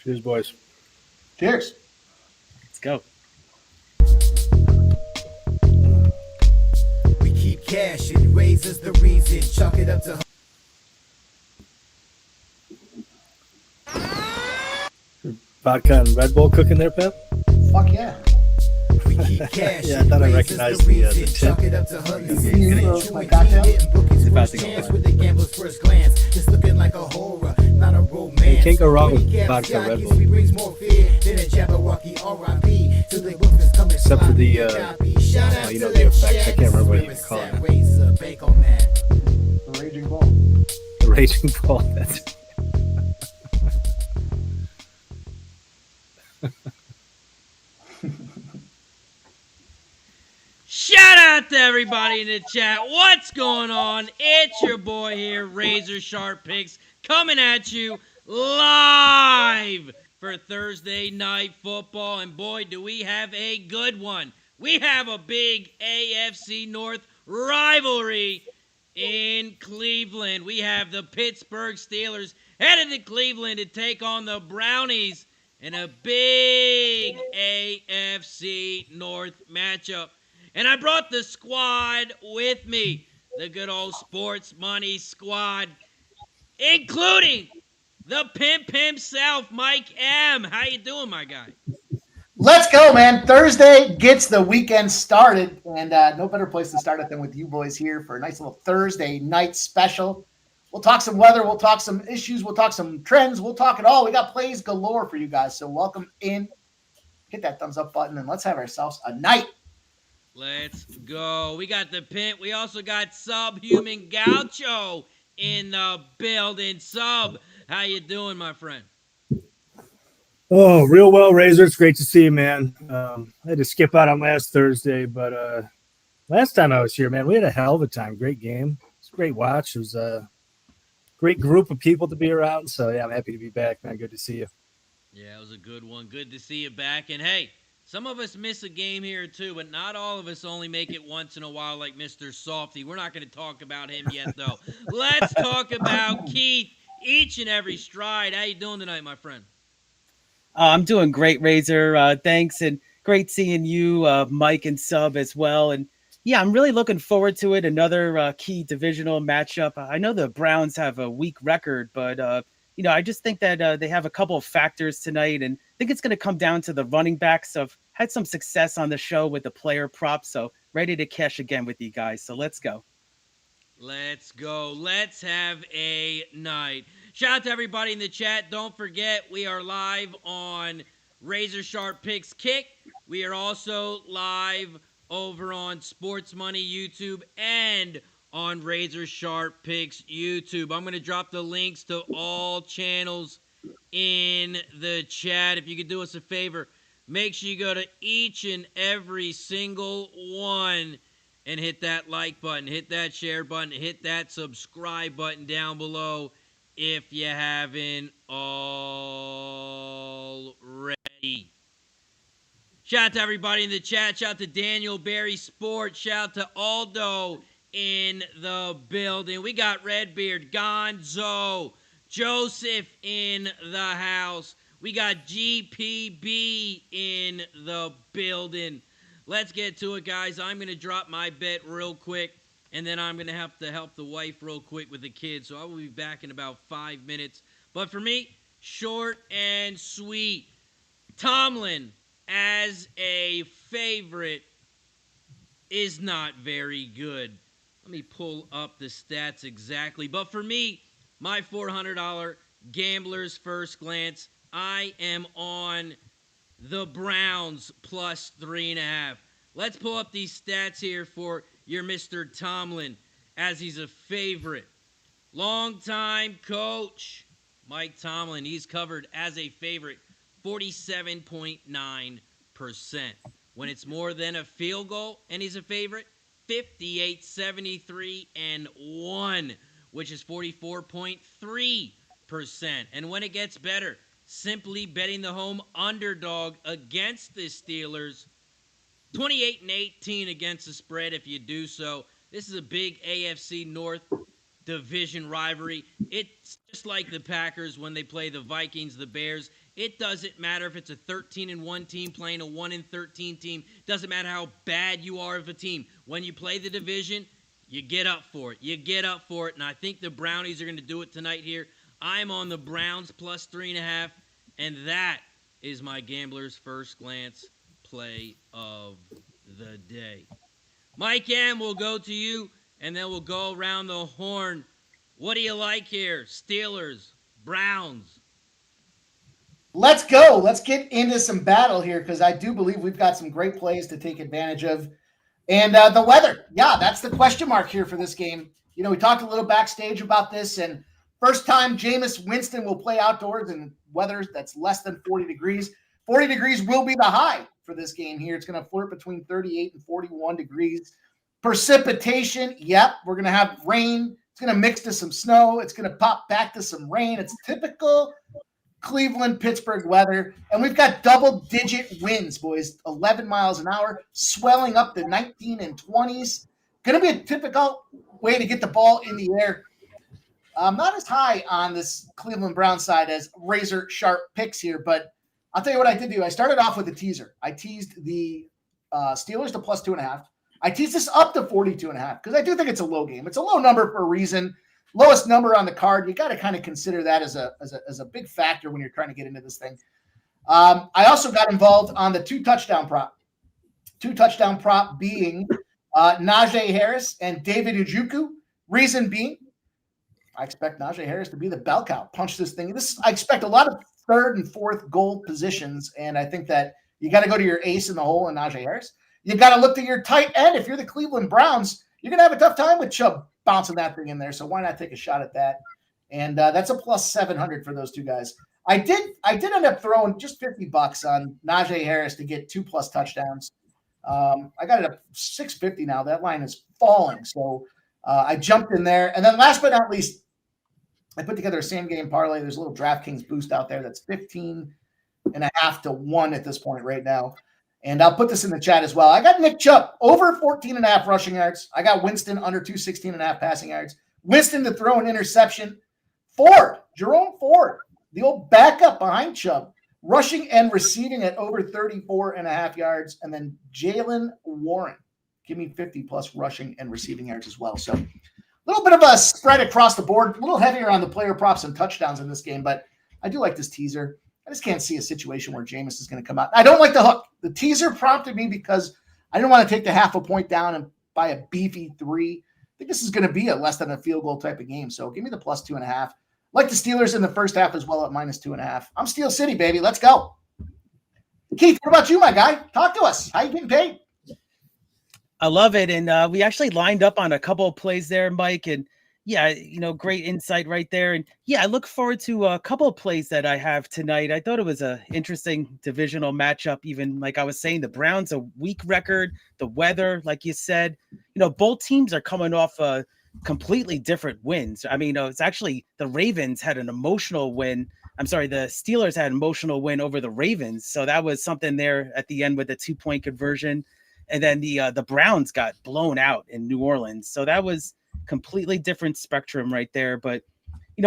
Cheers, boys. Cheers. Let's go. We keep cash and raises the reason. Chalk it up to Vodka and Red Bull cooking there, Pep? Fuck yeah. we keep cash. Yeah, I thought I recognized the tip. Chalk it up to My cocktail? It's about to go on. with the gambler's first glance. It's looking like a horror, not a romance. You can't go wrong with When he vodka gaps Red Yankees, Bull. he brings more fear than a Jabberwocky R.I.P. To the wolf that's coming Except for the, sloppy. Shout out you to know, the effects. I can't remember what you Riverside call it. Racer, bake on that. The Raging Bull. The Raging Bull. That's Shout out to everybody in the chat. What's going on? It's your boy here, Razor Sharp Picks, coming at you live for Thursday Night Football. And boy, do we have a good one. We have a big AFC North rivalry in Cleveland. We have the Pittsburgh Steelers headed to Cleveland to take on the Brownies in a big AFC North matchup. And I brought the squad with me, the good old sports money squad, including the pimp himself, Mike M. How you doing, my guy? Let's go, man. Thursday gets the weekend started, and no better place to start it than with you boys here for a nice little Thursday night special. We'll talk some weather. We'll talk some issues. We'll talk some trends. We'll talk it all. We got plays galore for you guys, so welcome in. Hit that thumbs up button, and let's have ourselves a night. Let's go. We got the pimp. We also got Subhuman Gaucho in the building. Sub, how you doing, my friend? Oh, real well, Razor. It's great to see you, man. I had to skip out on last Thursday, but last time I was here, man, we had a hell of a time. Great game. It's a great watch. It was a great group of people to be around. So, yeah, I'm happy to be back, man. Good to see you. Yeah, it was a good one. Good to see you back. And, hey, some of us miss a game here, too, but not all of us only make it once in a while like Mr. Softy. We're not going to talk about him yet, though. Let's talk about Keith each and every stride. How you doing tonight, my friend? I'm doing great, Razor. Thanks, and great seeing you, Mike and Sub as well. And yeah, I'm really looking forward to it. Another key divisional matchup. I know the Browns have a weak record, but I just think that they have a couple of factors tonight, and I think it's going to come down to the running backs. I've had some success on the show with the player props, so ready to cash again with you guys. So let's go. Let's go. Let's have a night. Shout out to everybody in the chat. Don't forget, we are live on Razor Sharp Picks Kick. We are also live over on Sports Money YouTube and on Razor Sharp Picks YouTube. I'm going to drop the links to all channels in the chat. If you could do us a favor, make sure you go to each and every single one and hit that like button, hit that share button, hit that subscribe button down below if you haven't already. Shout out to everybody in the chat. Shout out to Daniel Barry Sports. Shout out to Aldo in the building. We got Redbeard, Gonzo, Joseph in the house. We got GPB in the building. Let's get to it, guys. I'm going to drop my bet real quick, and then I'm going to have to help the wife real quick with the kids. So I will be back in about 5 minutes. But for me, short and sweet. Tomlin, as a favorite, is not very good. Let me pull up the stats exactly. But for me, my $400 gambler's first glance, I am on the Browns plus 3.5. Let's pull up these stats here for your Mr. Tomlin, as he's a favorite. Longtime coach Mike Tomlin, he's covered as a favorite 47.9%. When it's more than a field goal and he's a favorite, 58, 73, and 1, which is 44.3%. And when it gets better, simply betting the home underdog against the Steelers, 28 and 18 against the spread if you do so. This is a big AFC North division rivalry. It's just like the Packers when they play the Vikings, the Bears. It doesn't matter if it's a 13-1 team playing a 1-13 team. Doesn't matter how bad you are of a team. When you play the division, you get up for it. You get up for it, and I think the Brownies are going to do it tonight here. I'm on the Browns plus 3.5, and that is my gambler's first glance play of the day. Mike M, we'll go to you, and then we'll go around the horn. What do you like here? Steelers, Browns. Let's go. Let's get into some battle here because I do believe we've got some great plays to take advantage of. And the weather, yeah, that's the question mark here for this game. You know, we talked a little backstage about this, and first time Jameis Winston will play outdoors in weather that's less than 40 degrees. 40 degrees will be the high for this game here. It's going to flirt between 38 and 41 degrees. Precipitation, yep, we're going to have rain. It's going to mix to some snow. It's going to pop back to some rain. It's typical Cleveland, Pittsburgh weather. And we've got double-digit winds, boys, 11 miles an hour, swelling up to 19 and 20s. Going to be a typical way to get the ball in the air. Not as high on this Cleveland Brown side as razor sharp picks here, but I'll tell you what I did do. I started off with a teaser. I teased the Steelers to plus 2.5. I teased this up to 42.5 because I do think it's a low game. It's a low number for a reason. Lowest number on the card. You got to kind of consider that as a big factor when you're trying to get into this thing. I also got involved on the two touchdown prop. Two touchdown prop being Najee Harris and David Njoku. Reason being, I expect Najee Harris to be the bell cow, punch this thing. I expect a lot of third and fourth goal positions, and I think that you got to go to your ace in the hole in Najee Harris. You got to look to your tight end. If you're the Cleveland Browns, you're going to have a tough time with Chubb bouncing that thing in there, so why not take a shot at that? And that's a plus 700 for those two guys. I did end up throwing just $50 on Najee Harris to get 2+ touchdowns. I got it at 650 now. That line is falling, so I jumped in there. And then last but not least, I put together a same-game parlay. There's a little DraftKings boost out there that's 15.5 to 1 at this point right now. And I'll put this in the chat as well. I got Nick Chubb over 14.5 rushing yards. I got Winston under 216.5 passing yards. Winston to throw an interception. Jerome Ford, the old backup behind Chubb, rushing and receiving at over 34.5 yards. And then Jalen Warren, give me 50+ rushing and receiving yards as well. So a little bit of a spread across the board, a little heavier on the player props and touchdowns in this game, but I do like this teaser. I just can't see a situation where Jameis is going to come out. I don't like the hook. The teaser prompted me because I didn't want to take the half a point down and buy a beefy 3. I think this is going to be a less than a field goal type of game. So give me the plus 2.5. Like the Steelers in the first half as well at minus 2.5. I'm Steel City, baby. Let's go. Keith, what about you, my guy? Talk to us. How you getting paid? I love it. And we actually lined up on a couple of plays there, Mike. And yeah, great insight right there. And yeah, I look forward to a couple of plays that I have tonight. I thought it was an interesting divisional matchup. Even like I was saying, the Browns, a weak record, the weather, like you said, both teams are coming off completely different wins. I mean, it's actually the Ravens had an emotional win. I'm sorry, the Steelers had an emotional win over the Ravens. So that was something there at the end with the 2-point conversion. And then the Browns got blown out in New Orleans. So that was completely different spectrum right there. But,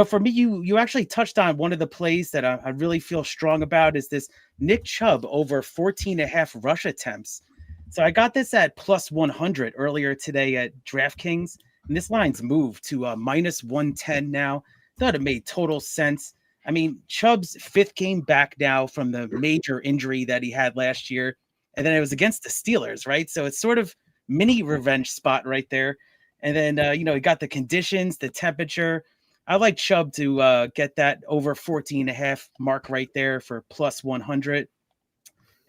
for me, you actually touched on one of the plays that I really feel strong about is this Nick Chubb over 14.5 rush attempts. So I got this at plus 100 earlier today at DraftKings, and this line's moved to minus 110 now. Thought it made total sense. I mean, Chubb's 5th game back now from the major injury that he had last year, and then it was against the Steelers, right? So it's sort of mini revenge spot right there. And then, he got the conditions, the temperature. I like Chubb to get that over 14.5 mark right there for plus 100.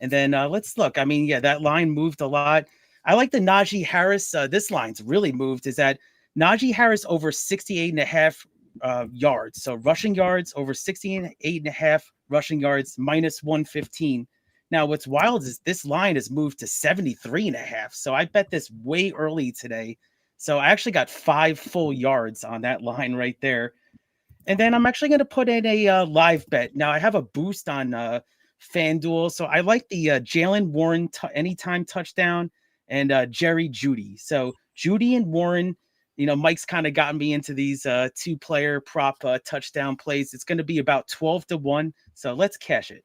And then let's look. I mean, yeah, that line moved a lot. I like the Najee Harris. This line's really moved is that Najee Harris over 68.5 yards. So rushing yards over 68.5 rushing yards, minus 115. Now, what's wild is this line has moved to 73.5. So I bet this way early today. So I actually got 5 full yards on that line right there. And then I'm actually going to put in a live bet. Now I have a boost on FanDuel. So I like the Jalen Warren anytime touchdown and Jerry Jeudy. So Jeudy and Warren Mike's kind of gotten me into these 2-player prop touchdown plays. It's going to be about 12-1. So let's cash it.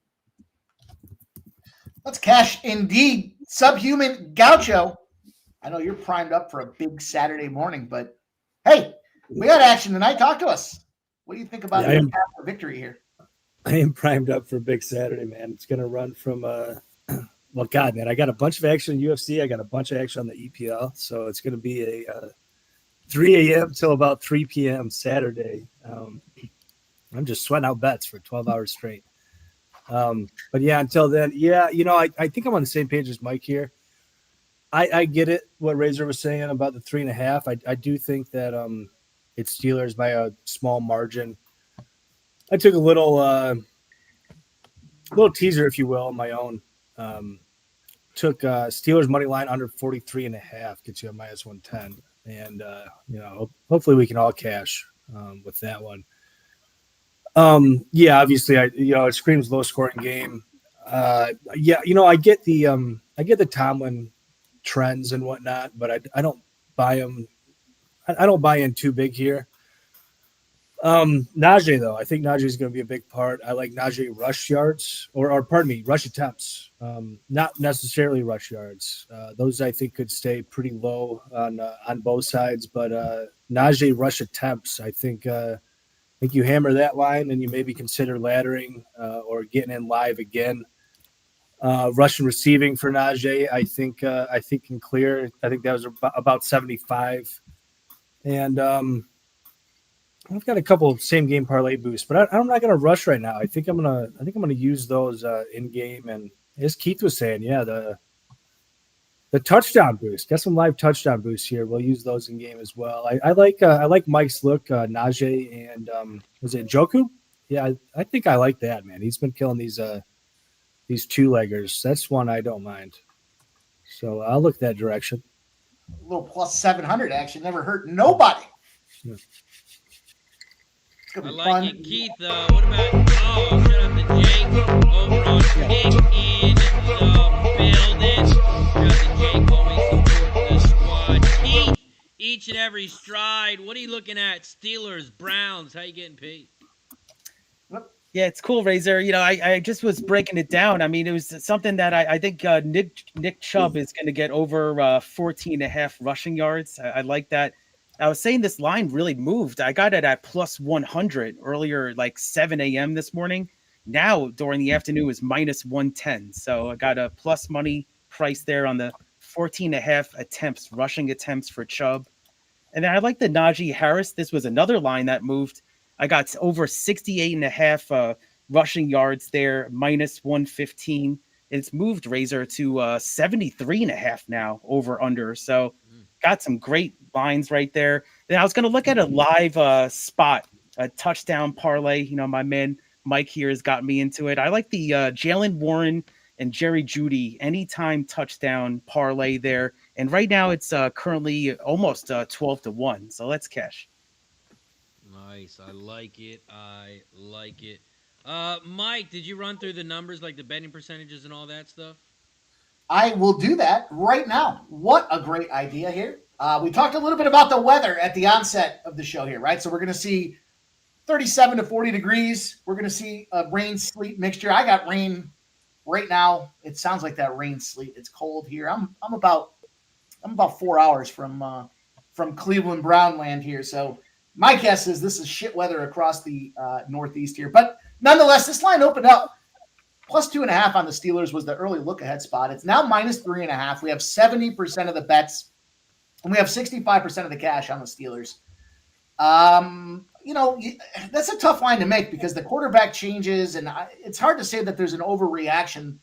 Let's cash indeed. Subhuman Gaucho. I know you're primed up for a big Saturday morning, but hey, we got action tonight. Talk to us. What do you think about the path for victory here? I am primed up for a big Saturday, man. It's going to run from well, God, man, I got a bunch of action in UFC. I got a bunch of action on the EPL. So it's going to be a 3 a.m. till about 3 p.m. Saturday. I'm just sweating out bets for 12 hours straight. But yeah, until then, I think I'm on the same page as Mike here. I get it, what Razor was saying about the 3.5. I do think that it's Steelers by a small margin. I took a little teaser, if you will, on my own. Took Steelers money line under 43.5, gets you a minus 110. And, hopefully we can all cash with that one. Obviously, it screams low scoring game. I get the Tomlin trends and whatnot, but I don't buy them. I don't buy in too big here. Najee, though, I think Najee is going to be a big part. I like Najee rush yards or pardon me, rush attempts, not necessarily rush yards. Those I think could stay pretty low on both sides, but Najee rush attempts, I think you hammer that line and you maybe consider laddering or getting in live again. Rushing receiving for Najee, I think can clear. I think that was about 75, and I've got a couple of same game parlay boosts, but I'm not going to rush right now. I think I'm gonna use those in game, and as Keith was saying, the touchdown boost. Got some live touchdown boosts here. We'll use those in game as well. I like Mike's look, Najee and was it Njoku? Yeah, I think I like that, man. He's been killing these 2-leggers. That's one I don't mind. So I'll look that direction. A little plus 700 action never hurt nobody. Yeah. It's gonna I be like fun. it. Keith, what about, shout out to Jake over on Kick in the building. Shout out to Jake, always supporting the squad. Keith, each and every stride. What are you looking at? Steelers, Browns, how you getting paid? Yeah, it's cool, Razor. I just was breaking it down. I mean, it was something that I think Nick Chubb is going to get over 14.5 rushing yards. I like that. I was saying this line really moved. I got it at plus 100 earlier, like 7 a.m. this morning. Now, during the afternoon, is minus 110. So I got a plus money price there on the 14.5 rushing attempts for Chubb. And then I like the Najee Harris. This was another line that moved. I got over 68.5 rushing yards there, minus 115. It's moved, Razor, to 73.5 now, over under. So got some great lines right there. Then I was going to look at a live spot, a touchdown parlay. My man Mike here has got me into it. I like the Jalen Warren and Jerry Jeudy anytime touchdown parlay there. And right now it's currently almost 12-1. So let's cash. Nice. I like it. Mike, did you run through the numbers, like the betting percentages and all that stuff? I will do that right now. What a great idea here. We talked a little bit about the weather at the onset of the show here, right? So we're going to see 37 to 40 degrees. We're going to see a rain sleet mixture. I got rain right now. It sounds like that rain sleet. It's cold here. I'm about 4 hours from Cleveland Brown land here. So my guess is this is shit weather across the Northeast here. But nonetheless, this line opened up. Plus 2.5 on the Steelers was the early look-ahead spot. It's now minus 3.5. We have 70% of the bets, and we have 65% of the cash on the Steelers. That's a tough line to make because the quarterback changes, and it's hard to say that there's an overreaction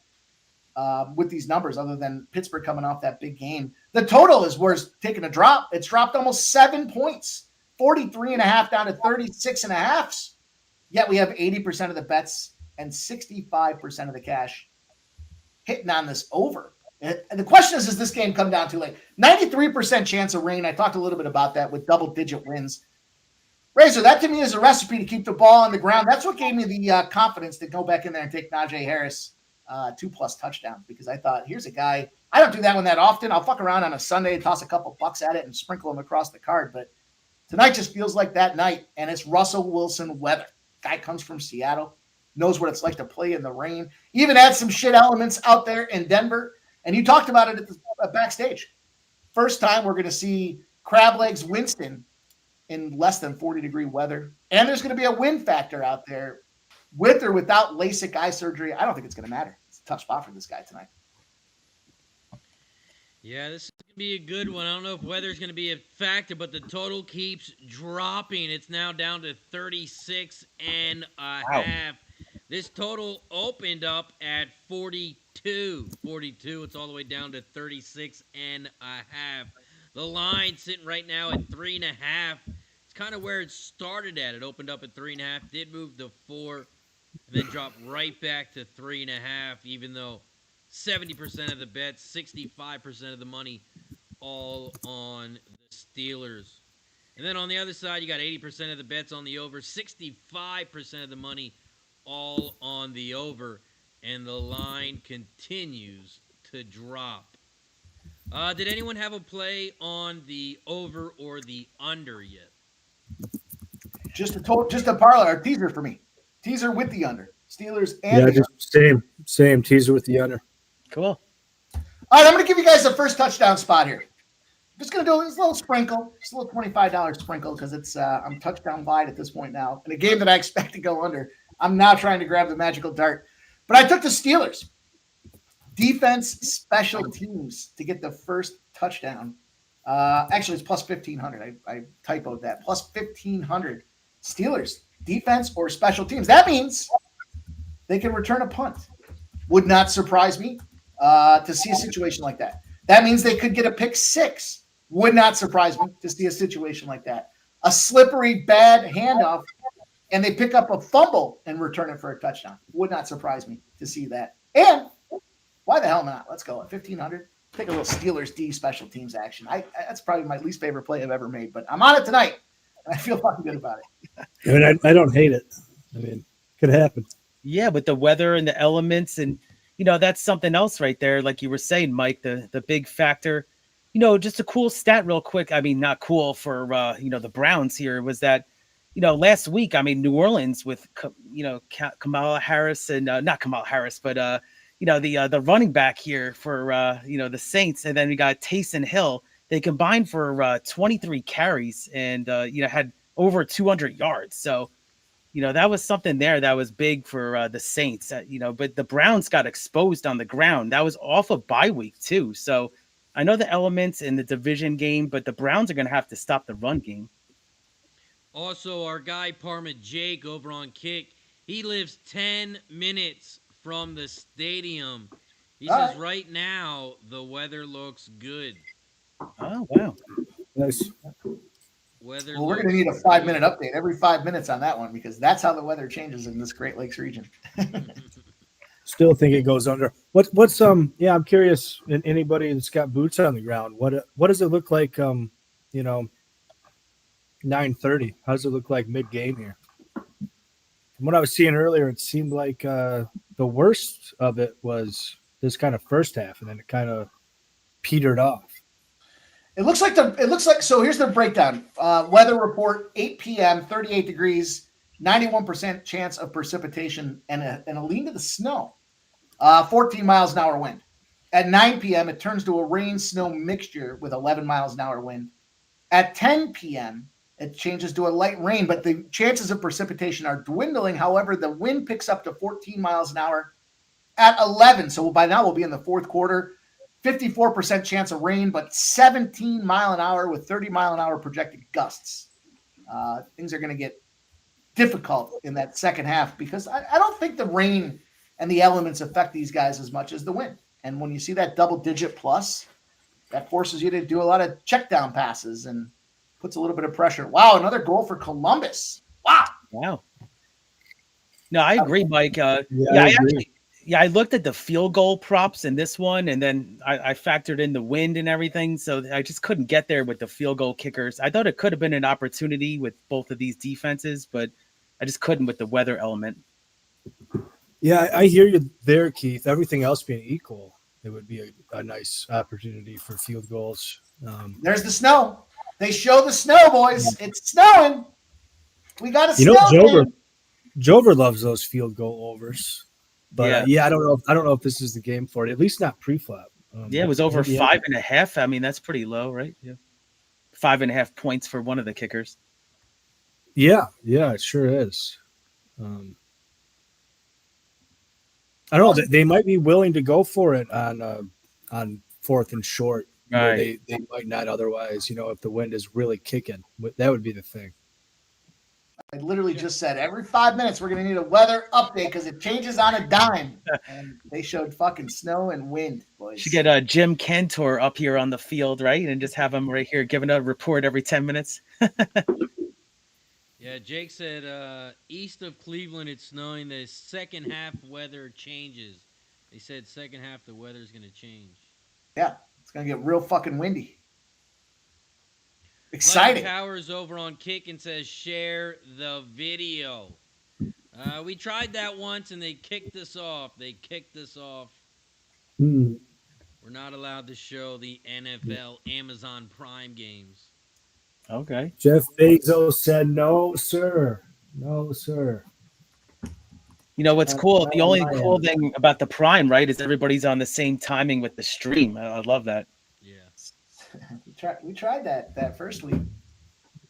with these numbers other than Pittsburgh coming off that big game. The total is worth taking a drop. It's dropped almost 7 points, 43.5 down to 36.5. Yet we have 80% of the bets and 65% of the cash hitting on this over. And the question is, does this game come down to like 93% chance of rain? I talked a little bit about that with double-digit wins. Razor, that to me is a recipe to keep the ball on the ground. That's what gave me the confidence to go back in there and take Najee Harris 2+ touchdowns, because I thought, here's a guy. I don't do that one that often. I'll fuck around on a Sunday and toss a couple bucks at it and sprinkle them across the card. But Tonight just feels like that night, and it's Russell Wilson weather. Guy comes from Seattle, knows what it's like to play in the rain, even had some shit elements out there in Denver. And you talked about it at the backstage. First time we're going to see Crab Legs Winston in less than 40-degree weather. And there's going to be a wind factor out there with or without LASIK eye surgery. I don't think it's going to matter. It's a tough spot for this guy tonight. Yeah, this is going to be a good one. I don't know if weather's going to be a factor, but the total keeps dropping. It's now down to 36 and a half. This total opened up at 42. It's all the way down to 36 and a half. The line sitting right now at 3.5. It's kind of where it started at. It opened up at 3.5, did move to 4, and then dropped right back to 3.5, even though 70% of the bets, 65% of the money, all on the Steelers. And then on the other side, you got 80% of the bets on the over, 65% of the money, all on the over. And the line continues to drop. Did anyone have a play on the over or the under yet? Just a parlay or teaser for me. Teaser with the under. Steelers and yeah, just same teaser with the under. Cool. All right, I'm going to give you guys the first touchdown spot here. I'm just going to do this little sprinkle, just a little $25 sprinkle because it's I'm touchdown wide at this point now. In a game that I expect to go under, I'm now trying to grab the magical dart. But I took the Steelers. Defense, special teams to get the first touchdown. Actually, it's plus 1,500. I typoed that. Plus 1,500. Steelers, defense or special teams. That means they can return a punt. Would not surprise me to see a situation like that. That means they could get a pick six. Would not surprise me to see a situation like that. A slippery, bad handoff, and they pick up a fumble and return it for a touchdown. Would not surprise me to see that. And why the hell not? Let's go at 1,500. Take a little Steelers D special teams action. That's probably my least favorite play I've ever made, but I'm on it tonight, and I feel fucking good about it. I mean, I don't hate it. I mean, could happen. Yeah, with the weather and the elements, and that's something else right there. Like you were saying, Mike, the big factor. Just a cool stat, real quick. I mean, not cool for the Browns here was that last week. I mean, New Orleans with Kamala Harris and not Kamala Harris, but the running back here for the Saints, and then we got Taysom Hill. They combined for 23 carries and had over 200 yards. So. That was something there that was big for the Saints, but the Browns got exposed on the ground. That was off of bye week too. So I know the elements in the division game, but the Browns are going to have to stop the run game. Also, our guy Parma Jake over on Kick, he lives 10 minutes from the stadium. He says right now the weather looks good. Oh, wow. Nice. We're going to need a 5-minute update every 5 minutes on that one because that's how the weather changes in this Great Lakes region. Still think it goes under. What's yeah, I'm curious. Anybody that's got boots on the ground, what does it look like? 9:30. How does it look like mid game here? From what I was seeing earlier, it seemed like the worst of it was this kind of first half, and then it kind of petered off. It looks like so here's the breakdown. Weather report, 8 p.m., 38 degrees, 91% chance of precipitation and a lean to the snow. 14 miles an hour wind. At 9 p.m., it turns to a rain-snow mixture with 11 miles an hour wind. At 10 p.m., it changes to a light rain, but the chances of precipitation are dwindling. However, the wind picks up to 14 miles an hour at 11. So by now we'll be in the fourth quarter. 54% chance of rain, but 17 mile an hour with 30 mile an hour projected gusts. Things are going to get difficult in that second half because I don't think the rain and the elements affect these guys as much as the wind. And when you see that double-digit plus, that forces you to do a lot of check down passes and puts a little bit of pressure. Wow, another goal for Columbus. Wow. No, I agree, Mike. I agree. I looked at the field goal props in this one, and then I factored in the wind and everything, so I just couldn't get there with the field goal kickers. I thought it could have been an opportunity with both of these defenses, but I just couldn't with the weather element. Yeah, I hear you there, Keith. Everything else being equal, it would be a nice opportunity for field goals. There's the snow. They show the snow, boys. It's snowing. We got a You know, snow. Jover loves those field goal overs. But Yeah. I don't know if this is the game for it. At least not pre-flop. Yeah, it was over maybe 5.5. I mean, that's pretty low, right? Yeah. 5.5 points for one of the kickers. Yeah, it sure is. I don't know. They might be willing to go for it on fourth and short. Where Right. they might not otherwise. If the wind is really kicking, that would be the thing. I literally just said every 5 minutes we're going to need a weather update because it changes on a dime. And they showed fucking snow and wind, boys. Should get Jim Cantor up here on the field, right? And just have him right here giving a report every 10 minutes. Yeah, Jake said east of Cleveland it's snowing. The second half weather changes. They said second half the weather is going to change. Yeah, it's going to get real fucking windy. Exciting. Mike Powers over on Kick and says share the video. We tried that once and they kicked us off. Hmm. We're not allowed to show the NFL Amazon Prime games. Okay. Jeff Bezos said, "No, sir. No, sir." You know what's cool? The only my cool end. thing about the Prime, right, is everybody's on the same timing with the stream. I love that. Yeah. We tried that first week.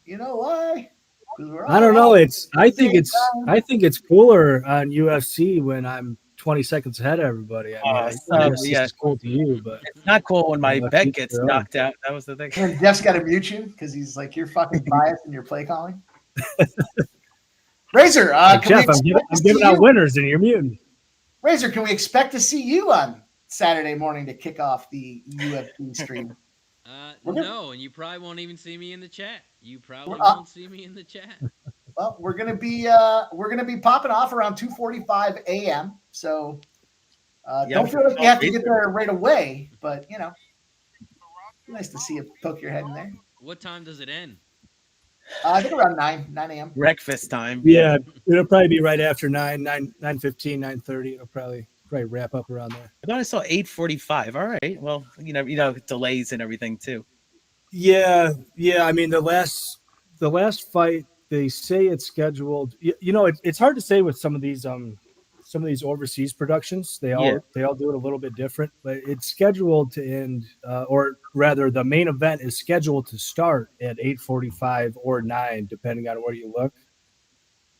You know why? 'Cause we're I don't all know. at I the think same it's time. cooler on UFC when I'm 20 seconds ahead of everybody. I mean, I guess yeah. it's cool to you, but It's not cool when my Yeah, bet each gets their own. knocked out. That was the thing. And Jeff's got to mute you because he's like, you're fucking biased in your play calling. Razor, Like, can we Jeff, I'm expect to giving see out you? winners and you're muting. Razor, can we expect to see you on Saturday morning to kick off the UFC stream? No, and you probably won't even see me in the chat. You probably Uh, won't see me in the chat. Well, we're gonna be popping off around 2:45 a.m. So don't feel like you have to get there right away, but nice to see you poke your head in there. What time does it end? I think around 9 a.m. Breakfast time. Yeah, it'll probably be right after 9:15, 9:30. It'll probably wrap up around there. I thought I saw 8:45. All right. Well, delays and everything too. Yeah. I mean, the last fight, they say it's scheduled. It's hard to say with some of these overseas productions. They all do it a little bit different, but it's scheduled to end, or rather, the main event is scheduled to start at 8:45 or 9, depending on where you look.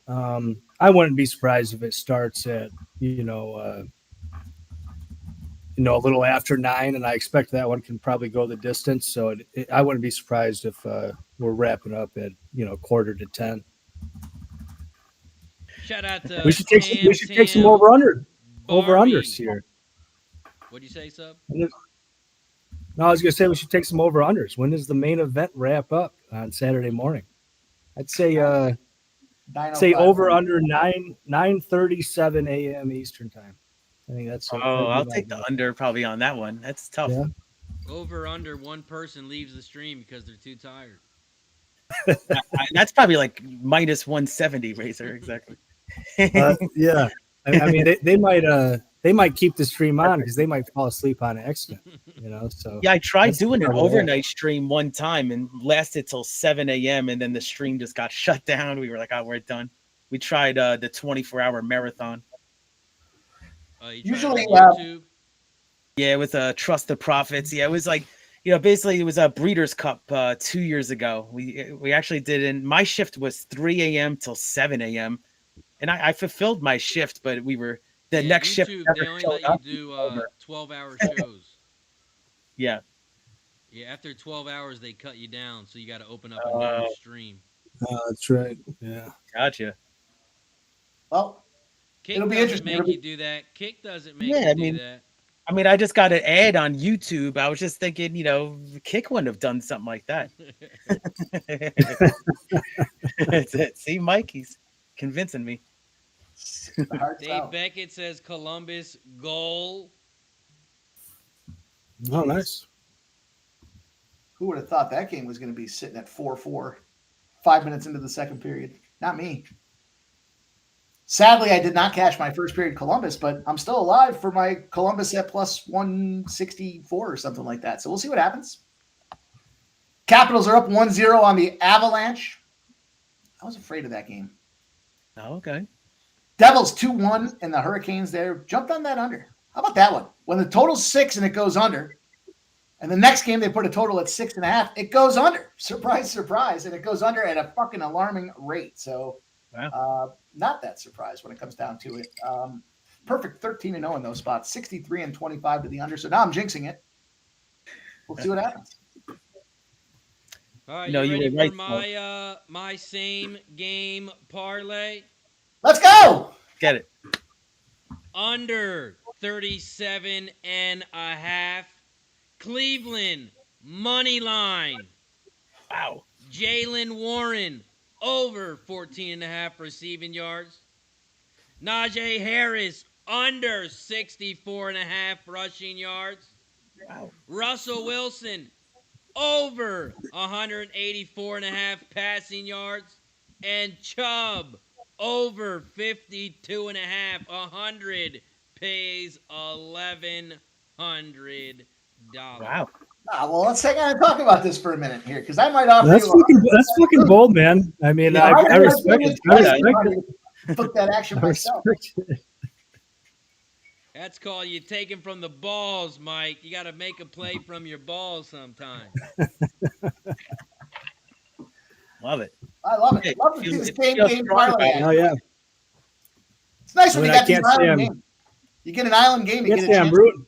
I wouldn't be surprised if it starts at a little after 9, and I expect that one can probably go the distance. So I wouldn't be surprised if we're wrapping up at 9:45. Shout out to We should take some over-unders Barbie. here. What'd you say, Sub? No, I was gonna say we should take some over-unders. When does the main event wrap up on Saturday morning? I'd say 9:05. over under 9:37 a.m. Eastern time. I think that's. I'll take the under probably on that one. That's tough. Yeah. Over under one person leaves the stream because they're too tired. That's probably like minus 170, Razor. Exactly. Yeah. I mean, they might keep the stream on because they might fall asleep on accident. So Yeah, I tried that's doing an probably overnight stream one time and lasted till 7 a.m. and then the stream just got shut down. We were like, we're done. We tried the 24-hour marathon. Usually, YouTube. Yeah, with Trust the Prophets. Yeah, it was like, basically it was a Breeders' Cup 2 years ago. We actually did, and my shift was 3 a.m. till 7 a.m. And I fulfilled my shift, but the next shift. YouTube, never they only showed let up. you do 12-hour shows. Yeah. Yeah, after 12 hours, they cut you down, so you got to open up a new stream. that's right. Yeah. Gotcha. well, Kick It'll be doesn't interesting. make you do that. Kick doesn't make Yeah, you I do mean, that. I mean, I just got an ad on YouTube. I was just thinking, Kick wouldn't have done something like that. That's it. See, Mike, he's convincing me. the hard Dave sell. Beckett says Columbus goal. Oh, nice. Who would have thought that game was going to be sitting at 4-4, 5 minutes into the second period? Not me. Sadly, I did not cash my first period Columbus, but I'm still alive for my Columbus at plus 164 or something like that. So we'll see what happens. Capitals are up 1-0 on the Avalanche. I was afraid of that game. Oh, okay. Devils 2-1 and the Hurricanes there. Jumped on that under. How about that one? When the total's 6 and it goes under, and the next game they put a total at 6.5, it goes under. Surprise, surprise. And it goes under at a fucking alarming rate. So not that surprised when it comes down to it. Perfect 13-0 in those spots, 63-25 to the under. So now I'm jinxing it. We'll see what happens. All right, No, you you ready were for right, my same game parlay? Let's go. Get it. Under 37.5. Cleveland money line. Wow. Jalen Warren over 14.5 receiving yards. Najee Harris under 64.5 rushing yards. Wow. Russell Wilson over 184.5 passing yards. And Chubb over 52.5. 100 pays $1,100. Wow. Well, let's hang on and talk about this for a minute here, because I might offer That's you. that's fucking bold, man. I mean, Yeah, I respect it. I respect it. Book that action I myself. respect it. That's called you taking from the balls, Mike. You got to make a play from your balls sometimes. Love it. I love it. Hey, Love to see it this feels game strong parlay. about Oh yeah. It's nice when I you mean, got these island games. You get an island game, you Yes, get a I'm chance rooting. to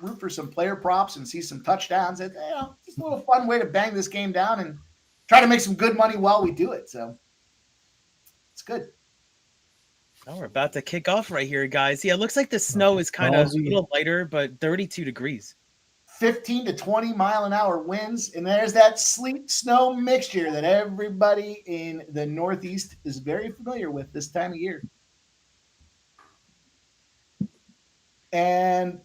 root for some player props and see some touchdowns. It's just a little fun way to bang this game down and try to make some good money while we do it. So it's good. Oh, we're about to kick off right here, guys. Yeah, it looks like the snow is kind of a little lighter, but 32 degrees. 15 to 20 mile an hour winds, and there's that sleet snow mixture that everybody in the Northeast is very familiar with this time of year. And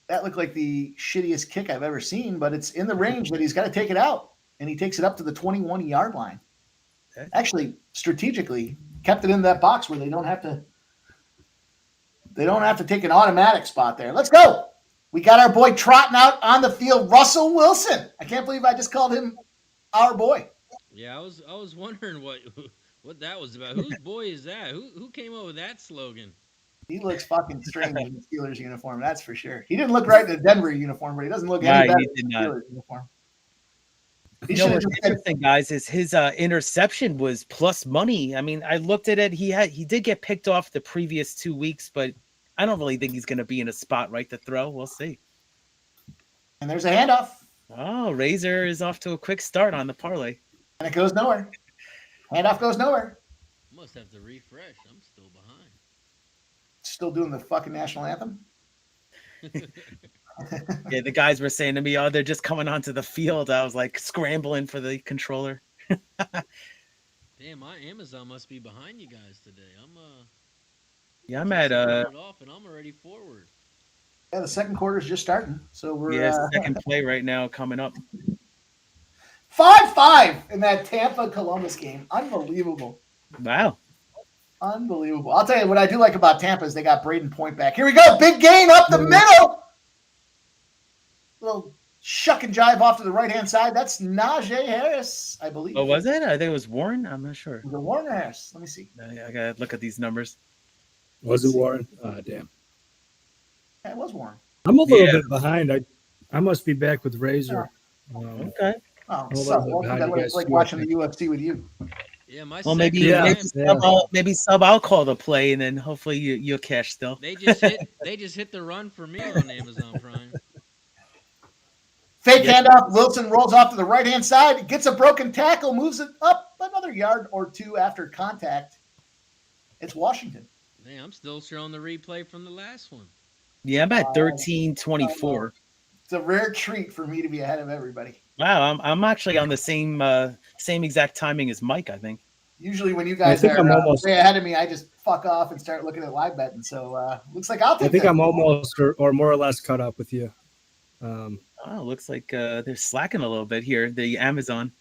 that looked like the shittiest kick I've ever seen, but it's in the range that he's got to take it out, and he takes it up to the 21-yard line. Okay. Actually, strategically kept it in that box where they don't have to take an automatic spot there. Let's go. We got our boy trotting out on the field, Russell Wilson. I can't believe I just called him our boy. Yeah, I was wondering what that was about. Whose boy is that? Who came up with that slogan? He looks fucking strange in the Steelers uniform, that's for sure. He didn't look right in the Denver uniform, but he doesn't look any better in the Steelers uniform. He You know should have what's just said, interesting, guys, is his interception was plus money. I mean, I looked at it. He did get picked off the previous 2 weeks, but I don't really think he's going to be in a spot right to throw. We'll see. and there's a handoff, Oh, Razor is off to a quick start on the parlay. and it goes nowhere. Handoff goes nowhere. Must have to refresh. I'm still behind. Still doing the fucking national anthem. Yeah, the guys were saying to me, "Oh, they're just coming onto the field." I was like scrambling for the controller. Damn, my Amazon must be behind you guys today. Yeah, I'm at off and I'm already forward. Yeah, the second quarter is just starting, so we're second play right now coming up. 5-5 in that Tampa-Columbus game. Unbelievable. Wow. Unbelievable. I'll tell you what I do like about Tampa is they got Braden Point back. Here we go. Big gain up the middle. Little shuck and jive off to the right-hand side. That's Najee Harris, I believe. Oh, was it? I think it was Warren. I'm not sure. The Warren Harris. Let me see. I gotta look at these numbers. Was it Warren? Oh, damn. Yeah, it was Warren. I'm a little bit behind. I must be back with Razor. Okay. Oh, Well, so well, how do you it's guys like do watching it? the UFC with you. Yeah, my Well, second maybe time- maybe sub. I'll call the play, and then hopefully you'll cash still. They just hit the run for me on Amazon Prime. Fake handoff. Wilson rolls off to the right-hand side, gets a broken tackle, moves it up another yard or two after contact. It's Washington. Man, I'm still showing the replay from the last one. Yeah, I'm at 13-24. It's a rare treat for me to be ahead of everybody. Wow, I'm actually on the same exact timing as Mike, I think. Usually when you guys think are I'm almost- way ahead of me, I just fuck off and start looking at live betting. So looks like I'll take I think that. I'm almost or more or less caught up with you. Oh, looks like they're slacking a little bit here. The Amazon.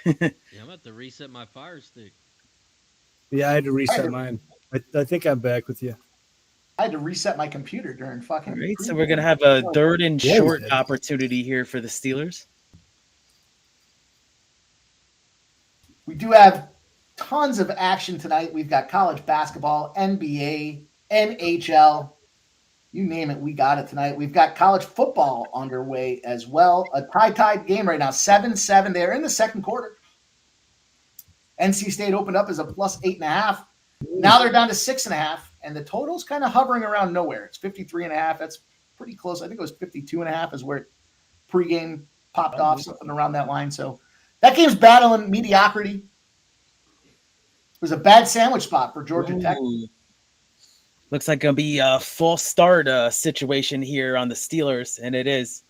Yeah, I'm about to reset my Fire Stick. Yeah, I had to reset mine. I think I'm back with you. I had to reset my computer during fucking. All right, so we're gonna have a third and Yeah, short man. opportunity here for the Steelers. We do have tons of action tonight. We've got college basketball, NBA, NHL, you name it, we got it tonight. We've got college football underway as well. A tie-tied game right now, 7-7. They're in the second quarter. NC State opened up as a plus 8.5. Now they're down to 6.5, and the total's kind of hovering around nowhere. It's 53.5. That's pretty close. I think it was 52.5 is where it pregame popped off, something around that line. So that game's battling mediocrity. It was a bad sandwich spot for Georgia Tech. Looks like going to be a full start situation here on the Steelers, and it is.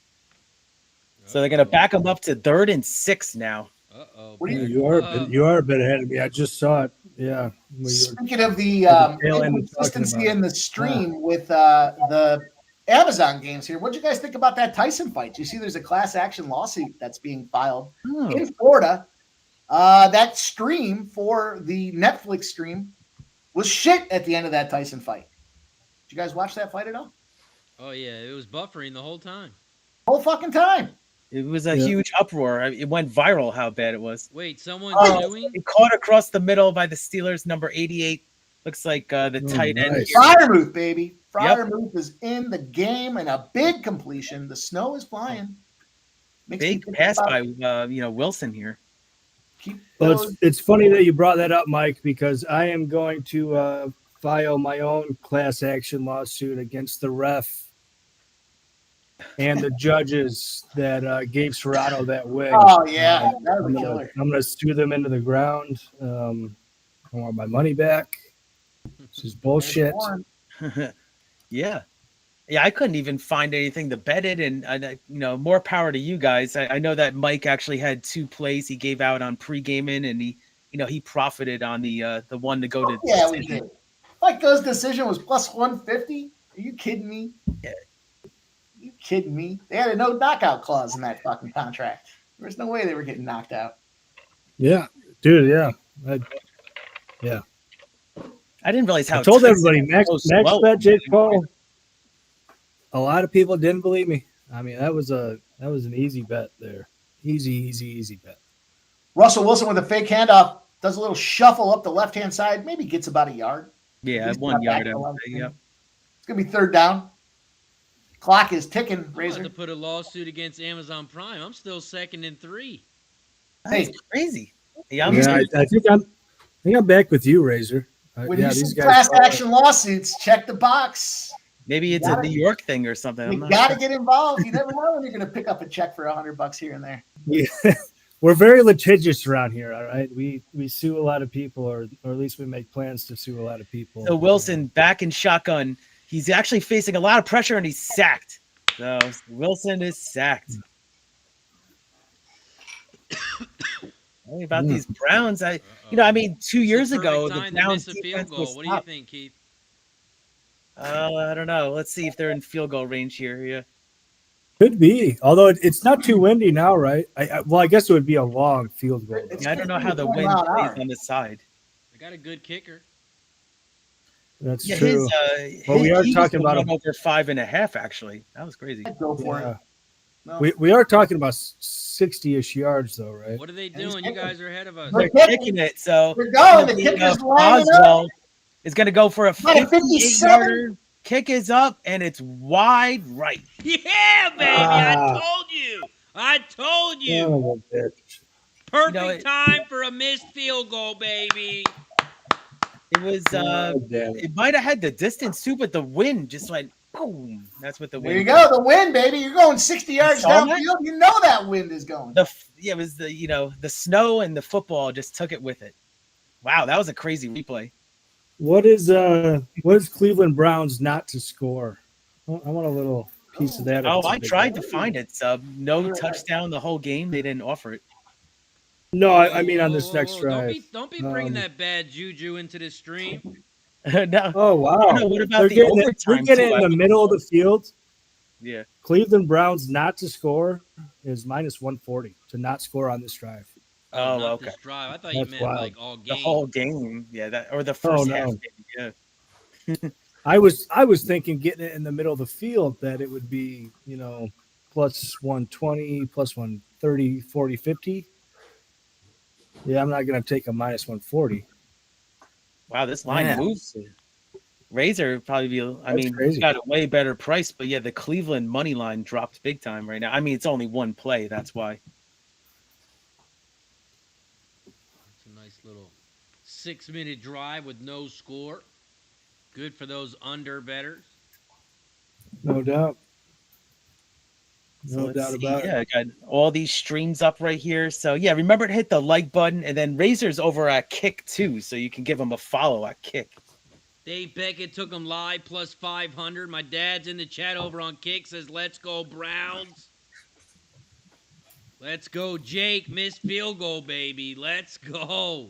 So they're going to back them up to 3rd and 6 now. You are a bit ahead of me. I just saw it. Yeah. Speaking of the inconsistency in the stream with the Amazon games here, what do you guys think about that Tyson fight? Do you see there's a class action lawsuit that's being filed in Florida? That stream for the Netflix stream was shit at the end of that Tyson fight. Did you guys watch that fight at all? Oh, yeah. It was buffering the whole time. Whole fucking time. It was a huge uproar. It went viral how bad it was. Wait, someone's suing? It caught across the middle by the Steelers, number 88. Looks like the tight end. Nice. Fryermuth, baby. Fryermuth is in the game and a big completion. The snow is flying. Big pass by Wilson here. Well, it's funny that you brought that up, Mike, because I am going to file my own class action lawsuit against the ref and the judges that gave Serrano that win. Oh, yeah. That was a killer. I'm going to sue them into the ground. I want my money back. This is bullshit. Yeah, I couldn't even find anything to bet it, and more power to you guys. I know that Mike actually had 2 plays he gave out on pre-gaming, and he profited on the one to go to. Yeah, we did. Mike Go's decision was plus 150. Are you kidding me? Yeah. You kidding me? They had a no knockout clause in that fucking contract. There's no way they were getting knocked out. Yeah, dude. Yeah. I didn't realize how. I told everybody, Max slow. bet Jake Paul. A lot of people didn't believe me. I mean, that was an easy bet there. Easy bet. Russell Wilson with a fake handoff does a little shuffle up the left-hand side, maybe gets about a yard. Yeah, 1 yard. Yep. It's going to be 3rd down. Clock is ticking, I'm Razor. about to put a lawsuit against Amazon Prime. I'm still 2nd and 3. That's crazy. I think I'm back with you, Razor. When you see class action lawsuits, check the box. Maybe it's a New York thing or something. You got to get involved. You never know when you're going to pick up a check for $100 here and there. Yeah. We're very litigious around here, all right? We sue a lot of people, or at least we make plans to sue a lot of people. So Wilson back in shotgun. He's actually facing a lot of pressure, and he's sacked. So Wilson is sacked. Hey, about these Browns, 2 years ago, the Browns defense was What do you think, Keith? I don't know. Let's see if they're in field goal range here. Yeah. Could be, although it's not too windy now, right? I guess it would be a long field goal. I don't know how the wind plays on the side. They got a good kicker. That's true. We are talking about over 5.5. Actually, that was crazy. Go for it. No. We are talking about 60-ish yards, though, right? What are they doing? You guys are ahead of us. They're kicking it, so we're going. The kicker's lining up. Is going to go for a 58-yarder. Kick is up, and it's wide right. Yeah, baby! I told you. Oh, Perfect time for a missed field goal, baby. It was. It might have had the distance too, but the wind just went boom. That's what the wind. There you go, the wind, baby. You're going 60 yards downfield. You know that wind is going. It was the snow and the football just took it with it. Wow, that was a crazy replay. What is Cleveland Browns not to score? I want a little piece of that. Oh, I tried to find it. No touchdown the whole game. They didn't offer it. No, I mean on this next drive. Don't be bringing that bad juju into this stream. No. Oh wow. No, what about the overtime? We're getting in the middle of the field. Yeah. Cleveland Browns not to score is minus 140 to not score on this drive. Oh, okay. This drive. I thought you meant like all game. The whole game, yeah, or the first half. Game, yeah. I was thinking getting it in the middle of the field that it would be, plus 120, plus 130, 40, 50. Yeah, I'm not going to take a minus 140. Wow, this line Man. moves. Razor would probably be. I mean, crazy. it's got a way better price, but yeah, the Cleveland money line dropped big time right now. I mean, it's only one play. That's why. It's a nice little 6-minute drive with no score. Good for those under betters. No doubt. So No let's doubt see. about it. Yeah, I got all these streams up right here. So yeah, remember to hit the like button, and then Razor's over at Kick too, so you can give him a follow at Kick. Dave Beckett took him live plus 500. My dad's in the chat over on Kick, says, let's go Browns. Let's go Jake. Missed field goal, baby. Let's go.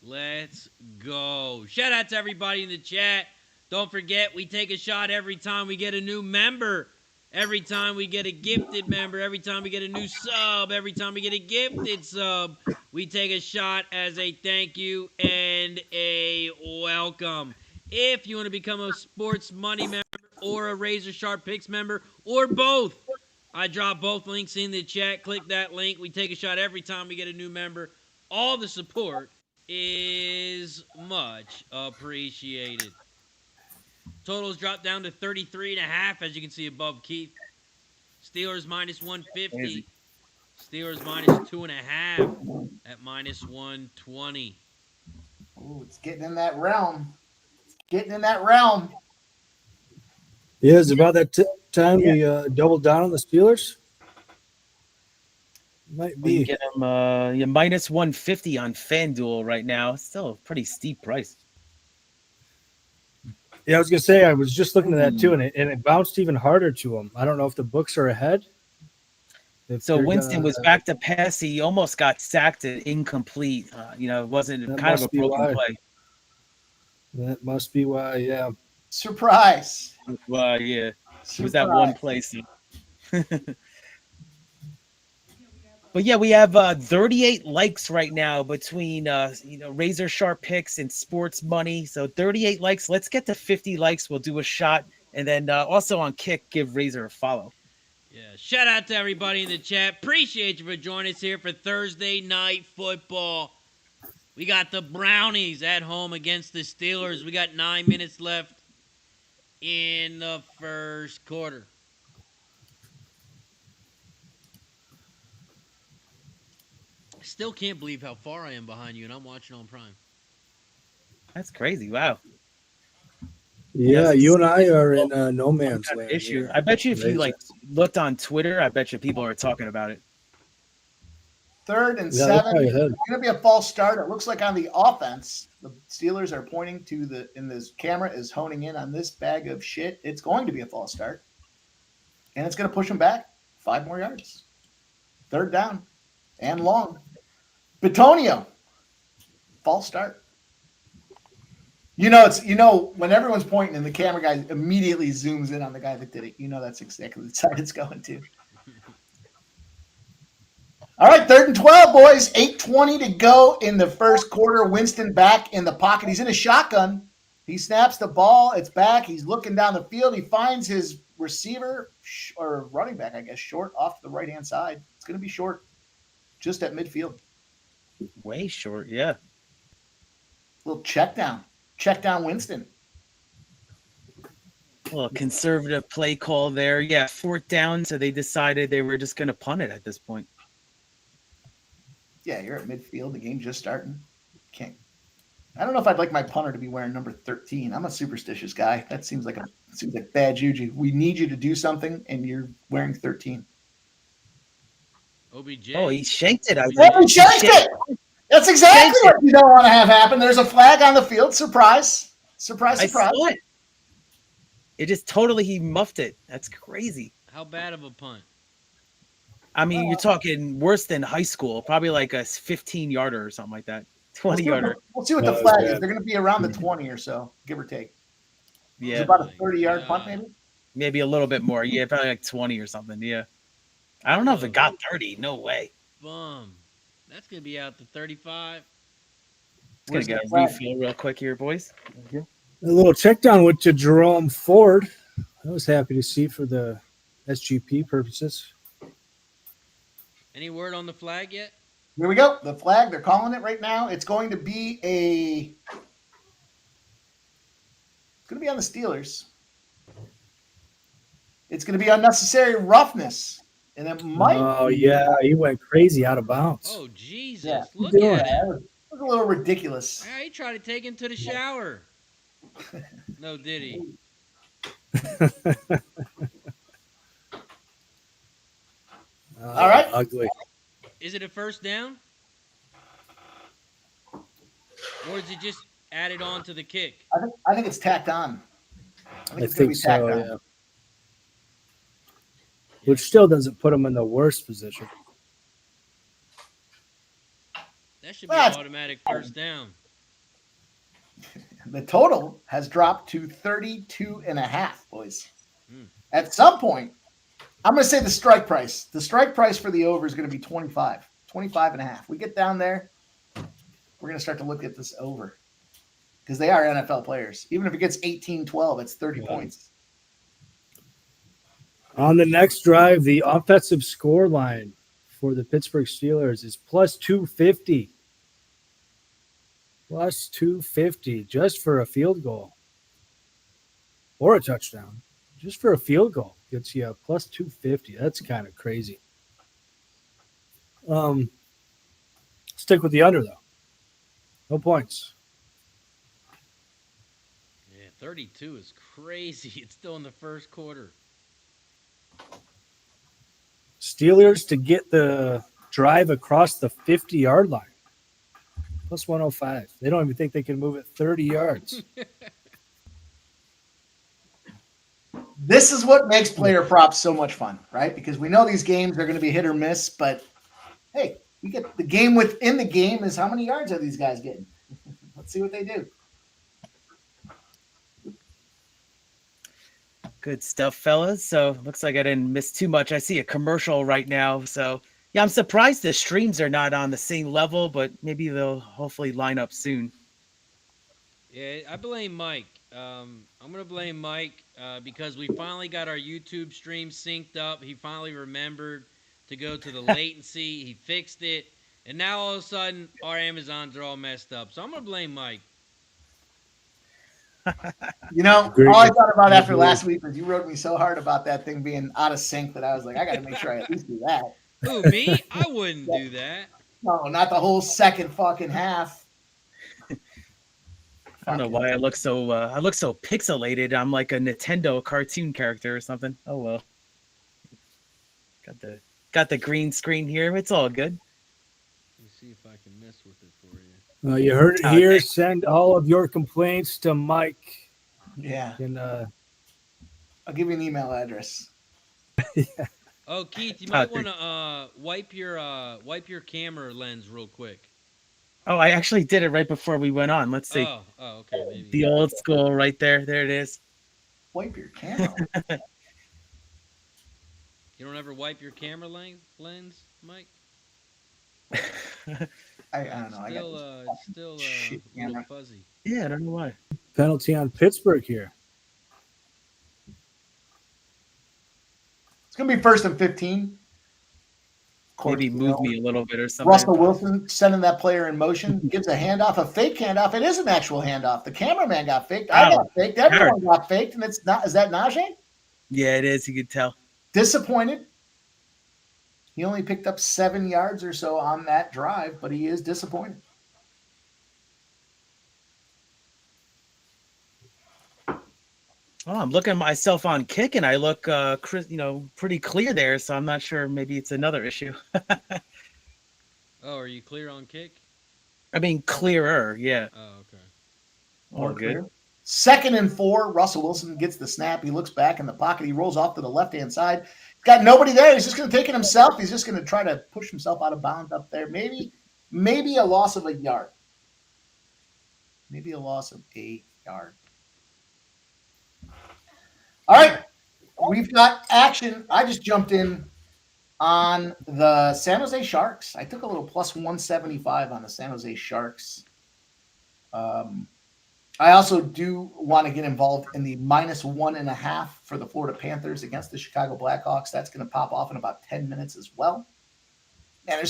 Let's go. Shout out to everybody in the chat. Don't forget, we take a shot every time we get a new member. Every time we get a gifted member. Every time we get a new sub. Every time we get a gifted sub. We take a shot as a thank you and a welcome. If you want to become a Sports Money member or a Razor Sharp Picks member or both, I drop both links in the chat. Click that link. We take a shot every time we get a new member. All the support is much appreciated. Totals dropped down to 33.5, as you can see above Keith. Steelers minus 150. Crazy. Steelers minus 2.5 at minus 120. Ooh, it's getting in that realm. It's getting in that realm. Yeah, it's about that time we doubled down on the Steelers. Might We be. get him yeah, minus 150 on FanDuel right now. Still a pretty steep price. Yeah, I was gonna say I was just looking at that too, and it bounced even harder to him. I don't know if the books are ahead. If So they're Winston gonna- was back to pass. He almost got sacked at incomplete. It wasn't That kind of a must be broken why. play. That must be why. Yeah. Surprise. Well, yeah, it was that one Surprise. place. But yeah, we have 38 likes right now between Razor Sharp Picks and Sports Money. So 38 likes. Let's get to 50 likes. We'll do a shot, and then also on Kick, give Razor a follow. Yeah, shout out to everybody in the chat. Appreciate you for joining us here for Thursday Night Football. We got the Brownies at home against the Steelers. We got 9 minutes left in the first quarter. I still can't believe how far I am behind you, and I'm watching on Prime. That's crazy. Wow. Yeah, Yes. you and I are in no Some man's kind of land. issue. here. I bet you if you Razor. looked on Twitter, I bet you people are talking about it. 3rd and Yeah, they're 7. probably It's ahead. going to be a false start. It looks like on the offense, the Steelers are pointing to in this camera is honing in on this bag of shit. It's going to be a false start. And it's going to push them back 5 more yards. 3rd down and long. Betonio, false start. When everyone's pointing and the camera guy immediately zooms in on the guy that did it, that's exactly the side it's going to. All right, 3rd and 12, boys. 8:20 to go in the first quarter. Winston back in the pocket. He's in a shotgun. He snaps the ball. It's back. He's looking down the field. He finds his receiver or running back, I guess, short off to the right-hand side. It's going to be short, just at midfield. Way short, yeah. Little check down. Check down Winston. Well, conservative play call there. Yeah, 4th down, so they decided they were just going to punt it at this point. Yeah, you're at midfield. The game's just starting. I don't know if I'd like my punter to be wearing number 13. I'm a superstitious guy. That seems like bad juju. We need you to do something, and you're wearing 13. OBJ. Oh, he shanked it. Well, he shanked it. That's exactly what you don't want to have happen. There's a flag on the field. Surprise. Surprise, I surprise. saw it. It just he muffed it. That's crazy. How bad of a punt? I mean, you're talking worse than high school, probably like a 15-yarder or something like that. 20-yarder. We'll see what the No, flag it's is. bad. They're going to be around the 20 or so, give or take. It's Yeah, about a 30-yard punt, maybe. maybe a little bit more. Yeah, probably like 20 or something. Yeah. I don't know if it got 30. No way. Bum. That's going to be out to 35. It's going to get a refill real quick here, boys. A little check down went to Jerome Ford. I was happy to see for the SGP purposes. Any word on the flag yet? Here we go. The flag, they're calling it right now. It's going to be on the Steelers. It's going to be unnecessary roughness. And it might. Oh, yeah. He went crazy out of bounds. Oh, Jesus. Yeah. Look Doing at Yeah, him. it was a little ridiculous. Yeah, he tried to take him to the shower. No, did he? All right. Ugly. Is it a first down? Or is it just added on to the kick? I think it's tacked on. I it's gonna be think tacked so, on. yeah. Which still doesn't put him in the worst position. That should be an automatic first down. The total has dropped to 32.5, boys. At some point, I'm going to say the strike price. The strike price for the over is going to be 25.5. We get down there, we're going to start to look at this over because they are NFL players. Even if it gets 18-12, it's 30 points. On the next drive, the offensive score line for the Pittsburgh Steelers is plus 250. Plus 250 just for a field goal or a touchdown. Just for a field goal gets you a plus 250. That's kind of crazy. Stick with the under, though. No points. Yeah, 32 is crazy. It's still in the first quarter. Steelers to get the drive across the 50-yard line. Plus 105. They don't even think they can move it 30 yards. This is what makes player props so much fun, right? Because we know these games are going to be hit or miss, but hey, we get the game within the game is how many yards are these guys getting? Let's see what they do. Good stuff, fellas. So looks like I didn't miss too much. I see a commercial right now. So yeah, I'm surprised the streams are not on the same level, but maybe they'll hopefully line up soon. Yeah, I blame Mike. I'm going to blame Mike because we finally got our YouTube stream synced up. He finally remembered to go to the latency. He fixed it. And now all of a sudden, our Amazons are all messed up. So I'm going to blame Mike. You know, Agreed. all I thought about after last week was you wrote me so hard about that thing being out of sync that I was like, I got to make sure I at least do that. Who, me? I wouldn't do that. No, not the whole second fucking half. I don't know why I look so pixelated. I'm like a Nintendo cartoon character or something. Oh well. Got the green screen here. It's all good. Let me see if I can mess with it for you. You heard it here. Send all of your complaints to Mike. Yeah. And, I'll give you an email address. Oh, Keith, you might want to wipe your camera lens real quick. Oh, I actually did it right before we went on. Let's see. Oh, okay, maybe. The old school right there. There it is. Wipe your camera. You don't ever wipe your camera lens, Mike? I don't know. Still a shit little camera. fuzzy. Yeah, I don't know why. penalty on Pittsburgh here. It's going to be 1st and 15. Maybe move me a little bit or something. Russell Wilson sending that player in motion, gives a handoff, a fake handoff. It is an actual handoff. The cameraman got faked. I got faked. Everyone got faked, and it's not. Is that Najee? Yeah, it is. You could tell. Disappointed. He only picked up 7 yards or so on that drive, but he is disappointed. Oh, I'm looking at myself on Kick, and I look, pretty clear there. So I'm not sure. Maybe it's another issue. Oh, are you clear on Kick? I mean, clearer. Yeah. Oh, okay. All good. 2nd and 4. Russell Wilson gets the snap. He looks back in the pocket. He rolls off to the left-hand side. He's got nobody there. He's just going to take it himself. He's just going to try to push himself out of bounds up there. Maybe a loss of a yard. Maybe a loss of a yard. All right. We've got action. I just jumped in on the San Jose Sharks. I took a little plus 175 on the San Jose Sharks. I also do want to get involved in the minus 1.5 for the Florida Panthers against the Chicago Blackhawks. That's going to pop off in about 10 minutes as well. Yeah,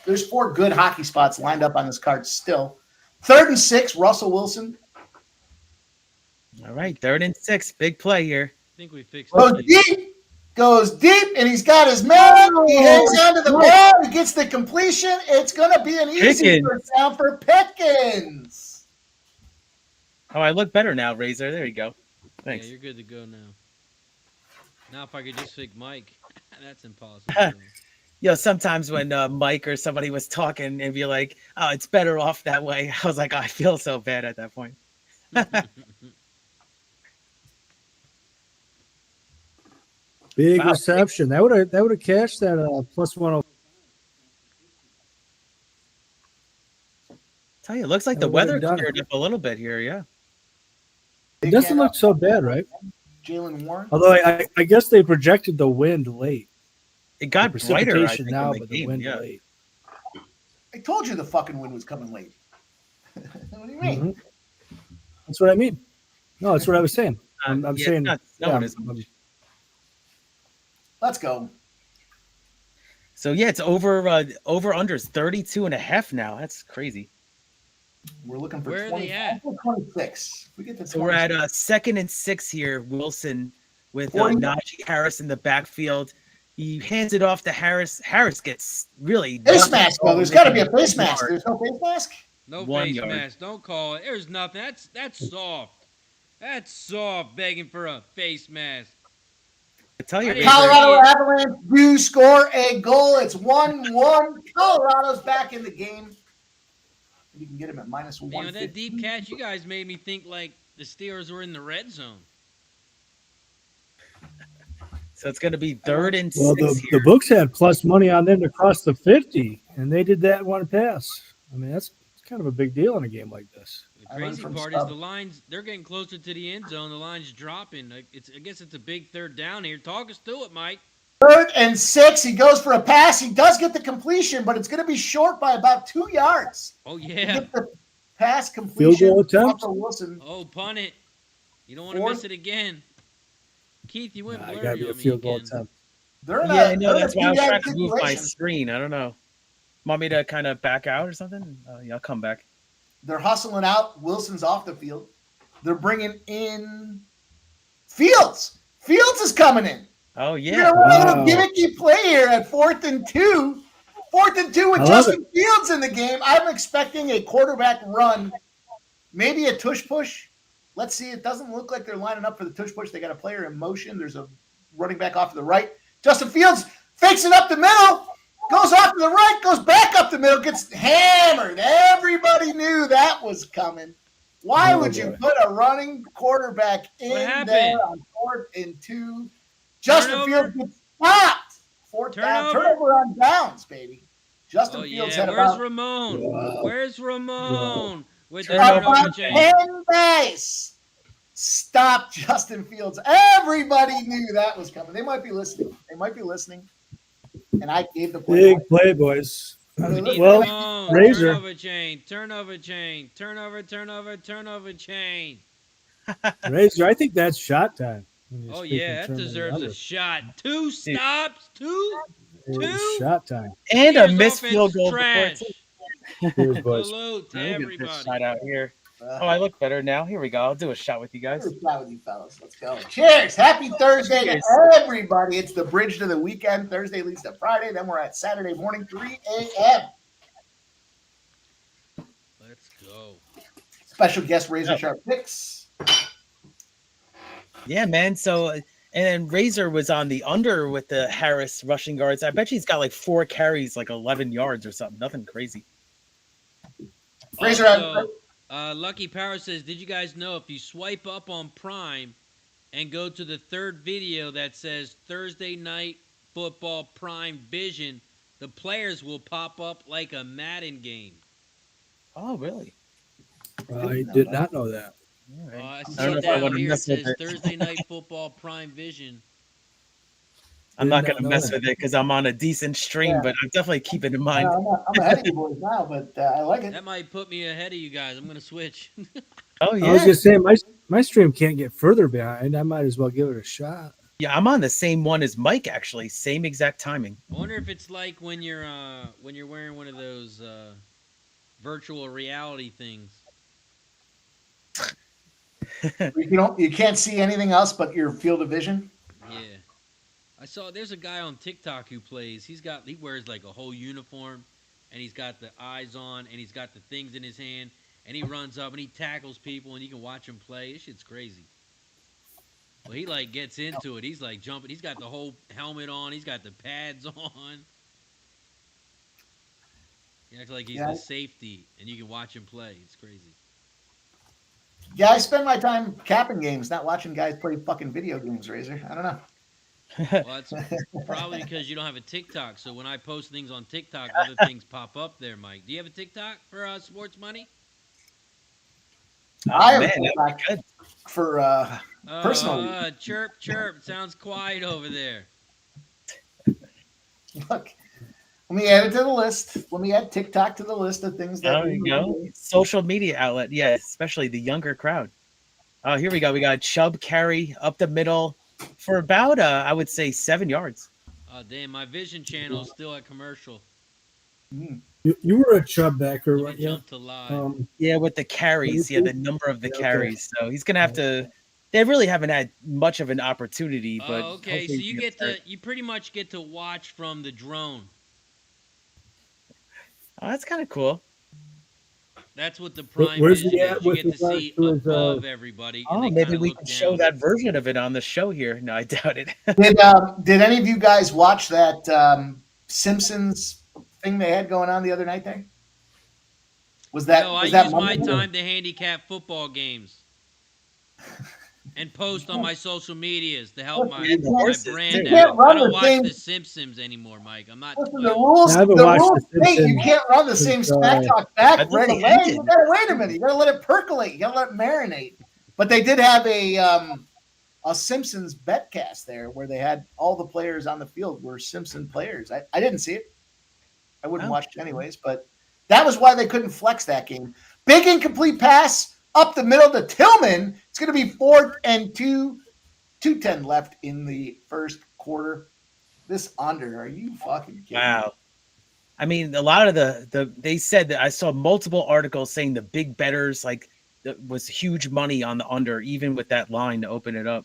there's 4 good hockey spots lined up on this card still. 3rd and 6, Russell Wilson. All right, 3rd and 6, big play here. I think we fixed Goes deep, and he's got his man. He hangs onto the ball. He gets the completion. It's going to be an easy first down for Pickens. Oh, I look better now, Razor. There you go. Thanks. Yeah, you're good to go now. Now, if I could just pick Mike, that's impossible. Yo, sometimes when Mike or somebody was talking and be like, "Oh, it's better off that way," I was like, oh, I feel so bad at that point. Big reception. That would have cashed that plus 105. Tell you, it looks like the weather cleared up a little bit here. Yeah, it doesn't look so bad, right? Jalen Warren. Although I guess they projected the wind late. It got brighter I think, now, in but the game. the wind Yeah. late. I told you the fucking wind was coming late. What do you mean? Mm-hmm. That's what I mean. No, that's what I was saying. I'm saying. Not snowing as much. Let's go. So yeah, it's over unders 32.5 now. That's crazy. We're looking for Where are they at? 26. We get to 26. So we're at 2nd and 6 here. Wilson with Najee Harris in the backfield. He hands it off to Harris. Harris gets really face mask. Well, there's got to be a face mask. There's no face mask. No 1 face yard. mask. Don't call it. There's nothing. That's soft. That's soft. Begging for a face mask. I tell you, Colorado Avalanche do score a goal. It's 1-1. Colorado's back in the game. You can get him at minus Man, 1. with that deep catch, you guys made me think like the Steelers were in the red zone. So it's going to be 3rd and 6 Well, the books had plus money on them to cross the 50, and they did that one pass. I mean, that's kind of a big deal in a game like this. The crazy part is the lines, they're getting closer to the end zone. The line's dropping. I guess it's a big 3rd down here. Talk us through it, Mike. 3rd and 6. He goes for a pass. He does get the completion, but it's going to be short by about 2 yards. Oh, He yeah. gets the pass completion. Field goal attempt. Wilson. Oh, punt it. You don't want to miss it again. Keith, you went I blurry got to be a on me field goal again. attempt. They're in Yeah, I a, know. they're That's in why I a was trying to two-yard move my situation. screen. I don't know. Want me to kind of back out or something? Yeah, I'll come back. They're hustling out. Wilson's off the field. They're bringing in Fields. Fields is coming in. Oh, You're yeah. going to run a little gimmicky play here at 4th and 2. 4th and 2 with Justin Fields in the game. I'm expecting a quarterback run, maybe a tush push. Let's see. It doesn't look like they're lining up for the tush push. They got a player in motion. There's a running back off to the right. Justin Fields fakes it up the middle, goes off to the right, goes back up the middle, gets hammered. Everybody knew that was coming. Why would you put a running quarterback in there on 4th and 2? Justin Fields gets stopped. 4th down. Turnover on downs, baby. Justin Fields had Where's about Ramon? Where's Ramon? With the about turnover chain. 10 days. Stop Justin Fields. Everybody knew that was coming. They might be listening. And I gave the play. Big play, boys. Well, Ramon, Razor. turnover chain. Razor, I think that's shot time. Oh, yeah, that deserves a shot. 2 stops. Two. Shot time. And a Steelers missed offense field goal. trash. Here's boys. Salute to Let me get everybody. this shot out here. Oh, I look better now. Here we go. I'll do a shot with you guys. Let's fly with you fellas. Let's go. Cheers. Happy Thursday to everybody. It's the bridge to the weekend. Thursday leads to Friday. Then we're at Saturday morning, 3 a.m. Let's go. Special guest Razor Sharp picks. Yeah, man. So, and then Razor was on the under with the Harris rushing guards. I bet he's got like 4 carries, like 11 yards or something. Nothing crazy. Razor, Also, Lucky Power says, did you guys know if you swipe up on Prime and go to the 3rd video that says Thursday Night Football Prime Vision, the players will pop up like a Madden game? Oh, really? I did not know that. All right. I I don't see know if I down wanna here it mess with says it. Thursday Night Football Prime Vision. I'm not Did going to not know mess that. with it because I'm on a decent stream, Yeah. but I'm definitely keeping in mind. I'm ahead of you boys now, but I like it. That might put me ahead of you guys. I'm going to switch. Oh, I was yeah. just saying, my stream can't get further behind. I might as well give it a shot. Yeah, I'm on the same one as Mike, actually. Same exact timing. I wonder if it's like when you're wearing one of those virtual reality things. You can't see anything else but your field of vision. Yeah. I saw there's a guy on TikTok who plays. He wears like a whole uniform, and he's got the eyes on, and he's got the things in his hand, and he runs up and he tackles people, and you can watch him play. This shit's crazy. Well, he like gets into it. He's like jumping. He's got the whole helmet on. He's got the pads on. He acts like he's the safety, and you can watch him play. It's crazy. Yeah, I spend my time capping games, not watching guys play fucking video games, Razor. I don't know. Well, that's probably because you don't have a TikTok. So when I post things on TikTok, other things pop up there, Mike. Do you have a TikTok for Sports Money? I have man, a TikTok good. for personal. Chirp, chirp. Sounds quiet over there. Look, let me add it to the list. Let me add TikTok to the list of things that There you go. Social media outlet. Yeah, especially the younger crowd. Oh, here we go. We got Chubb carry up the middle for about, I would say, 7 yards. Oh, damn. My Vision channel is still at commercial. You were a Chubb backer, Let right? me Yeah. jump to live. Yeah, with the carries. Yeah, the number of the carries. So he's going to have to. They really haven't had much of an opportunity. But Oh, okay. So hopefully you he get can to, you pretty much get to watch from the drone. Oh, that's kind of cool. That's what the Prime Where's Vision he at is. You with get to regards see to his, above everybody. And Oh, they maybe kinda we look can show down. that version of it on the show here. No, I doubt it. Did any of you guys watch that Simpsons thing they had going on the other night there? Was that No, I was that use my Monday? time to handicap football games and post on my social medias to help my, And the my horses, brand too. You can't out. run I don't the watch same- The Simpsons anymore, Mike. I'm not Listen, the 12. rules, I haven't the watched rules The state you Simpsons can't run the same since, smack talk I back thought right they away. ended. You gotta wait a minute. You gotta let it percolate. You gotta let it marinate. But they did have a Simpsons betcast there where they had all the players on the field were Simpson players. I didn't see it. I wouldn't Oh. watch it anyways, but that was why they couldn't flex that game. Big incomplete pass up the middle to Tillman. It's going to be 4-2, 2:10 left in the first quarter. This under, are you fucking kidding? Wow. I mean, a lot of they said that I saw multiple articles saying the big bettors was huge money on the under, even with that line to open it up.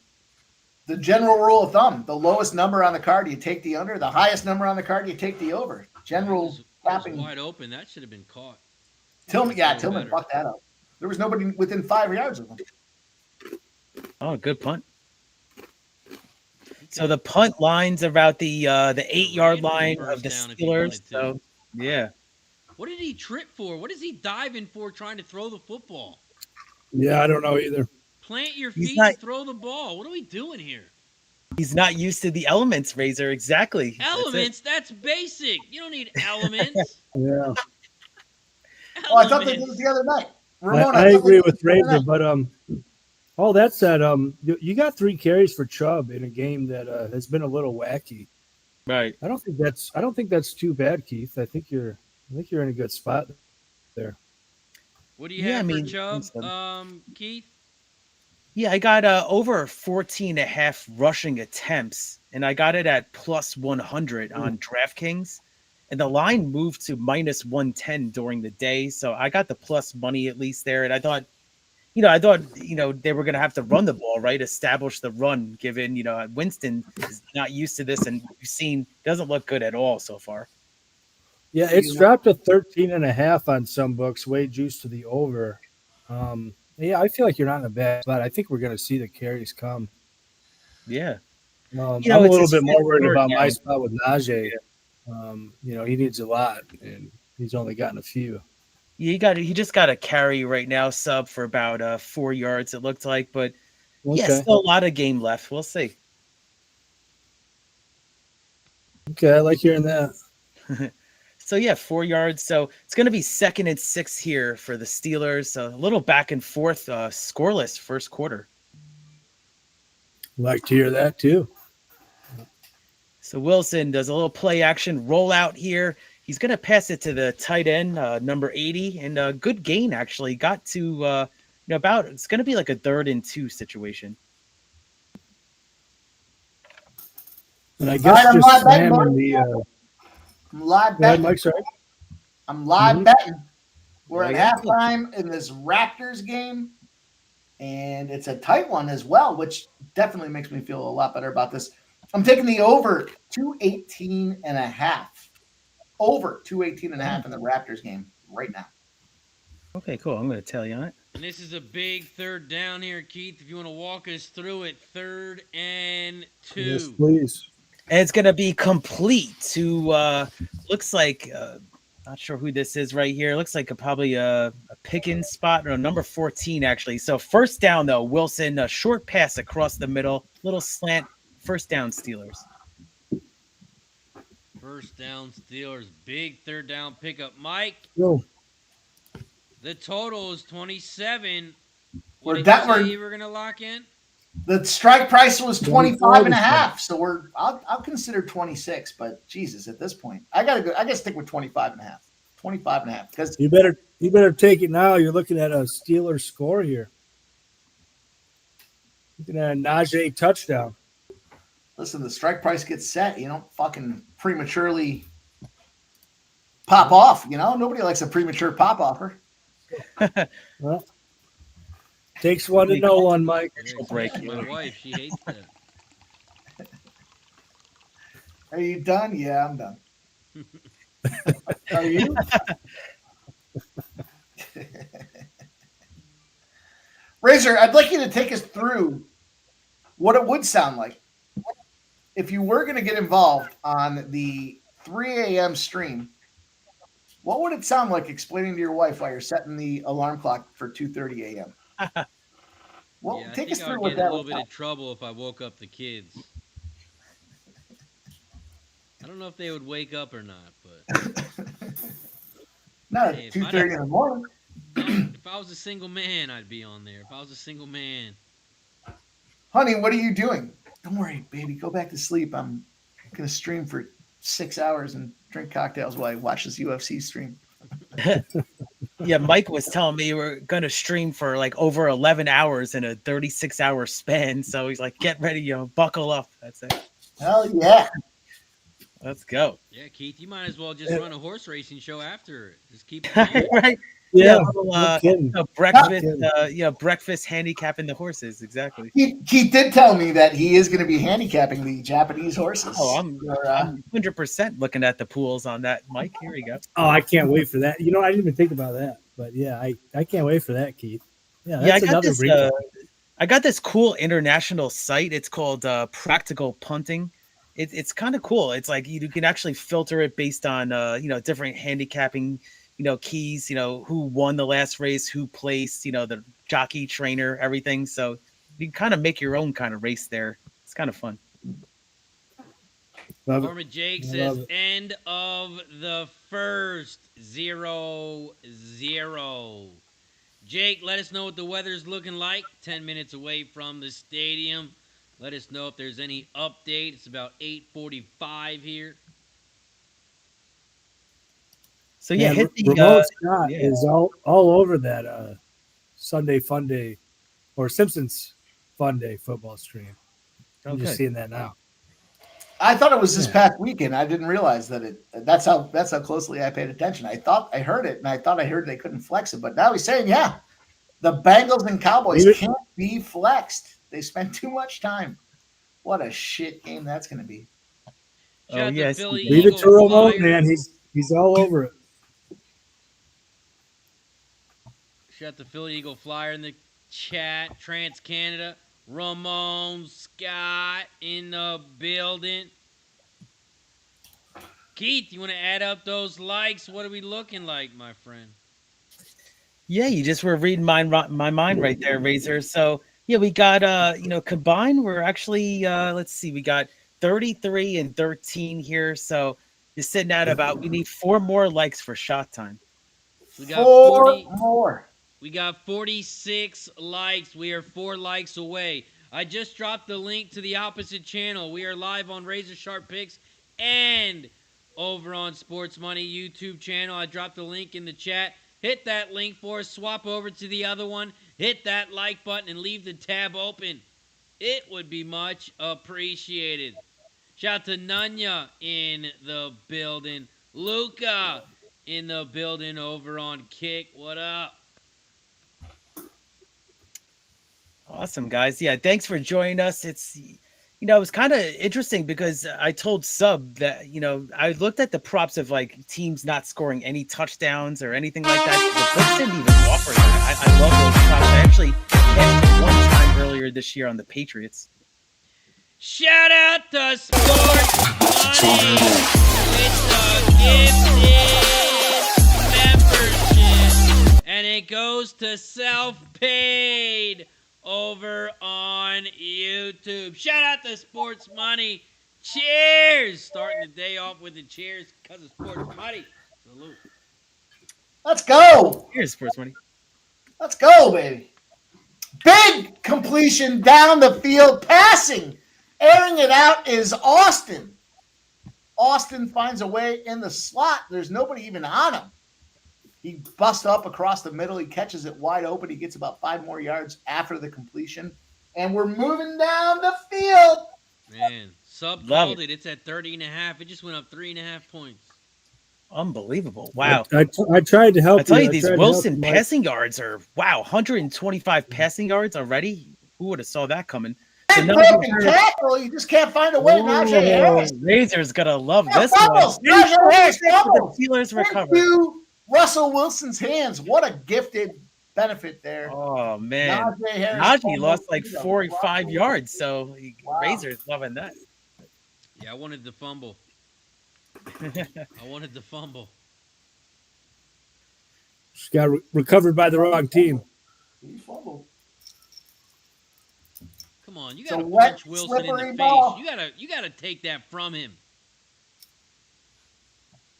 The general rule of thumb: the lowest number on the card, you take the under. The highest number on the card, you take the over. General It was tapping. wide open. That should have been caught. Tillman better. fucked that up. There was nobody within 5 yards of him. Oh, good punt. So the punt line's about the 8-yard line First of the down if he Steelers. wanted to. So yeah. What did he trip for? What is he diving for trying to throw the football? Yeah, I don't know either. Plant your He's feet not- and throw the ball. What are we doing here? He's not used to the elements, Razor. Exactly. That's it. Elements? That's basic. You don't need elements. Yeah, Oh, I thought they did it the other night. Ramon, I thought agree they did with it the other Razor, night. but all that said, you got 3 carries for Chubb in a game that has been a little wacky. Right. I don't think that's too bad, Keith. I think you're in a good spot there. What do you Yeah, have I mean, for Chubb, thanks, Keith? Yeah, I got over 14.5 rushing attempts, and I got it at plus 100 on DraftKings. And the line moved to minus 110 during the day. So I got the plus money at least there. And I thought, they were going to have to run the ball, right? Establish the run, given, Winston is not used to this. And we've seen doesn't look good at all so far. Yeah, it's dropped to 13.5 on some books, way juiced to the over. Yeah, I feel like you're not in a bad spot. I think we're going to see the carries come. Yeah. I'm a it's little his bit more fifth worried third about my down. spot with Najee. He needs a lot, and he's only gotten a few. Yeah, he just got a carry right now, sub for about 4 yards, it looked like. But yeah, Okay. still a lot of game left. We'll see. Okay, I like hearing that. So yeah, 4 yards. So it's going to be 2nd and 6 here for the Steelers. So a little back and forth, scoreless first quarter. Like to hear that too. So Wilson does a little play action rollout here. He's going to pass it to the tight end, number 80, and a good gain actually. Got to it's going to be like a 3rd and 2 situation. And I All guess right, I'm just live betting, slamming boys. the. I'm live Go ahead, betting. Mike. Sorry. I'm live Mhm. betting. We're Oh, at yeah. halftime in this Raptors game, and it's a tight one as well, which definitely makes me feel a lot better about this. I'm taking the over 218.5. Over 218.5 in the Raptors game right now. Okay, cool. I'm going to tell you on it. And this is a big third down here, Keith. If you want to walk us through it, 3rd and 2. Yes, please. And it's going to be complete to, looks like, not sure who this is right here. Looks like probably a Pickens spot or number 14, actually. So first down, though, Wilson, a short pass across the middle, little slant, first down Steelers. First down Steelers. Big third down pickup. Mike, Go. the total is 27. We're What did that- you say we're- you were going to lock in? The strike price was 25 25.5, so I'll consider 26, but Jesus, at this point, I gotta stick with 25.5. 25.5 because You better take it now. You're looking at a Steelers score here. Looking at a Najee touchdown. listen, the strike price gets set. You don't fucking prematurely pop off. Nobody likes a premature pop offer. Well, takes one to know one, Mike. Yeah, break exactly. My wife, she hates that. Are you done? Yeah, I'm done. Are you? Razor, I'd like you to take us through what it would sound like if you were going to get involved on the 3 a.m. stream. What would it sound like explaining to your wife why you're setting the alarm clock for 2:30 a.m.? Well, Yeah, I take us think I through would what get that a little would bit sound of trouble if I woke up the kids. I don't know if they would wake up or not, but Not Hey, at if I 2:30 in the morning. if I was a single man, I'd be on there. If I was a single man, Honey, what are you doing? Don't worry, baby. Go back to sleep. I'm going to stream for 6 hours and drink cocktails while I watch this UFC stream. Yeah, Mike was telling me you were going to stream for like over 11 hours in a 36-hour span. So he's like, get ready, buckle up. That's it. Hell yeah. Let's go. yeah, Keith, you might as well just run a horse racing show after it. Just keep it going. Right? Yeah, little, no kidding. breakfast handicapping the horses. Exactly. Keith did tell me that he is going to be handicapping the Japanese horses. Oh, I'm Or, 100% looking at the pools on that, Mike. Here we go. Oh, I can't wait for that. I didn't even think about that. But yeah, I can't wait for that, Keith. Yeah, Yeah, that's another wrinkle. I got this cool international site. It's called Practical Punting. It's kind of cool. It's like you can actually filter it based on different handicapping keys, who won the last race, who placed, the jockey, trainer, everything. So you can kind of make your own kind of race there. It's kind of fun. Love it. Norma Jake I says, love it. end of the first, 0-0. Jake, let us know what the weather's looking like. 10 minutes away from the stadium. Let us know if there's any update. It's about 8:45 here. So yeah, Man, hit the Ramon Scott yeah. is all over that Sunday Fun Day or Simpsons Fun Day football stream. I'm just seeing that now. I thought it was this Yeah. past weekend. I didn't realize that that's how closely I paid attention. I thought I heard it, and I thought I heard they couldn't flex it. But now he's saying, yeah, the Bengals and Cowboys Leave it- can't be flexed. They spend too much time. What a shit game that's going to be. Oh, Shout out to yes. Philly Leave it to Eagle Ramon, Flyers. man. He's all over it. Shout out to Philly Eagle Flyer in the chat. Trans Canada. Ramon Scott in the building. Keith, you want to add up those likes? What are we looking like, my friend? Yeah, you just were reading my mind right there, Razor. So yeah, we got combined, we're actually let's see, we got 33 and 13 here. So you're sitting at about, we need 4 more likes for shot time. We got 4 40. more. We got 46 likes. We are 4 likes away. I just dropped the link to the opposite channel. We are live on Razor Sharp Picks and over on Sports Money YouTube channel. I dropped the link in the chat. Hit that link for us. Swap over to the other one. Hit that like button and leave the tab open. It would be much appreciated. Shout out to Nunya in the building. Luca in the building over on Kick. What up? Awesome, guys. Yeah, thanks for joining us. It's, it was kind of interesting because I told Sub that, I looked at the props of like teams not scoring any touchdowns or anything like that. The books didn't even offer that. I love those props. I actually cashed one time earlier this year on the Patriots. Shout out to Sports Money with the gifted membership. And it goes to self-paid over on YouTube. Shout out to Sports Money. Cheers! Starting the day off with the cheers because of Sports Money. Salute. Let's go. Here's Sports Money. Let's go, baby. Big completion down the field, passing. Airing it out is Austin. Austin finds a way in the slot. There's nobody even on him. He busts up across the middle. He catches it wide open. He gets about 5 more yards after the completion. And we're moving down the field. Man, Sub called it. It's at 30.5. It just went up 3.5 points. Unbelievable. Wow. I tried to help I tell you, I these tried to Wilson help you, passing yards are, 125 passing yards already. Who would have saw that coming? So Big broken tackle. You just can't find a way. Najee Harris. Razor's going to love Yeah, this fumbles. one. Najee Harris fumbles. The Steelers recover. Into Russell Wilson's hands. What a gifted benefit there. Oh, man. Najee Najee lost like 4 or 5 yards, so Razor's loving that. Yeah, I wanted the fumble. I wanted the fumble. Just got recovered by the wrong team. He fumbled. Come on, you It's a gotta wet, punch Wilson in the slippery face. ball. You gotta take that from him.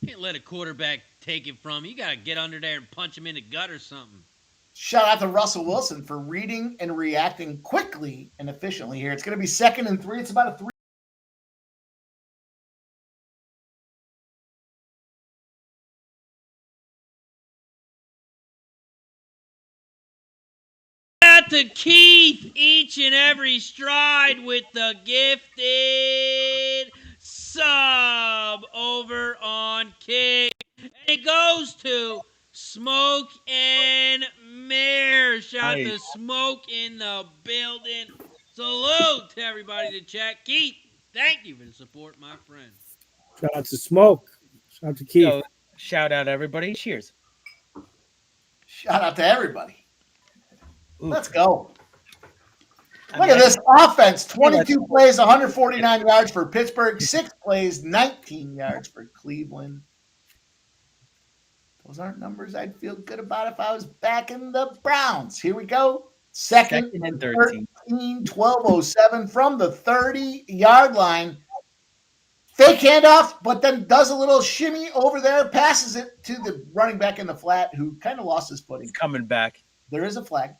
You can't let a quarterback take it from you. You gotta get under there and punch him in the gut or something. Shout out to Russell Wilson for reading and reacting quickly and efficiently here. It's going to be 2nd and 3. It's about a 3. Shout out to Keith each and every stride with the gifted sub over on Kick. And it goes to Smoke and Mirror. Shout out to Smoke in the building. Salute to everybody in the chat. Keith, thank you for the support, my friend. Shout out to Smoke. Shout out to Keith. So, shout out everybody. Cheers. Shout out to everybody. Ooh. Let's go. Look at this offense. 22 plays, 149 yards for Pittsburgh. 6 plays, 19 yards for Cleveland. Those aren't numbers I'd feel good about if I was backing the Browns. Here we go. Second and 13, 12:07 from the 30-yard line. Fake handoff, but then does a little shimmy over there, passes it to the running back in the flat who kind of lost his footing. He's coming back. There is a flag.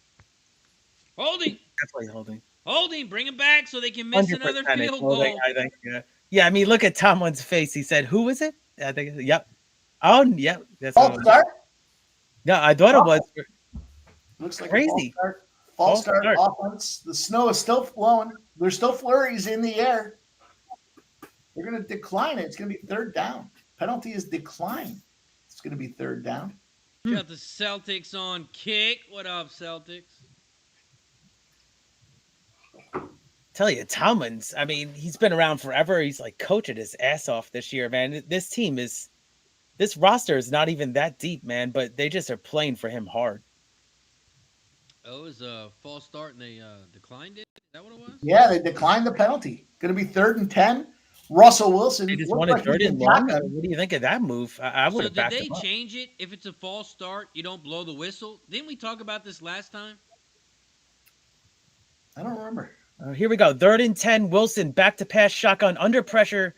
Holding. Definitely holding. Holding. Bring him back so they can miss another 100% field holding, goal. I think. Yeah, I mean, look at Tomlin's face. He said, who is it? I think, yep. Oh, yep. That's False start. Yeah, I thought it was. Looks like Crazy. a false start offense. The snow is still flowing. There's still flurries in the air. They're going to decline it. It's going to be 3rd down. Penalty is decline. It's going to be 3rd down. Shout out the Celtics on Kick. What up, Celtics? Tell you, Tomlin's, I mean, he's been around forever. He's like coaching his ass off this year, man. This roster is not even that deep, man, but they just are playing for him hard. Oh, it was a false start and they declined it? Is that what it was? Yeah, they declined the penalty. Going to be 3rd and 10. Russell Wilson. They just looked wanted like he 3rd did and long. not- What do you think of that move? I would So have did backed they him up. change it? If it's a false start, you don't blow the whistle? Didn't we talk about this last time? I don't remember. Here we go. 3rd and 10. Wilson back to pass shotgun under pressure.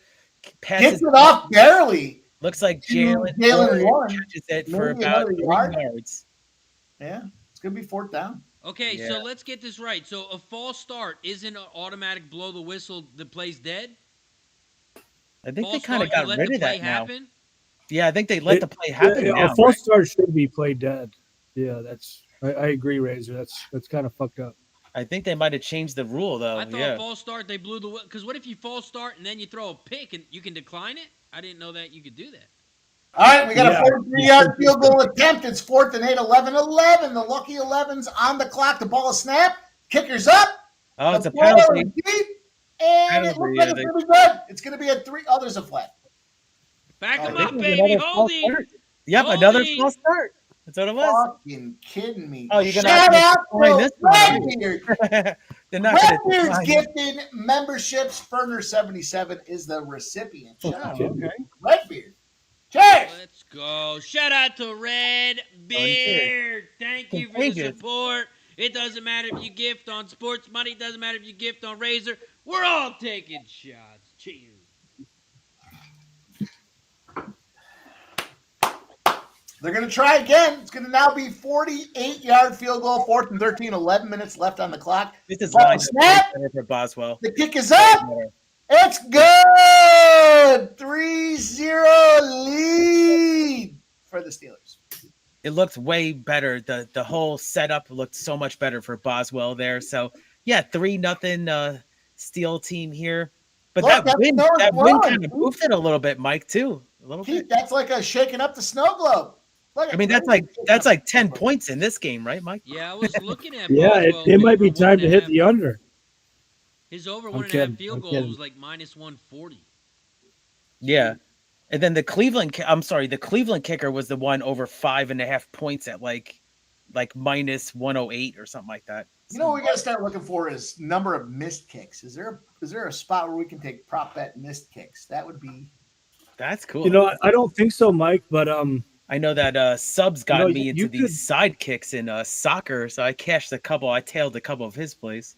Passes Gets it off barely. Looks like Jalen Jalen Warren. catches it Maybe for about another 3 yard. yards. Yeah, it's going to be 4th down. Okay, Yeah. so let's get this right. So a false start isn't an automatic blow the whistle, the play's dead? I think False they kind of start, got you let rid the of play that now. happen? Yeah, I think they let the play happen now. A false start should be played dead. Yeah, I agree, Razor. That's kind of fucked up. I think they might have changed the rule though. I thought Yeah. false start they blew the because what if you false start and then you throw a pick and you can decline it? I didn't know that you could do that. All right, we got Yeah. a 43-yard field goal attempt. It's 4th and 8, 11-11. The lucky 11's on the clock. The ball is snapped. Kicker's up. Oh, it's The a ball penalty. is deep, and it looks like it's going to be good. It's going to be a 3. Oh, there's a flag. Back Oh, him they up, Another baby. false Holding. start. Yep, another Holding. false start. That's what it was. Fucking kidding me. Oh, you're gonna Shout have out to decline to this one. Redbeard. They're not going to Redbeard's decline. gifted memberships. Ferner77 is the recipient. Shout out to Okay. Redbeard. Cheers. Let's go. Shout out to Red Beard. Thank you for the Contagious. support. It doesn't matter if you gift on Sports Money. It doesn't matter if you gift on Razor. We're all taking shots. Cheers. They're going to try again. It's going to now be 48-yard field goal, 4th and 13, 11 minutes left on the clock. This is Ball lined up snap. better for Boswell. The kick is up. It's good. 3-0 lead for the Steelers. It looked way better. The whole setup looked so much better for Boswell there. So yeah, 3-0 Steel team here. But Look, that win that's kind wrong. of moved it a little bit, Mike, too. A little Keith, bit. that's like a shaking up the snow globe. Look, I mean, that's like 10 points in this game, right, Mike? Yeah, I was looking at Yeah, Boswell, it might be over time to hit 1.5. the under. His over I'm 1.5 kidding, field I'm goal kidding. was like minus 140. Yeah. And then the Cleveland kicker was the one over 5.5 points at like minus 108 or something like that. You know what we got to start looking for is number of missed kicks. Is there a spot where we can take prop bet missed kicks? That would be. That's cool. You know, I don't think so, Mike. But I know that Subs got You know, me into you these side kicks in soccer, so I cashed I tailed a couple of his plays.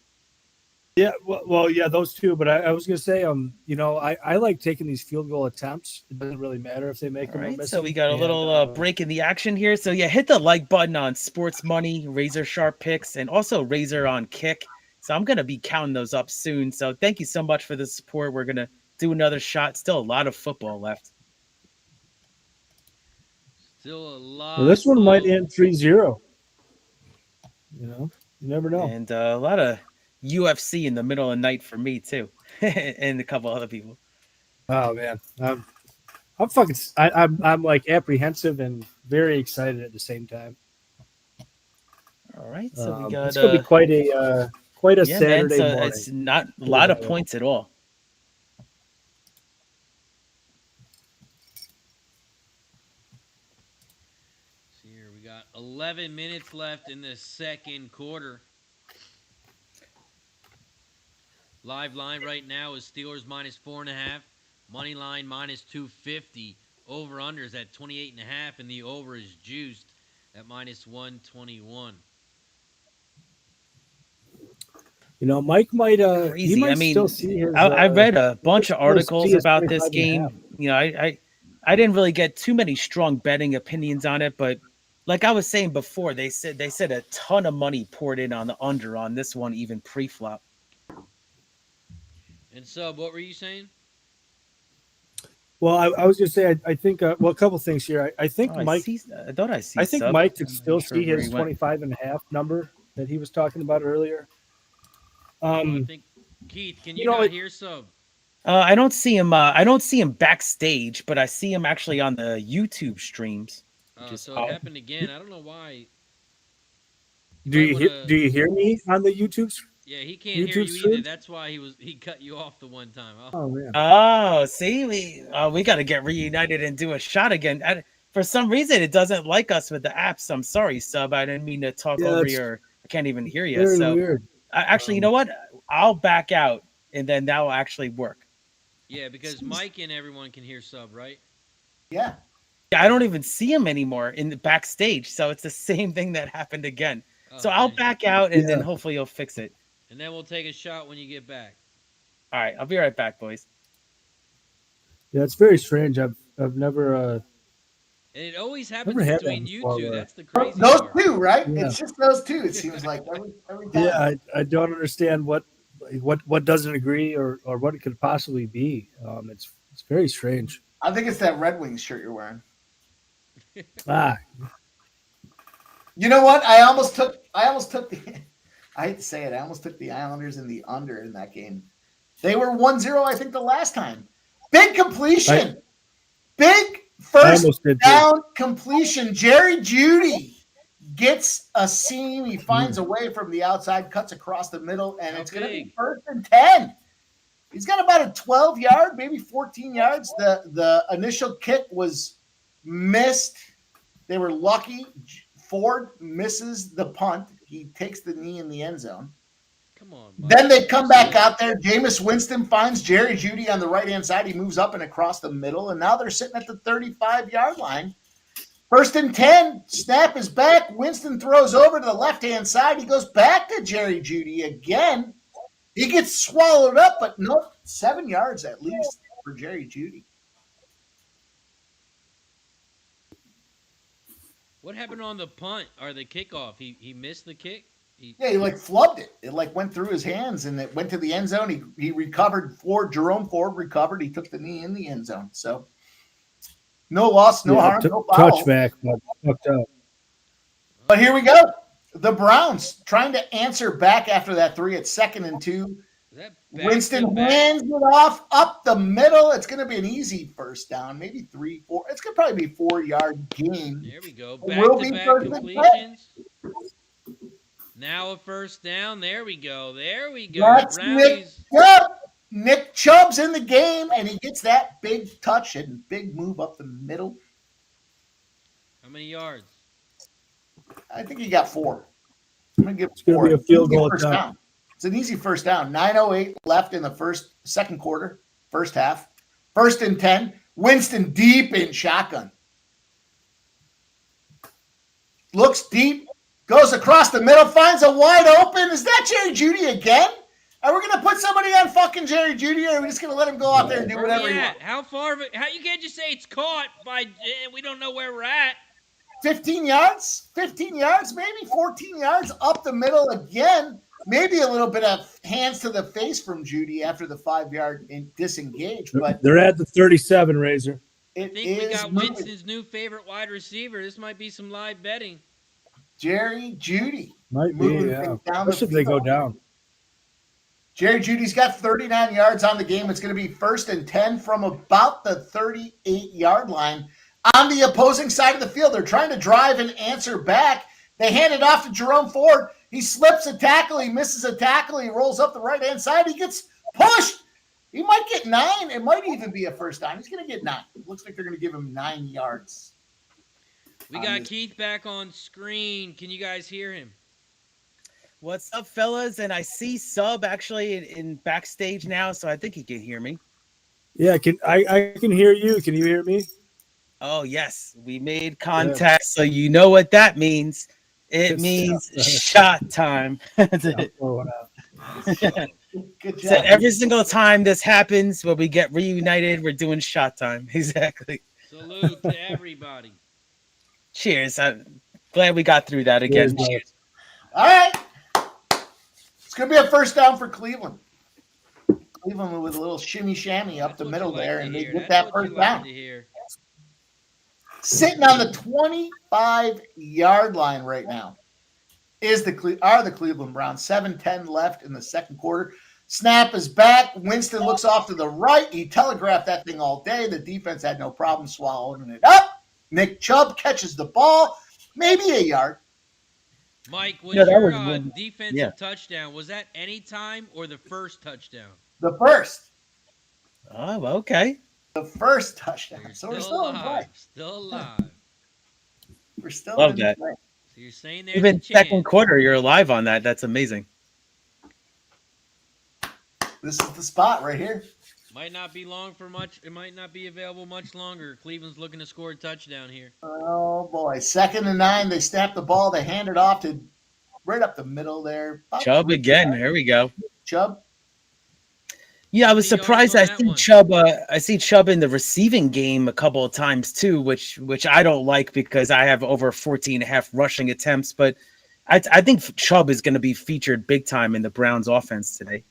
yeah, well, yeah, those two. But I was gonna say, you know, I like taking these field goal attempts. It doesn't really matter if they make All them or right, miss so them. we got a And, little break in the action here. So yeah, hit the like button on Sports Money, Razor Sharp Picks, and also Razor on Kick. So I'm gonna be counting those up soon. So thank you so much for the support. We're gonna do another shot. Still a lot of football left. Still a lot. Well, this one might of- end 3-0. You know, you never know. And a lot of UFC in the middle of the night for me too, and a couple other people. Oh man, I'm fucking. I'm like apprehensive and very excited at the same time. All right, so we got it's gonna be quite a yeah, man, Saturday so morning. it's not a lot of points at all. See here, we got 11 minutes left in the second quarter. Live line right now is Steelers minus 4.5, money line minus 250. Over under is at 28.5, and the over is juiced at minus 121. You know, Mike might he Crazy. might I mean, still see his. I read a bunch of still articles see his about this 25.5. game. You know, I didn't really get too many strong betting opinions on it, but like I was saying before, they said a ton of money poured in on the under on this one, even pre-flop. And Sub, what were you saying? Well, I was gonna say I think a couple things here. I think Oh, Mike. I thought I see. I think Sub. Mike could I'm still not sure see where his he went. 25.5 number that he was talking about earlier. I think Keith, can you, you know, not it- hear Sub? I don't see him. I don't see him backstage, but I see him actually on the YouTube streams. Just So odd. it happened again. I don't know why. do you might wanna- do you hear me on the YouTube? Yeah, he can't hear YouTube you either. stream? That's why he cut you off the one time. Oh man. Oh, see, we got to get reunited and do a shot again. For some reason, it doesn't like us with the apps. I'm sorry, Sub. I didn't mean to talk Yeah, over it's your. I can't even hear you. Very So weird. actually, you know what? I'll back out, and then that will actually work. Yeah, because Mike and everyone can hear Sub, right? Yeah. Yeah, I don't even see him anymore in the backstage, so it's the same thing that happened again. So I'll man. back out, and then Yeah. hopefully you'll fix it. And then we'll take a shot when you get back. All right, I'll be right back, boys. Yeah, it's very strange. I've never. And it always happens Never had between that you before, two. where- That's the crazy Those part. two, right? Yeah. It's just those two. It seems like every time. Yeah, I don't understand what doesn't agree or what it could possibly be. It's very strange. I think it's that Red Wings shirt you're wearing. Ah, You know what? I almost took the I hate to say it, I almost took the Islanders in the under in that game. They were 1-0, I think, the last time. Big completion. Big first down completion. Jerry Jeudy gets a seam. He finds a way from the outside, cuts across the middle, and it's going to be 1st and 10. He's got about a 12-yard, maybe 14 yards. The initial kick was missed. They were lucky. Ford misses the punt. He takes the knee in the end zone. Come on. Then they come back out there. Jameis Winston finds Jerry Jeudy on the right-hand side. He moves up and across the middle, and now they're sitting at the 35-yard line. 1st and 10. Snap is back. Winston throws over to the left-hand side. He goes back to Jerry Jeudy again. He gets swallowed up, but nope, 7 yards at least for Jerry Jeudy. What happened on the punt or the kickoff? He missed the kick? He flubbed it. It went through his hands and it went to the end zone. He recovered. Jerome Ford recovered. He took the knee in the end zone. So no loss, no harm, no foul. Touchback, but fucked up. But here we go. The Browns trying to answer back after that 3 at 2nd and 2. Winston hands it off up the middle. It's going to be an easy first down, maybe 3, 4. It's going to probably be 4-yard gain. There we go. Back-to-back completions. Now a first down. There we go. That's Nick Chubb's in the game, and he gets that big touch and big move up the middle. How many yards? I think he got 4. I'm going to give 4. It's going to be a field goal down. It's an easy first down. 9:08 left in the second quarter, first half. 1st and 10. Winston deep in shotgun. Looks deep. Goes across the middle, finds a wide open. Is that Jerry Jeudy again? Are we going to put somebody on fucking Jerry Jeudy, or are we just going to let him go out there and do whatever he wants? How far of it? You can't just say it's caught we don't know where we're at. 15 yards? 15 yards, maybe 14 yards up the middle again. Maybe a little bit of hands to the face from Jeudy after the 5-yard disengage. But they're at the 37, Razor. I think we got Winston's new favorite wide receiver. This might be some live betting. Jerry Jeudy. Might be, yeah. Especially if they go down. Jerry Jeudy's got 39 yards on the game. It's going to be 1st and 10 from about the 38-yard line. On the opposing side of the field, they're trying to drive and answer back. They hand it off to Jerome Ford. He slips a tackle. He misses a tackle. He rolls up the right-hand side. He gets pushed. He might get 9. It might even be a first down. He's going to get 9. It looks like they're going to give him 9 yards. We got Keith back on screen. Can you guys hear him? What's up, fellas? And I see Sub actually in backstage now, so I think he can hear me. Yeah, I can hear you. Can you hear me? Oh, yes. We made contact, so you know what that means. It means shot time. Good job. So every single time this happens, when we get reunited, we're doing shot time. Exactly. Salute to everybody. Cheers. I'm glad we got through that again. Cheers. All right. It's going to be a first down for Cleveland. Cleveland with a little shimmy-shammy up the middle there, and they get that first down. Sitting on the 25-yard line right now are the Cleveland Browns. 7:10 left in the second quarter. Snap is back. Winston looks off to the right. He telegraphed that thing all day. The defense had no problem swallowing it up. Nick Chubb catches the ball, maybe a yard. Mike, was your defensive touchdown, was that any time or the first touchdown? The first. Oh, okay. The first touchdown. So we're still alive. Still alive. We're still Love that. So you're saying there's even second quarter, you're alive on that. That's amazing. This is the spot right here. Might not be long for much. It might not be available much longer. Cleveland's looking to score a touchdown here. Oh, boy. 2nd and 9. They snap the ball. They hand it off to right up the middle there. Chubb again. There we go. Chubb. Yeah, I was surprised. I see Chubb in the receiving game a couple of times too, which I don't like because I have over 14.5 rushing attempts. But I think Chubb is going to be featured big time in the Browns offense today.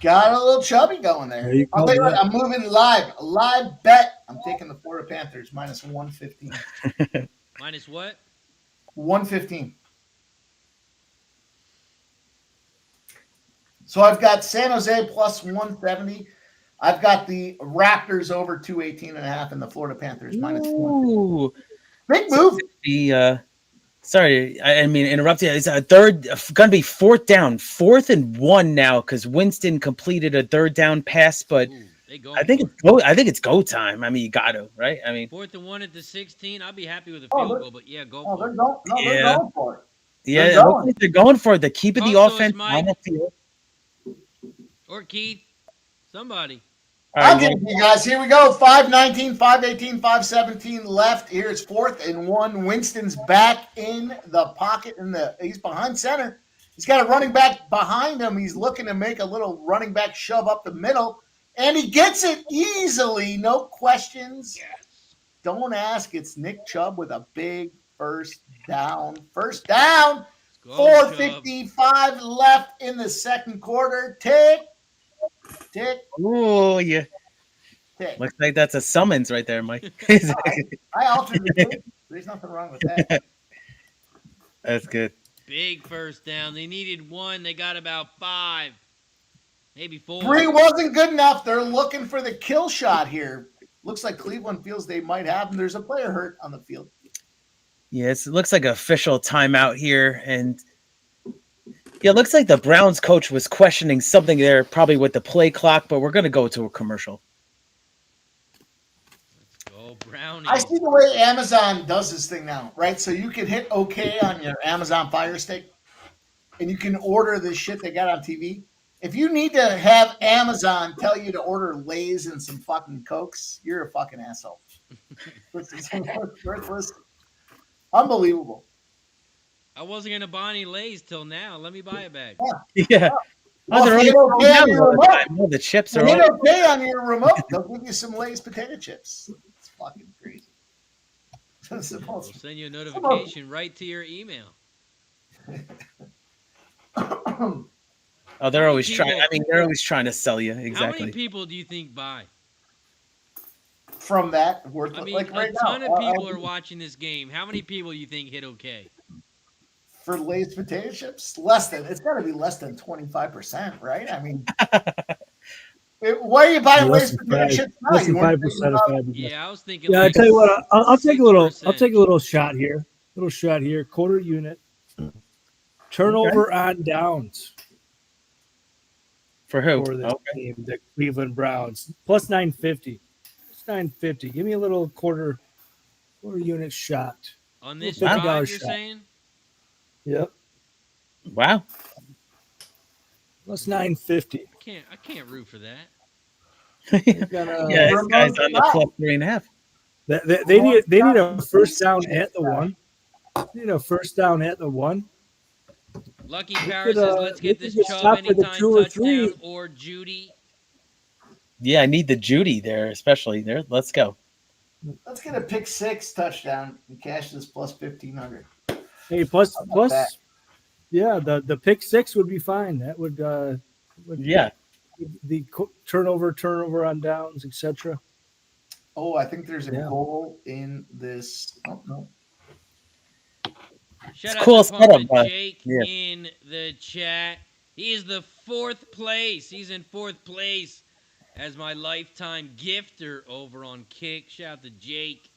Got a little chubby going there. I'll tell you what, I'm moving live. A live bet. I'm taking the Florida Panthers minus 115. Minus what? 115. So I've got San Jose plus 170. I've got the Raptors over 218.5 and the Florida Panthers minus 1. Ooh. Big move. Sorry, I mean interrupt you. It's a third, going to be fourth down, 4th and 1 now because Winston completed a third down pass, but I think it's go time. I mean, you got to, right? I mean, 4th and 1 at the 16. I'll be happy with a field goal, but yeah, go for They're it. going for it. Yeah, they're going for it. They're keeping the Talk to us, offense Mike. on the field. Or Keith, somebody. All I'll right, give it to you guys. Here we go. 5:19, 5:18, 5:17 left. Here's 4th and 1. Winston's back in the pocket. He's behind center. He's got a running back behind him. He's looking to make a little running back shove up the middle, and he gets it easily. No questions. Yes. Don't ask. It's Nick Chubb with a big first down. First down. Go, 4:55 left in the second quarter. Tick. Oh, yeah. Tick. Looks like that's a summons right there, Mike. I altered the date. There's nothing wrong with that. That's good. Big first down. They needed 1. They got about 5. Maybe 4. 3 wasn't good enough. They're looking for the kill shot here. Looks like Cleveland feels they might have him. There's a player hurt on the field. Yes, it looks like an official timeout here. And yeah, it looks like the Browns coach was questioning something there, probably with the play clock, but we're going to go to a commercial. Go, Brownie. I see the way Amazon does this thing now, right? So you can hit OK on your Amazon Fire Stick, and you can order the shit they got on TV. If you need to have Amazon tell you to order Lay's and some fucking Cokes, you're a fucking asshole. Worthless. Unbelievable. I wasn't going to buy any Lay's till now. Let me buy a bag. Yeah. Well, they're if you hit already OK down on your all the remote, time. Oh, the chips are you hit all. OK on your remote, they'll give you some Lay's potato chips. It's fucking crazy. It's the We'll most- send you a notification right to your email. Oh, they're always People- trying. I mean, they're always trying to sell you. How many Exactly. people do you think buy? From that, worth I mean, like right a ton now, of people are watching this game. How many people do you think hit okay? for Lay's potato chips. It's got to be less than 25%, right? I mean, why are you buying Less Lay's than potato five- chips now? Less than You weren't 5% of thinking 5%. Yeah, I was thinking. Yeah, I like tell you what, I'll take a little. 6%. I'll take a little shot here. Quarter unit. Turnover on downs For who? for this Okay. team, the Cleveland Browns, plus 950. Plus 950. Give me a little quarter unit shot. On this $50 drive, you're shot. saying? Yep, Wow. plus 950. I can't root for that. Yeah, this guy's on the plus 3.5. They need a first down at the 1. They need a first down at the 1. Lucky Paris says, "Let's get this we could Chubb stop for the anytime 2 or touchdown 3. or Judy." Yeah, I need the Judy there, especially there. Let's go. Let's get a pick 6 touchdown and cash this plus 1,500. Hey, How about that? yeah, the pick 6 would be fine. That would Yeah. the turnover on downs, etc. Oh, I think there's a Yeah. goal in this. Oh, no. Shout It's out cool to Pumpin' setup, Jake yeah. in the chat. He is the 4th place. He's in 4th place as my lifetime gifter over on Kick. Shout out to Jake.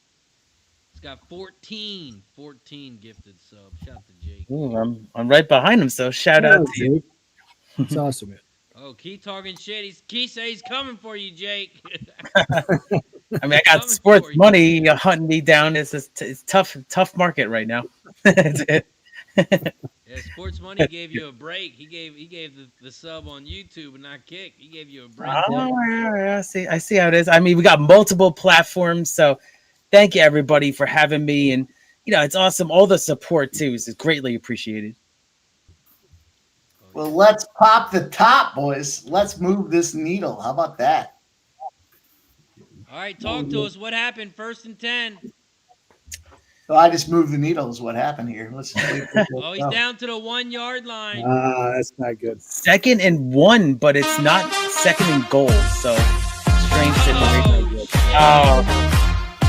He's got 14 gifted subs. Shout out to Jake. Ooh, I'm right behind him, so shout out to you. It's awesome, man. Oh, keep talking shit. Keith say he's coming for you, Jake. I mean, I got Coming sports for you. money hunting me down. It's tough market right now. Yeah, Sports Money gave you a break. He gave the sub on YouTube and not Kick. He gave you a break. Oh, yeah, I see how it is. I mean, we got multiple platforms, so thank you everybody for having me, and it's awesome. All the support too is greatly appreciated. Well, let's pop the top, boys. Let's move this needle. How about that? All right, talk to us. What happened? 1st and 10. So I just moved the needle is what happened here. Let's just wait for Oh, he's down to the 1 yard line. That's not good. 2nd and 1, but it's not 2nd and goal. So strange situation. Oh,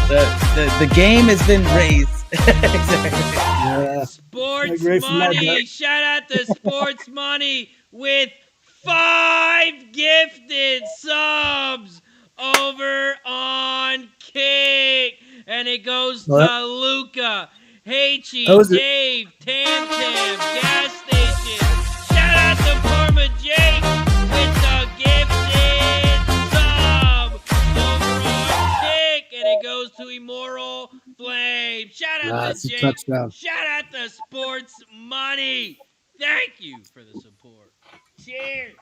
the game has been raised. Yeah. Sports Great from that Money. back. Shout out to Sports Money with 5 gifted subs over on Kick. And it goes What? to Luca, Hachi, That was it. Dave, Tam Tam, Gas Station. Shout out to Forma Jake with the gifted sub over on Kick. And it goes to Immoral Flame. Shout out That's to a Jake. touchdown. Shout out to Sports Money. Thank you for the support. Cheers.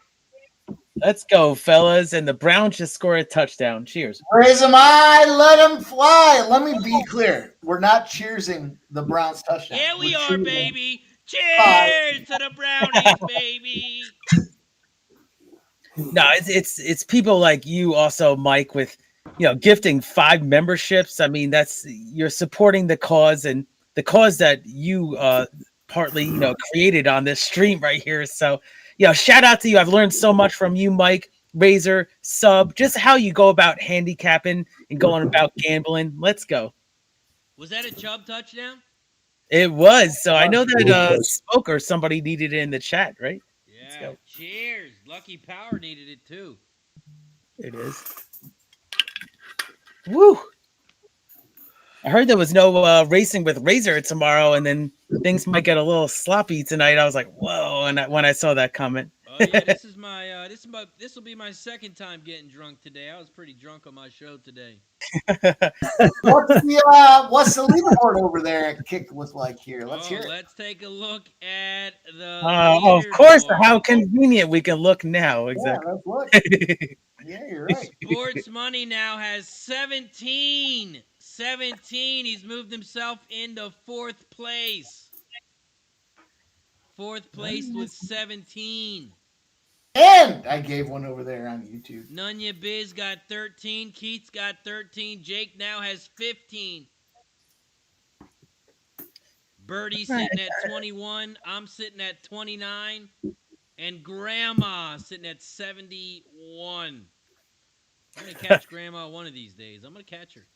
Let's go, fellas. And the Browns just scored a touchdown. Cheers. Raise them high, let them fly. Let me be clear. We're not cheersing the Browns touchdown. Yeah, we We're are, cheering. baby. Cheers to the Brownies, baby. No, it's people like you also, Mike, with gifting 5 memberships. I mean, you're supporting the cause, and the cause that you partly created on this stream right here. So shout out to you. I've learned so much from you, Mike, Razor, Sub, just how you go about handicapping and going about gambling. Let's go. Was that a Chubb touchdown? It was. So I know that Spoke or somebody needed it in the chat, right? Yeah. Cheers. Lucky Power needed it too. It is. Woo! I heard there was no racing with Razor tomorrow, and then things might get a little sloppy tonight. I was like, "Whoa!" And when I saw that comment, Oh yeah, this is my this will be my second time getting drunk today. I was pretty drunk on my show today. What's the leaderboard over there at Kick look like here? Let's hear it. Let's take a look at the. of course, leaderboard. how convenient we can look now. Yeah, Exactly. let's look. Yeah, you're right. Sports Money now has 17. 17. He's moved himself into 4th place. 4th place with 17. And I gave one over there on YouTube. Nunya Biz got 13. Keith's got 13. Jake now has 15. Birdie sitting at 21. I'm sitting at 29. And Grandma sitting at 71. I'm going to catch Grandma one of these days. I'm going to catch her.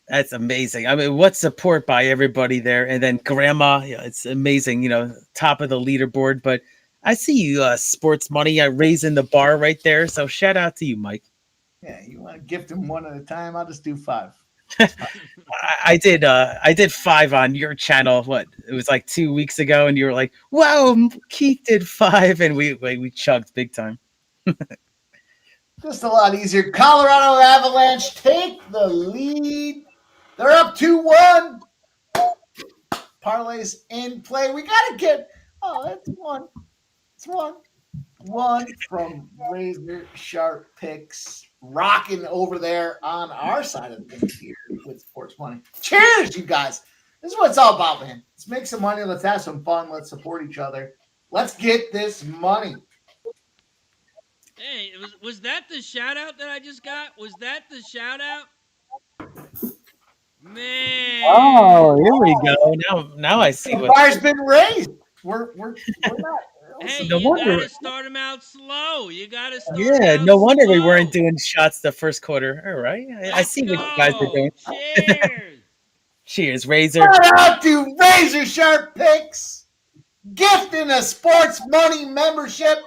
That's amazing. I mean, what support by everybody there, and then Grandma. It's amazing. Top of the leaderboard. But I see you, Sports Money, raising the bar right there. So shout out to you, Mike. Yeah, you want to gift them one at a time? I'll just do 5. I did 5 on your channel. What, it was like 2 weeks ago, and you were like, "Wow, Keith did 5," and we chugged big time. Just a lot easier. Colorado Avalanche take the lead. They're up 2-1. Parlays in play. We got to get. Oh, that's one. It's one. One from Razor Sharp Picks. Rocking over there on our side of things here with Sports Money. Cheers, you guys. This is what it's all about, man. Let's make some money. Let's have some fun. Let's support each other. Let's get this money. Hey, was that the shout out that I just got? Was that the shout out? Man. Oh, here we go. Now I see The what. bar's been raised. We're not. Hey, No you wonder- gotta start them out slow. You gotta start. Yeah, out no wonder we slow. weren't doing shots the first quarter. All right, I see what you guys are doing. Cheers. Cheers, Razor. Shout out to Razor Sharp Picks, gifting a Sports Money membership,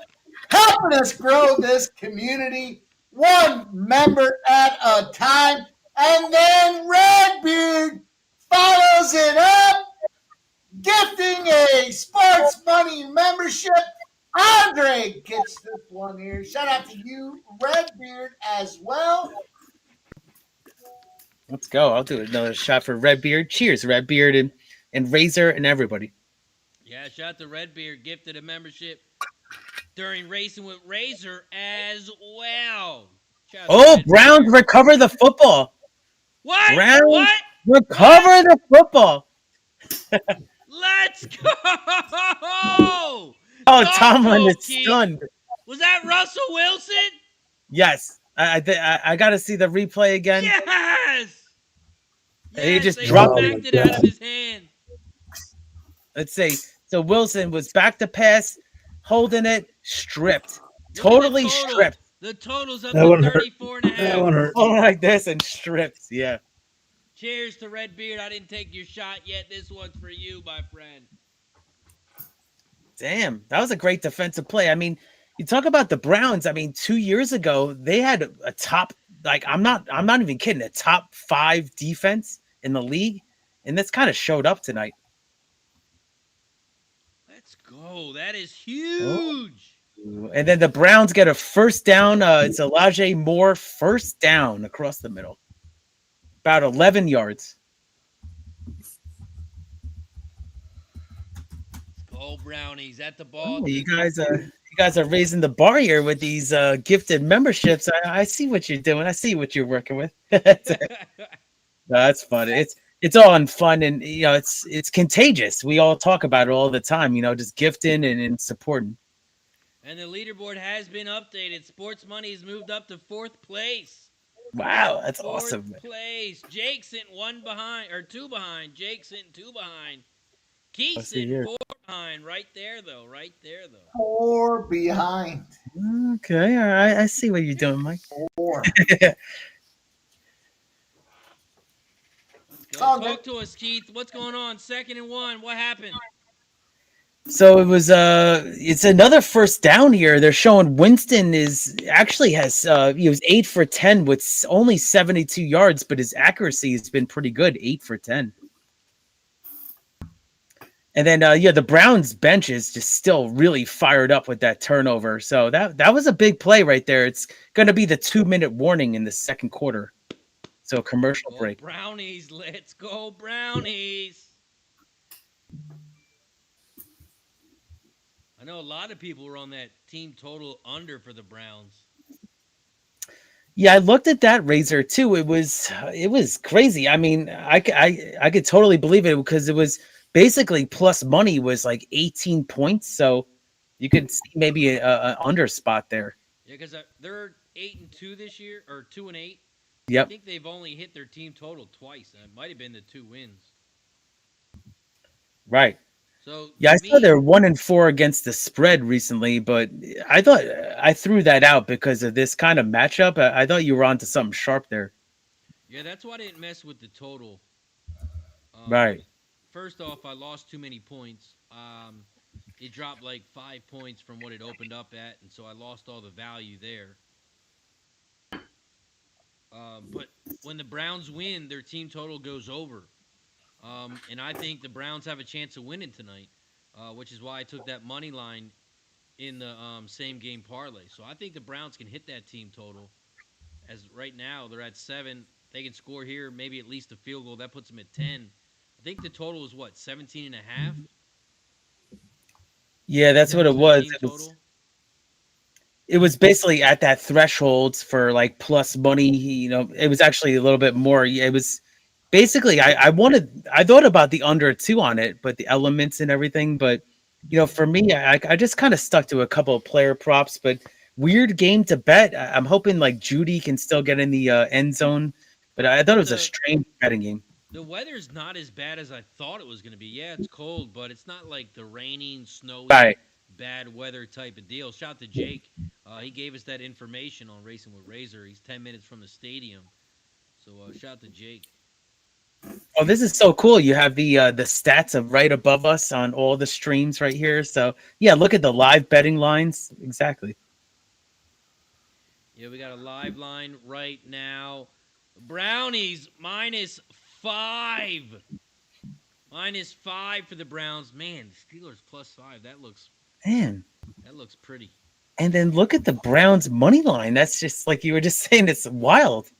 helping us grow this community one member at a time. And then Redbeard follows it up, gifting a Sports Money membership. Andre gets this one here. Shout out to you, Redbeard, as well. Let's go. I'll do another shot for Redbeard. Cheers, Redbeard and Razor and everybody. Yeah, shout out to Redbeard, gifted a membership during Racing with Razor as well. Shout out to Redbeard. Browns recover the football. What? Browns What? recover the football. Let's go! Oh, Dog Tomlin is Keith. stunned. Was that Russell Wilson? Yes, I got to see the replay again. Yes! He just they dropped smacked it out of his hand. Let's see. So Wilson was back to pass, holding it, stripped, Look at the totally total. stripped. The total's up That to one hurt. 34 and a half. That one hurt. Oh, like this and stripped. Yeah. Cheers to Redbeard. I didn't take your shot yet. This one's for you, my friend. Damn, that was a great defensive play. I mean, you talk about the Browns. I mean, 2 years ago they had a top, like I'm not even kidding, a top 5 defense in the league, and that's kind of showed up tonight. Let's go. That is Oh. huge. And then the Browns get a first down. It's Elijah Moore, first down across the middle, about 11 yards. Let's go, Brownies at the ball. Oh, you guys are raising the bar here with these gifted memberships. I see what you're doing. I see what you're working with. That's funny. It's all in fun, and it's contagious. We all talk about it all the time. Just gifting and supporting. And the leaderboard has been updated. Sports Money has moved up to 4th place. Wow, that's 4th awesome. place. Jake sent 2 behind. Jake sent 2 behind. Keith Let's see sent here. 4 behind. Right there, though. 4 behind. Okay, all right. I see what you're doing, Mike. 4. Go all talk good. to us, Keith. What's going on? 2nd and 1. What happened? So it's another first down here. They're showing Winston he was 8 for 10 with only 72 yards, but his accuracy has been pretty good, 8 for 10. And then the Browns bench is just still really fired up with that turnover. So that was a big play right there. It's going to be the 2-minute warning in the second quarter. So commercial Go break. Brownies. Let's go, Brownies. I know a lot of people were on that team total under for the Browns. Yeah, I looked at that, Razor, too. It was crazy. I mean, I could totally believe it because it was basically plus money was like 18 points. So you could see maybe an under spot there. Yeah, because they're 8-2 this year, or 2-8. I Yep. think they've only hit their team total twice. It might have been the 2 wins. Right. So Yeah, I to saw me- they're 1-4 against the spread recently, but I thought I threw that out because of this kind of matchup. I thought you were onto something sharp there. Yeah, that's why I didn't mess with the total. Right. First off, I lost too many points. It dropped like 5 points from what it opened up at, and so I lost all the value there. But when the Browns win, their team total goes over. And I think the Browns have a chance of winning tonight, which is why I took that money line in the same game parlay. So I think the Browns can hit that team total. As right now they're at 7, they can score here, maybe at least a field goal. That puts them at 10. I think the total is what, 17.5? Yeah, that's what it was. Team It was total. it was basically at that threshold for like plus money. It was actually a little bit more. Yeah, it was basically I thought about the under 2 on it, but the elements and everything. But for me, I just kind of stuck to a couple of player props. But weird game to bet. I'm hoping like Judy can still get in the end zone. But I thought it was a strange betting game. The weather's not as bad as I thought it was going to be. Yeah, it's cold, but it's not like the raining, snowy, Right. bad weather type of deal. Shout out to Jake. He gave us that information on Racing with Razor. He's 10 minutes from the stadium. So shout out to Jake. Oh, this is so cool. You have the stats of right above us on all the streams right here. So yeah, look at the live betting lines. Exactly. Yeah, we got a live line right now. Brownies -5. -5 for the Browns. Man, the Steelers +5. That looks Man. pretty. And then look at the Browns money line. That's just like you were just saying, it's wild.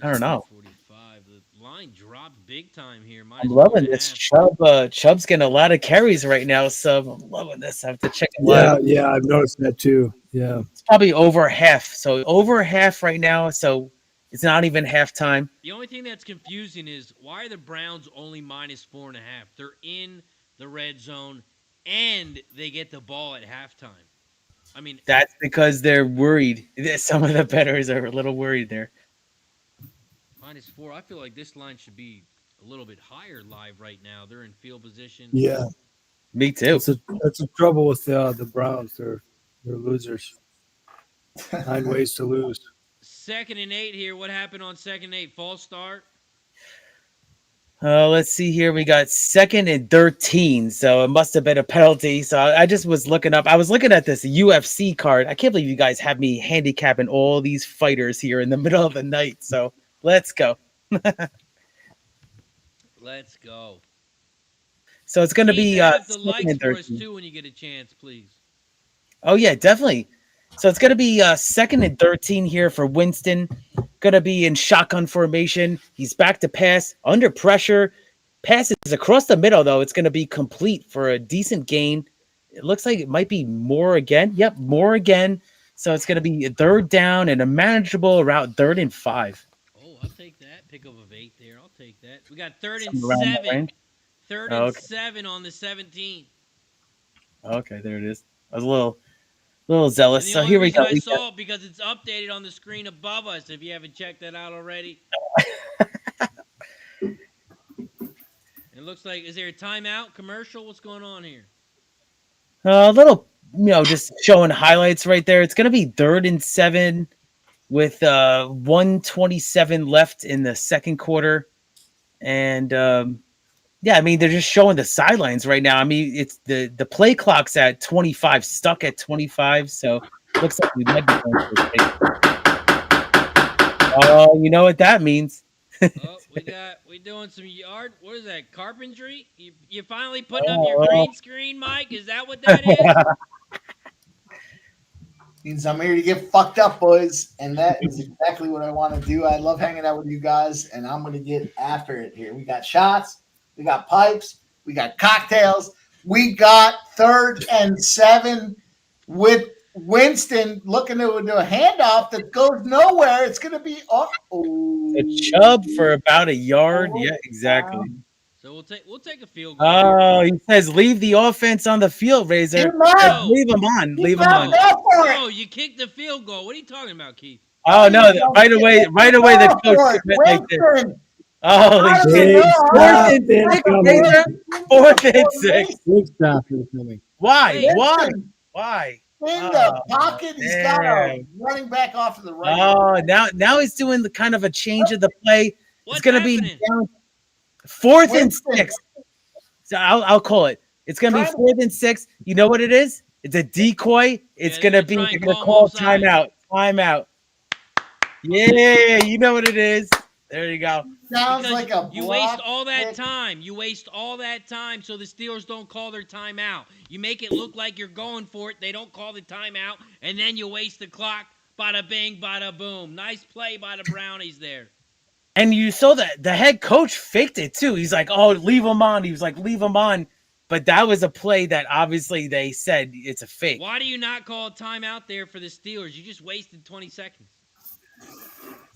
I don't know. -45. The line dropped big time here. I'm loving this. Chubb's getting a lot of carries right now, so I'm loving this. I have to check him out. Yeah, I've noticed that too. Yeah. It's probably over half. So over half right now. So it's not even halftime. The only thing that's confusing is why are the Browns only -4.5? They're in the red zone and they get the ball at halftime. I mean, That's because they're worried. Some of the bettors are a little worried there. -4. I feel like this line should be a little bit higher live right now. They're in field position. Yeah. Me too. That's the trouble with the Browns. They're losers. 9 ways to lose. 2nd and 8 here. What happened on 2nd and 8? False start. Let's see here. We got 2nd and 13, so it must have been a penalty. So I just was looking up. I was looking at this UFC card. I can't believe you guys have me handicapping all these fighters here in the middle of the night. So let's go. Let's go. So it's going to Keith, be have the 2nd likes and for us 13. too when you get a chance, please. Oh yeah, definitely. So it's going to be 2nd and 13 here for Winston. Going to be in shotgun formation. He's back to pass under pressure. Passes across the middle, though. It's going to be complete for a decent gain. It looks like it might be more again. Yep, more again. So it's going to be a 3rd down and a manageable around 3rd and 5. Oh, I'll take that. Pick up of 8 there. I'll take that. We got 3rd and Something around that 7. range. 3rd Oh, and okay. 7 on the 17. Okay, there it is. I was a little zealous. And the So only here we reason go. I saw it because it's updated on the screen above us. If you haven't checked that out already, it looks like, is there a timeout commercial? What's going on here? A little, just showing highlights right there. It's going to be 3rd and 7 with 1:27 left in the second quarter. And yeah, I mean, they're just showing the sidelines right now. I mean, it's the play clock's at 25, stuck at 25. So looks like we might be going for a break. Oh, you know what that means. Oh, we doing some yard. What is that? Carpentry? You finally putting up your Oh. green screen, Mike? Is that what that is? Means I'm here to get fucked up, boys. And that is exactly what I want to do. I love hanging out with you guys, and I'm going to get after it here. We got shots, we got pipes, we got cocktails, we got 3rd and 7 with Winston looking to do a handoff that goes nowhere. It's going to be off. A Chubb for about a yard. Yeah, exactly. So we'll take a field goal. Oh, he says leave the offense on the field, Razor. on. Leave him on. Leave him on. Oh, you kicked the field goal. What are you talking about, Keith? Oh no! Right away, the coach went like this. Holy shit! 4th and 6, Razor. 4th and 6. Big stop for the filming. Why? Why? In the pocket, he's got a running back off to the right. Oh, now he's doing the kind of a change of the play. What's It's going to be happening? down 4th and Winston. 6. So I'll call it. It's going to be 4th and 6. You know what it is? It's a decoy. It's Yeah, going to they're be trying to going to call call him offside. timeout. Yeah, you know what it is. There you go. Sounds Because like a you waste block all that kick. time. You waste all that time so the Steelers don't call their timeout. You make it look like you're going for it. They don't call the timeout, and then you waste the clock. Bada bing, bada boom. Nice play by the Brownies there. And you saw that the head coach faked it too. He's like, "Oh, leave him on." He was like, "Leave him on." But that was a play that obviously they said it's a fake. Why do you not call a timeout there for the Steelers? You just wasted 20 seconds.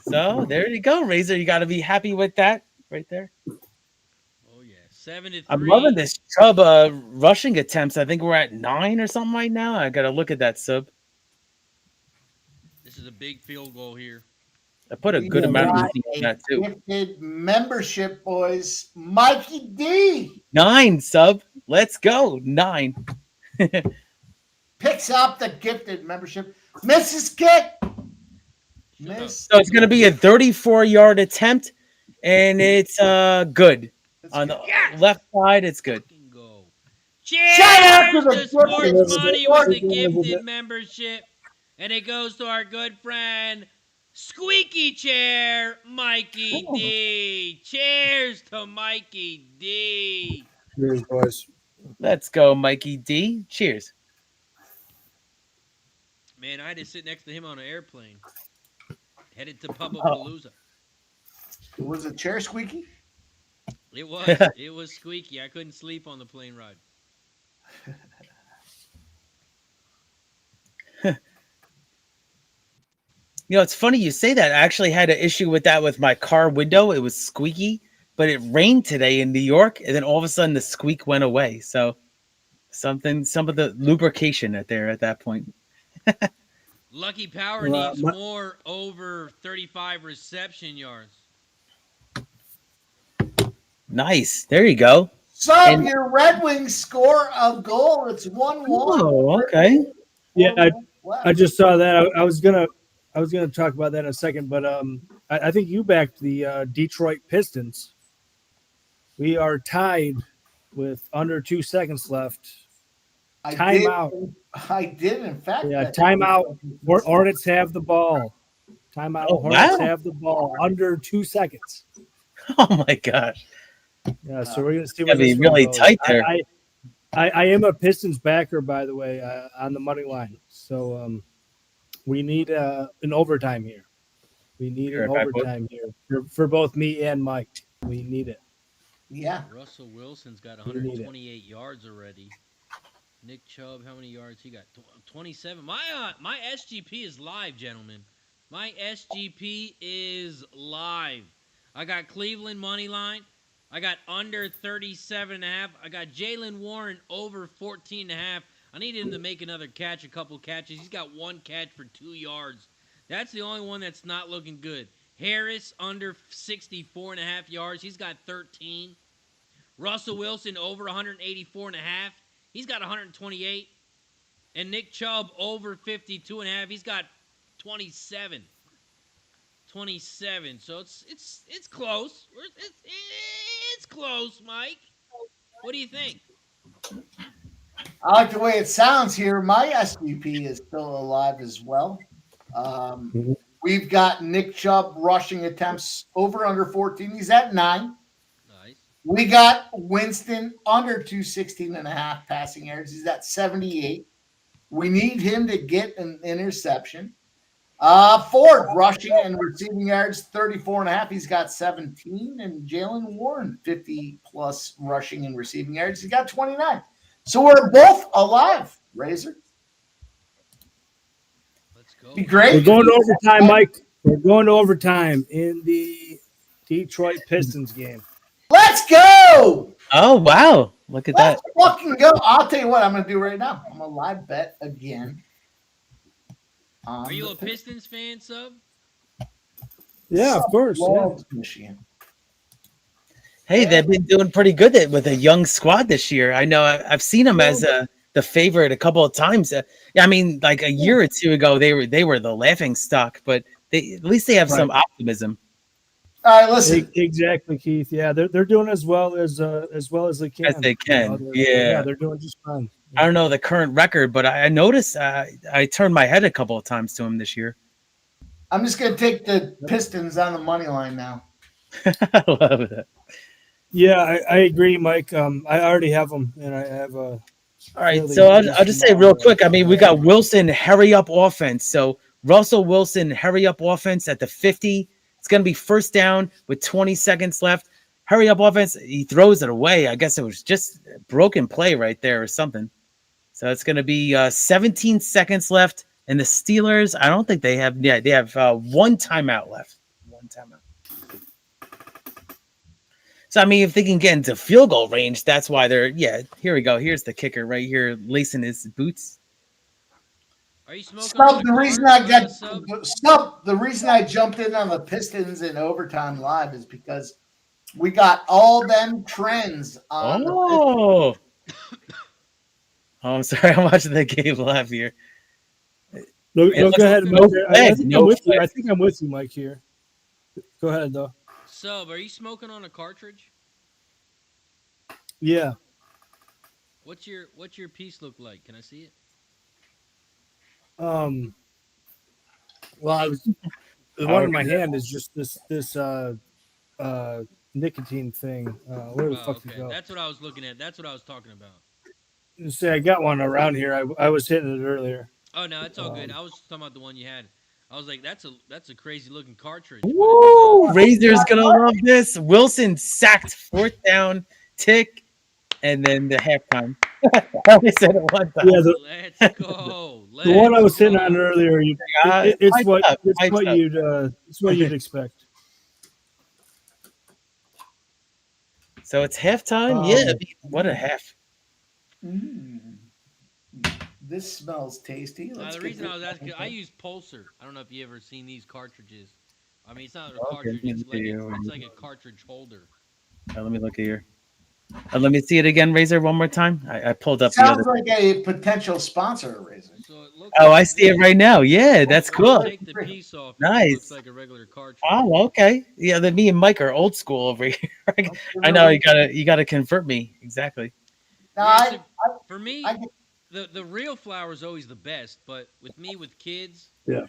So there you go, Razor. You got to be happy with that right there. Oh, yeah. 7-3. I'm loving this Chubb rushing attempts. I think we're at 9 or something right now. I got to look at that sub. This is a big field goal here. I put a good amount of money on that too. Gifted membership, boys. Mikey D 9 sub. Let's go. 9. picks up the gifted membership. Mrs. Kick. Miss. So it's going to be a 34-yard attempt, and it's good. On the left side, it's good. Go. Cheers Shout out to the to Sports gifted Money with the gifted membership. And it goes to our good friend, Squeaky Chair, Mikey D. Cheers to Mikey D. Cheers, boys. Let's go, Mikey D. Cheers. Man, I had to sit next to him on an airplane. Headed to Palooza. Was the chair squeaky? It was squeaky. I couldn't sleep on the plane ride. You know, it's funny you say that. I actually had an issue with that with my car window. It was squeaky, but it rained today in New York, and then all of a sudden the squeak went away. So some of the lubrication at that point. Lucky Power needs more over 35 reception yards. Nice. There you go. So your Red Wings score a goal. It's 1-1. Oh, okay. Yeah, I just saw that. I was gonna talk about that in a second, but I think you backed the Detroit Pistons. We are tied with under 2 seconds left. I Timeout. did, in fact. Yeah, timeout. Hornets have the ball. Timeout. Oh, Hornets wow. have the ball under 2 seconds. Oh my gosh. Yeah, so we're gonna see Gotta where be this one really goes. tight there. I am a Pistons backer, by the way, on the money line. So we need an overtime here. We need an overtime here for both me and Mike. We need it. Yeah. Russell Wilson's got We need it. 128 yards already. Nick Chubb, how many yards he got? 27. My SGP is live, gentlemen. My SGP is live. I got Cleveland money line. I got under 37.5. I got Jalen Warren over 14.5. I need him to make another catch, a couple catches. He's got one catch for 2 yards. That's the only one that's not looking good. Harris under 64.5 yards. He's got 13. Russell Wilson over 184.5. He's got 128. And Nick Chubb over 52.5. He's got 27. 27. So it's close. It's close, Mike. What do you think? I like the way it sounds here. My SVP is still alive as well. We've got Nick Chubb rushing attempts over under 14. He's at 9. Nice. We got Winston under 216.5 passing yards. He's at 78. We need him to get an interception. Ford rushing and receiving yards 34.5. He's got 17. And Jalen Warren 50+ rushing and receiving yards. He's got 29. So we're both alive, Razor. Let's go. Be great. We're going to overtime, Mike. We're going to overtime in the Detroit Pistons game. Let's go. Oh, wow. Look at Let's that. fucking go. I'll tell you what I'm going to do right now. I'm going to live bet again. Are you a Pistons fan, Sub? Yeah, of course. Yeah. Michigan. Hey, they've been doing pretty good with a young squad this year. I know I've seen them as the favorite a couple of times. I mean, like a year or two ago, they were the laughing stock, but at least they have some optimism. All right, listen. Exactly, Keith. Yeah, they're doing as well as they can. As they can. They're doing just fine. I don't know the current record, but I noticed I turned my head a couple of times to him this year. I'm just going to take the Pistons on the money line now. I love it. Yeah, I agree, Mike. I already have them, and I have a. All right, so I'll just say real quick. I mean, we got Wilson hurry up offense. So Russell Wilson hurry up offense at the 50. It's going to be first down with 20 seconds left. Hurry up offense. He throws it away. I guess it was just a broken play right there or something. So it's going to be 17 seconds left. And the Steelers, I don't think they have. Yeah, they have one timeout left. One timeout. So, I mean, if they can get into field goal range, that's why they're, here we go. Here's the kicker right here, lacing his boots. Are you smoking? Snub, the reason I jumped in on the Pistons in overtime live is because we got all them trends on Oh, I'm sorry. I'm watching the game live here. No, go ahead, Mike. I think I'm with you, Mike, here. Go ahead, though. Sub, are you smoking on a cartridge? Yeah. What's your piece look like? Can I see it? Well, I was the one in my hand is just this nicotine thing. Where the fuck did it go? That's what I was looking at. That's what I was talking about. Say I got one around here. I was hitting it earlier. Oh no, it's all good. I was talking about the one you had. I was like, that's a crazy looking cartridge. Woo! Razor's gonna love this. Wilson sacked, fourth down, tick, and then the halftime. I only said it one time. Yeah, Let's go. The one I was hitting on earlier. It's what you'd expect. So it's halftime. Yeah, what a half. This smells tasty. The reason I was asking, I use Pulsar. I don't know if you ever seen these cartridges. I mean, it's not a cartridge. It's like a cartridge holder. Let me look at here. Let me see it again, Razor, one more time. I pulled up. Sounds like a potential sponsor, Razor. So it looks Oh, like I see it right now. Yeah, that's cool. Take the piece off. It Nice. looks like a regular card trick. Oh, okay. Yeah, then me and Mike are old school over here. I know you gotta convert me. Exactly. No, Yeah, so for I me, the real flour is always the best, but with me with kids, Yeah.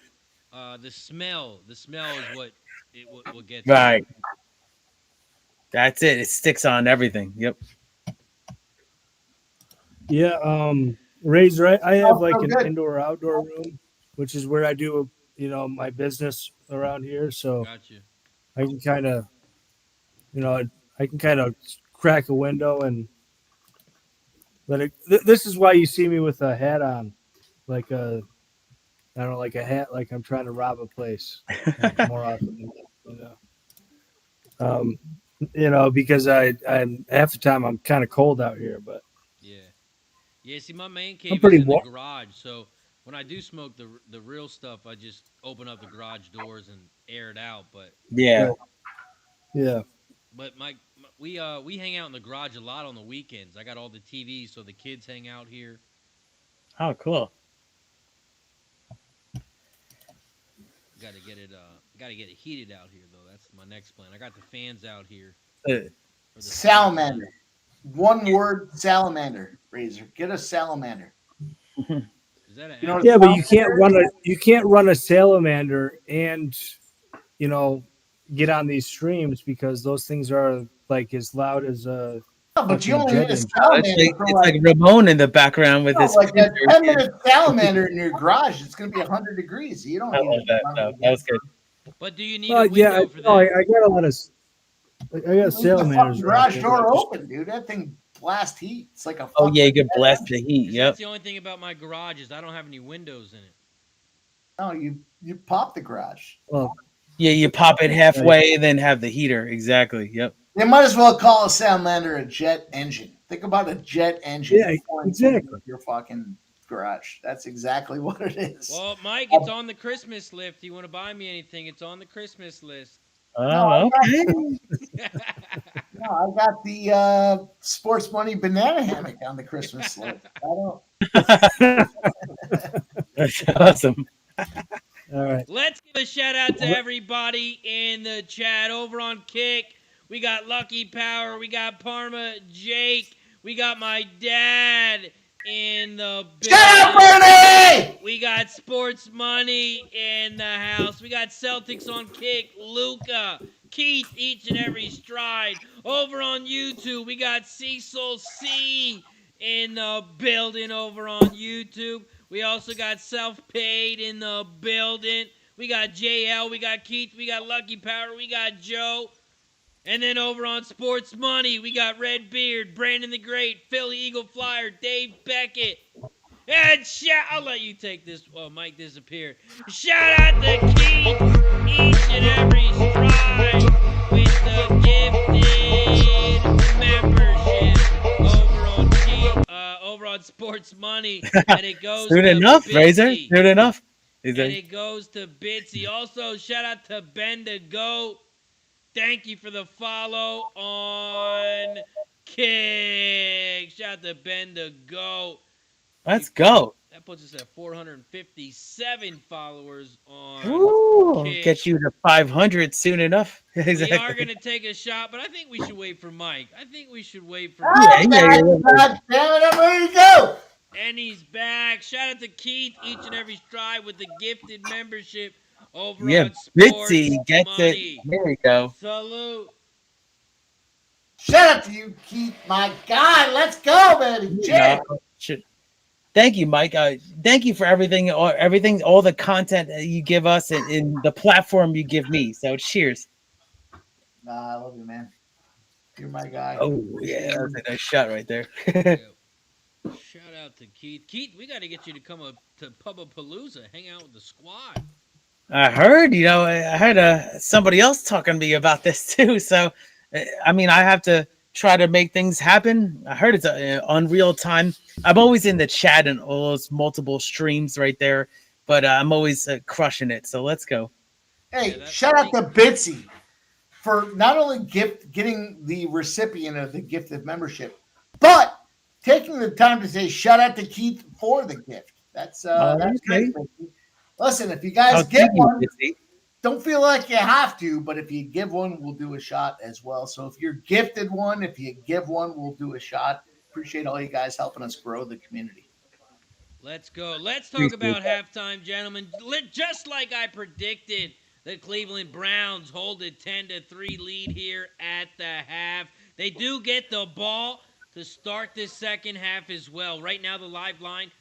the smell is what gets me. Right. That's it. It sticks on everything. Yep. Yeah. Razor, I have like so an good. indoor outdoor room, which is where I do, my business around here. So Gotcha. I can kind of, I can kind of crack a window and let it. This is why you see me with a hat on, like I don't know, like a hat, like I'm trying to rob a place more often than not, because I'm half the time I'm kind of cold out here, but Yeah. Yeah, see, my man I'm cave pretty is in the warm. garage, so when I do smoke the real stuff, I just open up the garage doors and air it out. But Yeah. Yeah. we hang out in the garage a lot on the weekends. I got all the TVs, so the kids hang out here. Oh, cool. Got to get it heated out here though. That's my next plan. I got the fans out here. Salamander. One word, salamander. Razor, get a salamander. Is that Yeah, but you can't run a salamander and get on these streams because those things are like as loud as a. No, but you only jet need a engine. salamander It's like Ramon in the background with his. like a 10-minute salamander in your garage. It's going to be 100 degrees. You don't I need love that. No, that was good. But do you need a window Yeah, for that? I got a lot of. I got Leave the salamanders. fucking around garage here, door but just- open, dude. That thing blasts heat. It's like a. Oh yeah, you fucking can blast the heat. 'Cause Yep. That's the only thing about my garage is I don't have any windows in it. No, you pop the garage. Well, Yeah, you pop it halfway and then have the heater. Exactly. Yep. They might as well call a salamander a jet engine. Think about a jet engine. Yeah, exactly. Your fucking garage. That's exactly what it is. Well, Mike, it's on the Christmas list. You want to buy me anything? It's on the Christmas list. Oh, okay. No, I got the sports money banana hammock on the Christmas list. That's awesome. all right. Let's give a shout out to everybody in the chat over on Kick. We got Lucky Power. We got Parma Jake. We got my dad in the Shut up, Bernie! We got Sports Money in the house. We got Celtics on Kick. Luca. Keith, each and every stride. Over on YouTube, we got Cecil C in the building over on YouTube. We also got Self-Paid in the building. We got JL, we got Keith, we got Lucky Power, we got Joe. And then over on Sports Money, we got Redbeard, Brandon the Great, Philly Eagle Flyer, Dave Beckett. And I'll let you take this. Oh, Mike disappeared. Shout out to Keith, each and every stride with the gifted membership over on Sports Money, and it goes Soon to enough, Bitsy. Razor. Soon enough. And it goes to Bitsy. Also, shout out to Ben the Goat. Thank you for the follow on Kick. Shout out to Ben the Goat. Let's go. That puts us at 457 followers on Ooh, Kick. get you to 500 soon enough. We Exactly. are going to take a shot, but I think we should wait for Mike. Yeah. God damn it, I'm ready to go. And he's back. Shout out to Keith, each and every stride with the gifted membership over Yeah, on Sports Bitsy gets Money. it. There we go. Salute. Shout out to you, Keith. My God, let's go, baby. Cheers. Thank you, Mike. Thank you for everything, all the content that you give us and the platform you give me. So cheers. Nah, I love you, man. You're my guy. Oh, yeah. That was a nice shot right there. Shout out to Keith. Keith, we got to get you to come up to Pubapalooza, hang out with the squad. I heard, I heard somebody else talking to me about this too. So, I mean, I have to try to make things happen. I heard it's unreal time. I'm always in the chat and all those multiple streams right there, but I'm always crushing it. So let's go. Hey, shout out to Bitsy for not only getting the recipient of the gifted membership, but taking the time to say shout out to Keith for the gift. That's Okay. great. Listen, if you Oh, guys get thank you, one, Mitzi. don't feel like you have to, but if you give one, we'll do a shot as well. So if you're gifted one, if you give one, we'll do a shot. Appreciate all you guys helping us grow the community. Let's go. Let's talk Appreciate about halftime, gentlemen. Just like I predicted, the Cleveland Browns hold a 10-3 lead here at the half. They do get the ball to start this second half as well. Right now, the live line,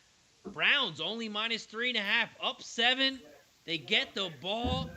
Browns only -3.5, up 7. They get the ball.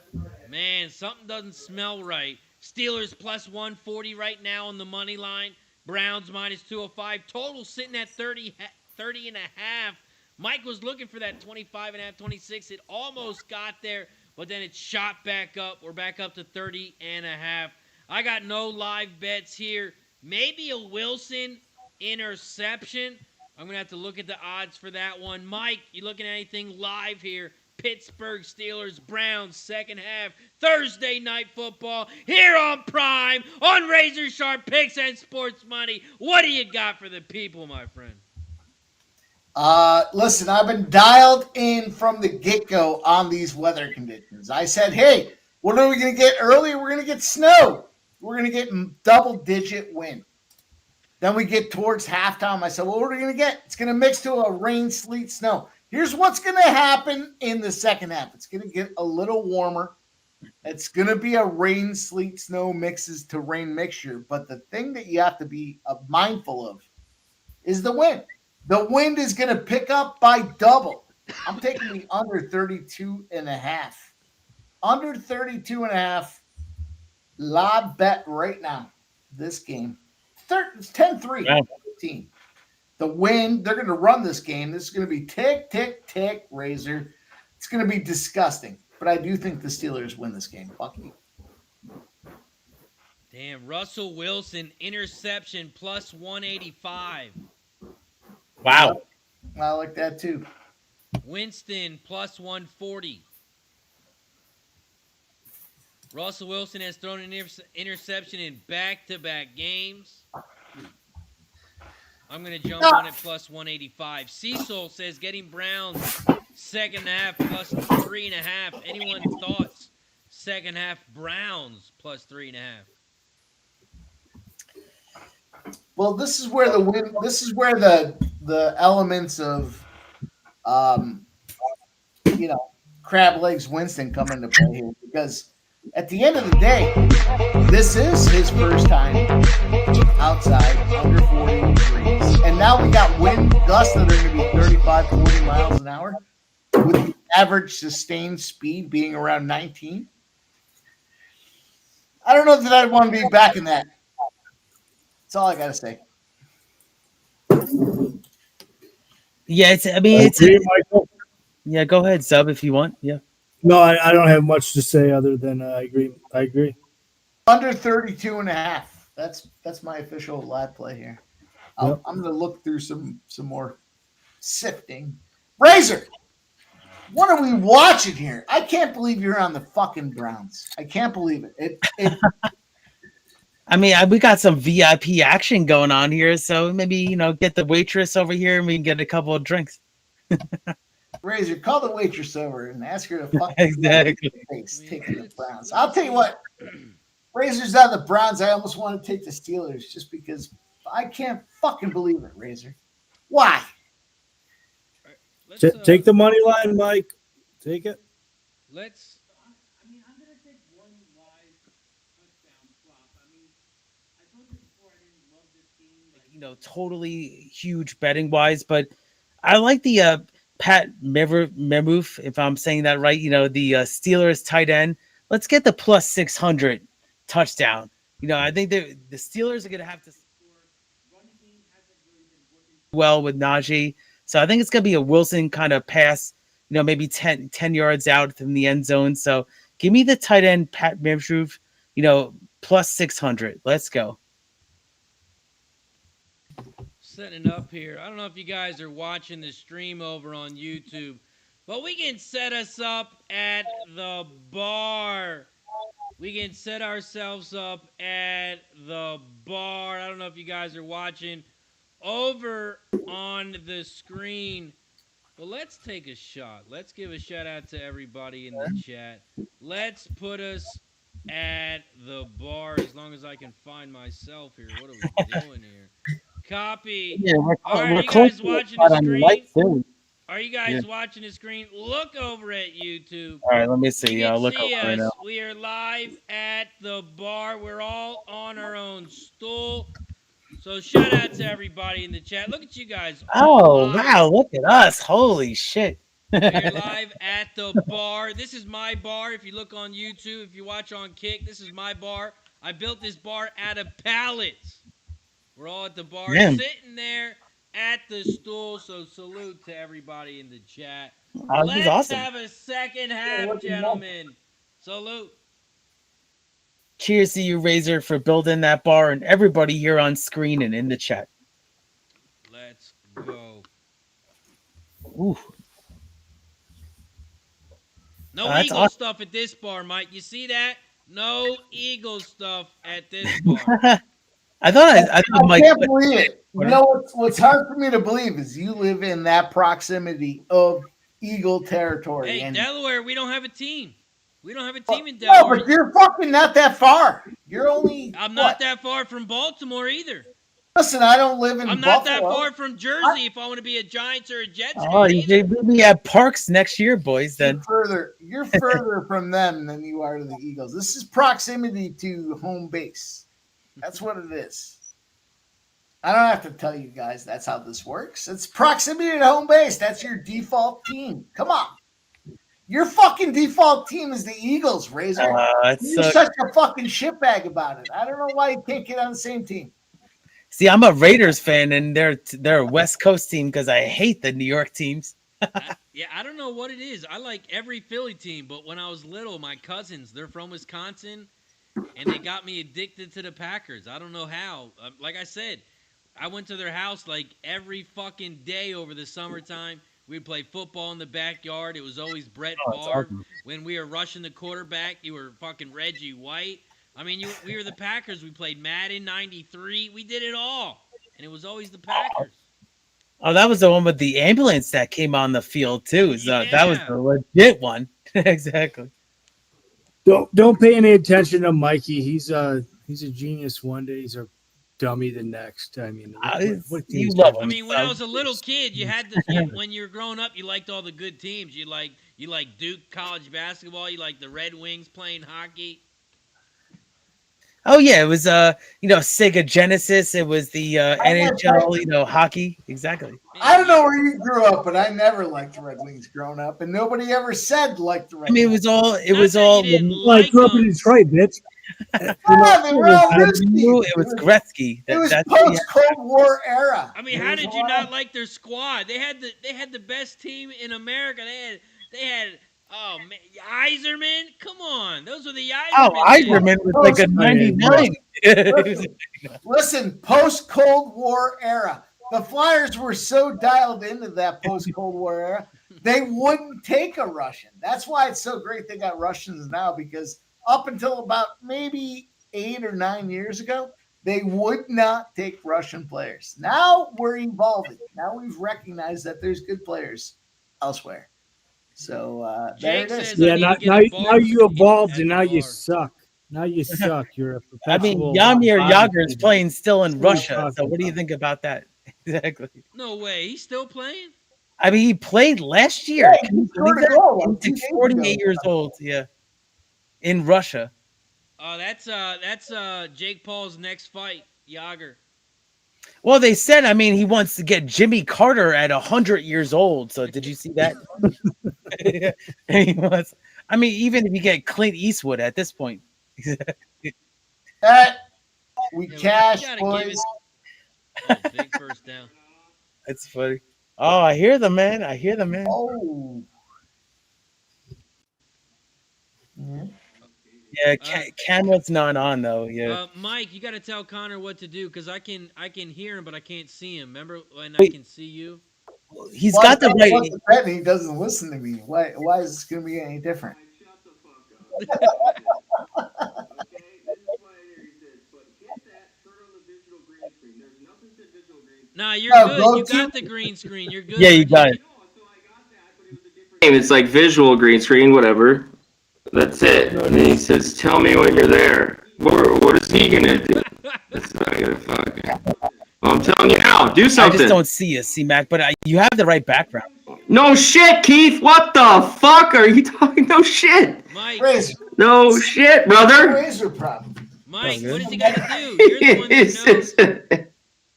Man, something doesn't smell right. Steelers +140 right now on the money line. Browns -205. Total sitting at 30.5. Mike was looking for that 25.5, 26. It almost got there, but then it shot back up. We're back up to 30.5. I got no live bets here. Maybe a Wilson interception. I'm going to have to look at the odds for that one. Mike, you looking at anything live here? Pittsburgh Steelers, Browns, second half, Thursday night football, here on Prime, on Razor Sharp Picks and Sports Money. What do you got for the people, my friend? Listen, I've been dialed in from the get-go on these weather conditions. I said, hey, what are we going to get early? We're going to get snow. We're going to get double-digit wind. Then we get towards halftime. I said, well, what are we going to get? It's going to mix to a rain, sleet, snow. Here's what's going to happen in the second half. It's going to get a little warmer. It's going to be a rain, sleet, snow mixes to rain mixture. But the thing that you have to be mindful of is the wind. The wind is going to pick up by double. I'm taking the under 32.5. Under 32.5. Live bet right now. This game. It's 10-3. Wow. 15. The wind, they're going to run this game. This is going to be tick, tick, tick, Razor. It's going to be disgusting. But I do think the Steelers win this game. Fuck you. Damn, Russell Wilson, interception, +185. Wow. I like that too. Winston, +140. Russell Wilson has thrown an interception in back-to-back games. I'm going to jump on it +185. Cecil says getting Browns second half +3.5. Anyone thoughts? Second half Browns +3.5. Well, this is where the win. This is where the elements of, crab legs Winston come into play here, because at the end of the day, this is his first time outside under 40 degrees, and now we got wind gusts that are going to be 35, 40 miles an hour, with the average sustained speed being around 19. I don't know that I'd want to be back in that. That's all I got to say. Yeah, yeah, go ahead, Sub, if you want. Yeah. No, I don't have much to say other than I agree. Under 32.5. That's my official live play here. I'm going to look through some more sifting. Razor, what are we watching here? I can't believe you're on the fucking Browns. I can't believe it. I mean, we got some VIP action going on here, so maybe, get the waitress over here and we can get a couple of drinks. Razor, call the waitress over and ask her to fucking Exactly. face taking the Browns. I'll tell you what, Razor's on the Browns. I almost want to take the Steelers just because I can't fucking believe it, Razor. Why? Take the money line, Mike. Take it. I'm going to take one live touchdown flop. I told you before I didn't love this game. Totally huge betting wise, but I like the Pat Marouf, if I'm saying that right. The Steelers tight end. Let's get the +600 touchdown. I think the Steelers are going to have to score. Running game hasn't really been working well with Najee, so I think it's going to be a Wilson kind of pass. Maybe 10 yards out from the end zone. So give me the tight end Pat Marouf. +600. Let's go. Setting up here. I don't know if you guys are watching the stream over on YouTube, but we can set us up at the bar. We can set ourselves up at the bar. I don't know if you guys are watching over on the screen. Well, let's take a shot. Let's give a shout out to everybody in the chat. Let's put us at the bar as long as I can find myself here. What are we doing here? Copy. Yeah, All right, we're you close guys to the watching the spot on the light screen? soon. Are you guys watching the screen? Look over at YouTube. All right, let me see. You I'll can look see over right now. us. We are live at the bar. We're all on our own stool. So shout out to everybody in the chat. Look at you guys. Oh, Live. wow. Look at us. Holy shit. We're live at the bar. This is my bar. If you look on YouTube, if you watch on Kick, this is my bar. I built this bar out of pallets. We're all at the bar sitting there at the stool. So salute to everybody in the chat. This is Let's awesome. have a second half, gentlemen. Salute. Cheers to you, Razor, for building that bar and everybody here on screen and in the chat. Let's go. Ooh. No That's Eagle awesome. stuff at this bar, Mike. You see that? No Eagle stuff at this bar. I thought Mike. Can't believe it. You know what's hard for me to believe is you live in that proximity of Eagle territory. Hey, and Delaware, we don't have a team. We don't have a team in no, Delaware. but you're fucking not that far. You're only. I'm not that far from Baltimore either. Listen, I don't live in. I'm not Buffalo. that far from Jersey if I want to be a Giants or a Jets Oh, fan. you will be at Parks next year, boys. Then You're further from them than you are to the Eagles. This is proximity to home base. That's what it is. I don't have to tell you guys that's how this works. It's proximity to home base. That's your default team. Come on. Your fucking default team is the Eagles, Razor. You're such a fucking shitbag about it. I don't know why you can't get on the same team. See, I'm a Raiders fan, and they're a West Coast team because I hate the New York teams. I don't know what it is. I like every Philly team, but when I was little, my cousins, they're from Wisconsin, and they got me addicted to the Packers. I don't know how. Like I said, I went to their house like every fucking day over the summertime. We'd play football in the backyard. It was always Brett Favre. Awesome. When we were rushing the quarterback, you were fucking Reggie White. I mean, we were the Packers. We played Madden 93. We did it all. And it was always the Packers. Oh, that was the one with the ambulance that came on the field, too. So that was the legit one. Exactly. Don't pay any attention to Mikey. He's a genius one day. He's a dummy the next. I mean, you love him. I mean, when I was a little kid, you had to. When you were growing up, you liked all the good teams. You like Duke college basketball. You like the Red Wings playing hockey. Oh yeah, it was Sega Genesis. It was the NHL, hockey. Exactly. I don't know where you grew up, but I never liked the Red Wings growing up, and nobody ever said liked the Red Wings. I mean, it was all. Well, I grew up in Detroit, bitch. They were all risky. It was Gretzky. It was post-Cold War era. I mean, how did you not like their squad? They had the best team in America. They had oh man, Yzerman. Come on, those were the Yzerman. Oh, Yzerman was like a 99. Listen, post-Cold War era. The Flyers were so dialed into that post-Cold War era, they wouldn't take a Russian. That's why it's so great they got Russians now, because up until about maybe 8 or 9 years ago, they would not take Russian players. Now we're evolving. Now we've recognized that there's good players elsewhere. So there it is. Yeah, now you evolved and now you suck. Now you suck. You're a perpetual. Jaromir Jagr is playing still in Russia. So what do you think about that? Exactly. No way. He's still playing? I mean, he played last year. Yeah, he's 48 years old. Yeah. In Russia. Oh, that's Jake Paul's next fight, Jagr. Well, they said, I mean, he wants to get Jimmy Carter at 100 years old. So did you see that? He wants, I mean, even if you get Clint Eastwood at this point. We cash, boys. Big first down. That's funny. Oh, I hear them, man. Oh. Mm-hmm. Yeah, camera's not on though. Yeah, Mike, you got to tell Connor what to do because I can hear him, but I can't see him. Remember when I can see you? He's got the right. He doesn't listen to me. Why is this going to be any different? Nah, you're good. You got the green screen. You're good. Yeah, you got it. It's like visual green screen, whatever. That's it. And then he says, "Tell me when you're there." What is he gonna do? That's not gonna fucking. Well, I'm telling you now. Do I something. just don't see you, C-Mac, but you have the right background. No shit, Keith. What the fuck are you talking? No shit. Mike, Razor. No shit, brother. Razor problem. Mike, Oh, what good. does he got to do? You're the one that knows.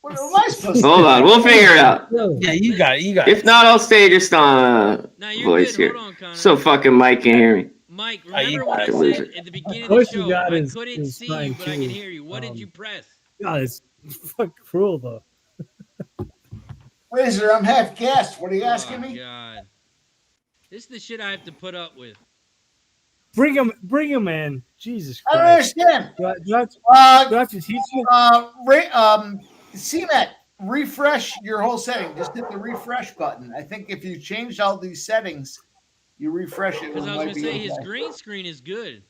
What am I supposed to Hold on, we'll figure it out. Yeah, you got it. If not, I'll stay just on No, you're voice good. here. Hold on, Connor. So fucking Mike can hear me. Mike, you remember got what I it. said Loser. at the beginning of Voice the you show? got I is couldn't see fine, you, but I can too. hear you. What did you press? God, it's fucking cruel though. Razor, I'm half gassed. What are you asking me? God. This is the shit I have to put up with. Bring him in. Jesus I don't Christ. understand. Do I have to teach you? CMAT, refresh your whole setting. Just hit the refresh button. I think if you changed all these settings, you refresh it. Because I was might going to be say his okay. green screen is good.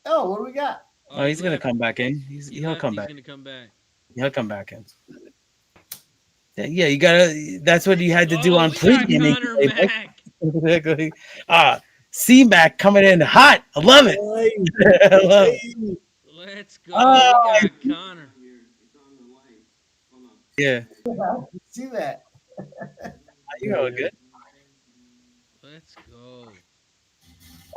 Oh, what do we got? Oh, he's he gonna left. come back in. He He'll left. come He's back. going to come back. He'll come back in. Yeah, you gotta. That's what you had to do on we got pregame. Connor Mack. Exactly. C-Mac coming in hot. I love it. I love it. Let's go. Oh. We got Connor. Yeah. See that? You going good? Let's go.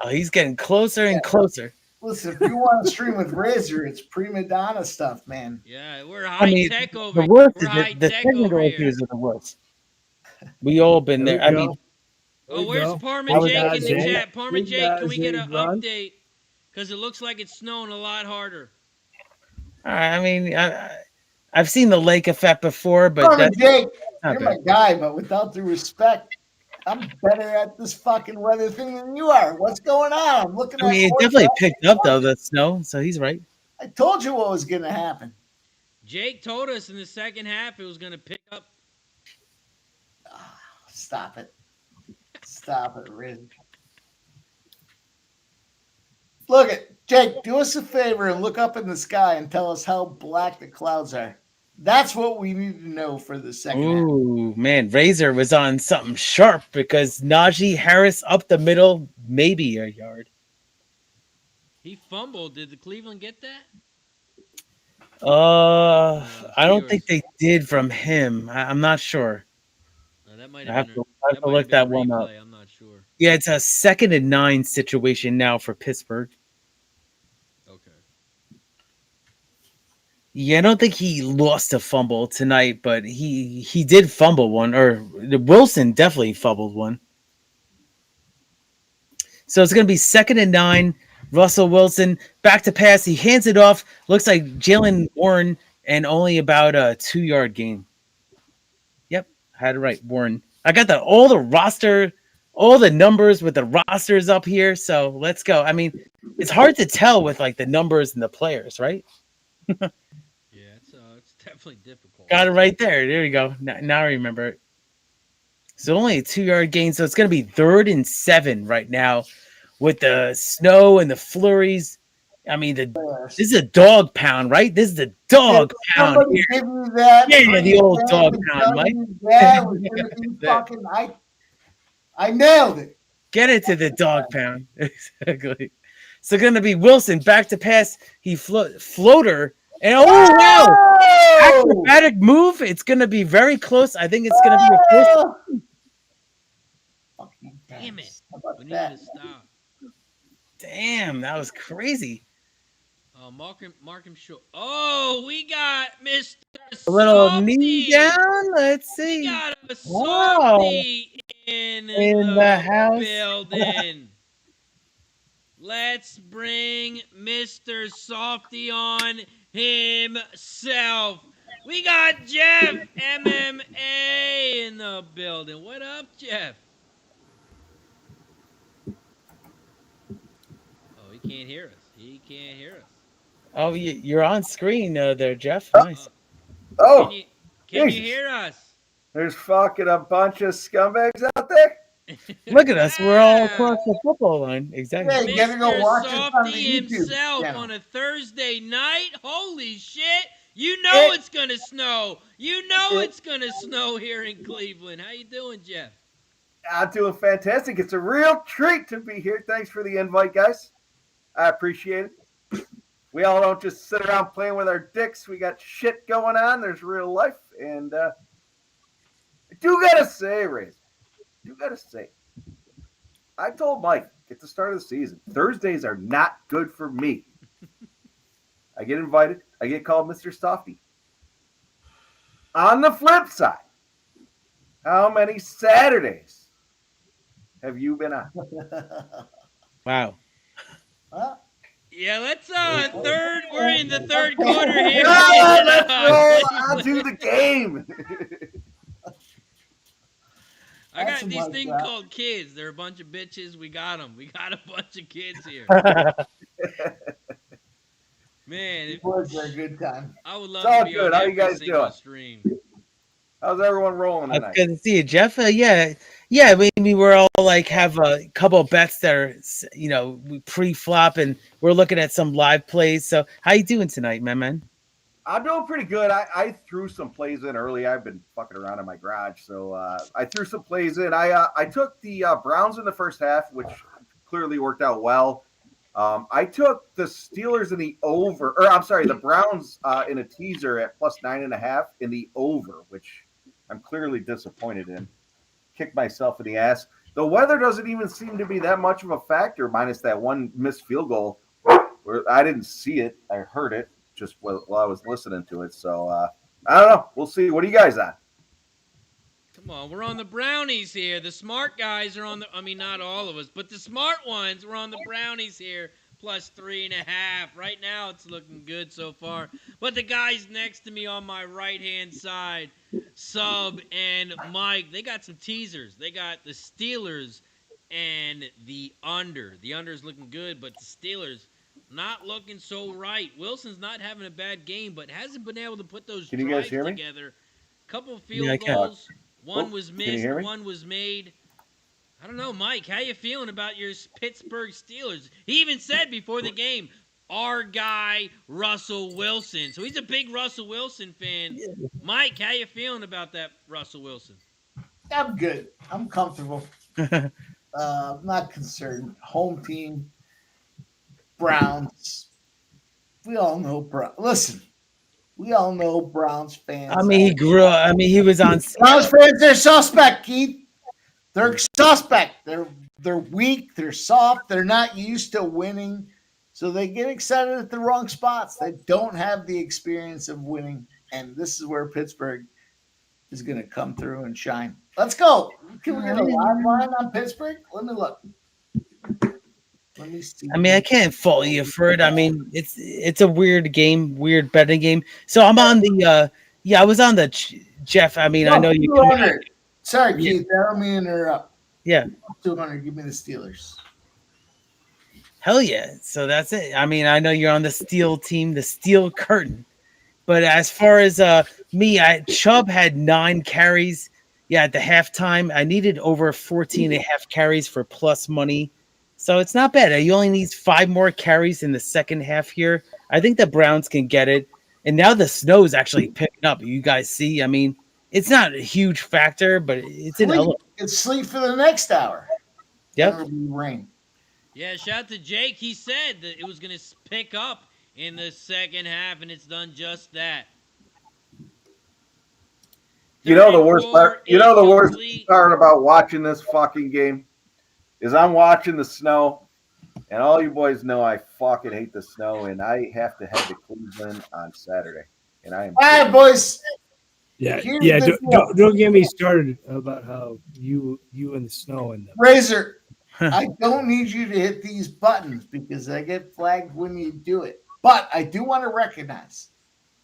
Oh, he's getting closer and closer. Listen, if you want to stream with Razor, it's prima donna stuff, man. Yeah, we're high tech over the here. worst We're is high the tech technical over here. issues are the worst. We all been there. I mean, Oh, where's Parma I was Jake in at the Zay. chat? Parma Big Jake, can we get Zay an run. update? Because it looks like it's snowing a lot harder. I mean, I've seen the lake effect before, but Parma that's Jake, not you're bad. my guy, but without due respect, I'm better at this fucking weather thing than you are. What's going on? I'm looking I mean, it at definitely picked up though, the snow. So he's right. I told you what was going to happen. Jake told us in the second half it was going to pick up. Stop it. Stop it, Riz. Look at Jake, do us a favor and look up in the sky and tell us how black the clouds are. That's what we need to know for the second half. Ooh, man, Razor was on something sharp because Najee Harris up the middle, maybe a yard. He fumbled. Did the Cleveland get that? I don't think they did from him. I'm not sure. No, that might I have have been. to look that one up. I'm not sure. Yeah, it's a 2nd and 9 situation now for Pittsburgh. Okay. Yeah, I don't think he lost a fumble tonight, but he did fumble one, or Wilson definitely fumbled one. So it's going to be 2nd and 9. Russell Wilson back to pass. He hands it off. Looks like Jalen Warren, and only about a 2-yard gain. Yep, had it right, Warren. I got all the numbers with the rosters up here. So let's go. I mean, it's hard to tell with like the numbers and the players, right? Yeah, it's definitely difficult. Got it right there. There you go. Now I remember it. So only a 2-yard gain. So it's going to be 3rd and 7 right now with the snow and the flurries. I mean, this is a dog pound, right? This is the dog pound. Somebody give me that. Yeah, the old dog pound, Mike. That was gonna be fucking, I nailed it. Get it to the dog pound. Exactly. So going to be Wilson back to pass. He floater. And wow! Acrobatic move. It's going to be very close. I think it's going to be a first. Damn it. We need that? to stop. Damn, that was crazy. Mark him short. Oh, we got Mr. A little Softy. knee down. Let's see. We got a Wow. Softy in the house. building. Let's bring Mr. Softy on himself. We got Jeff MMA in the building. What up, Jeff? Oh, he can't hear us. He can't hear us. Oh, you're on screen there, Jeff. Nice. Oh, Can you Jesus. hear us? There's fucking a bunch of scumbags out there. Look at us. We're all across the football line. Exactly. Yeah, you gotta go Mr. watch this on the Softy YouTube himself channel. on a Thursday night. Holy shit. You know it's going to snow. You know it's going to snow here in Cleveland. How you doing, Jeff? I'm doing fantastic. It's a real treat to be here. Thanks for the invite, guys. I appreciate it. We all don't just sit around playing with our dicks. We got shit going on. There's real life. And I do got to say, Razor, I told Mike at the start of the season, Thursdays are not good for me. I get invited. I get called Mr. Softy. On the flip side, how many Saturdays have you been on? Wow. Yeah, let's third. We're in the third quarter here. Let's roll on to the game. I got Awesome these like things that. called kids. They're a bunch of bitches. We got them. We got a bunch of kids here. Man, It was a good time. I would love It's all to be good. on How every you guys single doing? stream. How's everyone rolling That's tonight? good to see you, Jeff. Yeah. We were all like have a couple of bets that are, pre-flop, and we're looking at some live plays. So how you doing tonight, man? I'm doing pretty good. I threw some plays in early. I've been fucking around in my garage, so I threw some plays in. I took the Browns in the first half, which clearly worked out well. I took the Steelers in the over, the Browns in a teaser at plus 9.5 in the over, which I'm clearly disappointed in. Kicked myself in the ass. The weather doesn't even seem to be that much of a factor, minus that one missed field goal where I didn't see it. I heard it just while I was listening to it. So I don't know. We'll see. What are you guys on? Come on, we're on the brownies here. The smart guys are on not all of us, but the smart ones, we're on the brownies here, plus 3.5. Right now, it's looking good so far. But the guys next to me on my right-hand side, Sub and Mike, they got some teasers. They got the Steelers and the under. The under is looking good, but the Steelers not looking so right. Wilson's not having a bad game, but hasn't been able to put those Can you guys drives hear me? together. Couple Yeah, I field can. goals. One Oh, was can you missed, hear me? one was made. I don't know, Mike, how you feeling about your Pittsburgh Steelers? He even said before the game, our guy, Russell Wilson. So he's a big Russell Wilson fan. Mike, how you feeling about that Russell Wilson? I'm good. I'm comfortable. I'm not concerned. Home team, Browns. We all know Listen, we all know Browns fans. I mean, he grew up. I mean, he was on. Browns fans, they're suspect, Keith. They're suspect. They're weak. They're soft. They're not used to winning. So they get excited at the wrong spots. They don't have the experience of winning. And this is where Pittsburgh is going to come through and shine. Let's go. Can we get a live line on Pittsburgh? Let me look. Let me see. I mean, I can't fault you for it. I mean, it's a weird game, weird betting game. So I'm on the I was on the Jeff. I mean, I know you. 200. Sorry, Keith. I don't mean to interrupt. Yeah. 200. Give me the Steelers. Hell yeah. So that's it. I mean, I know you're on the Steel team, the Steel Curtain. But as far as me, Chubb had 9 carries. Yeah, at the halftime. I needed over 14.5 carries for plus money. So it's not bad. He only needs 5 more carries in the second half here. I think the Browns can get it. And now the snow is actually picking up. You guys see? I mean, it's not a huge factor, but it's an element. It's sleep for the next hour. Yep. It'll be rain. Yeah, shout out to Jake. He said that it was going to pick up in the second half, and it's done just that. You know the worst part. Third You know the is worst complete. part about watching this fucking game is I'm watching the snow, and all you boys know I fucking hate the snow, and I have to head to Cleveland on Saturday, and I am. All right, boys. Yeah, Here's yeah. the Don't get me started about how you and the snow and the Razor, I don't need you to hit these buttons because I get flagged when you do it. But I do want to recognize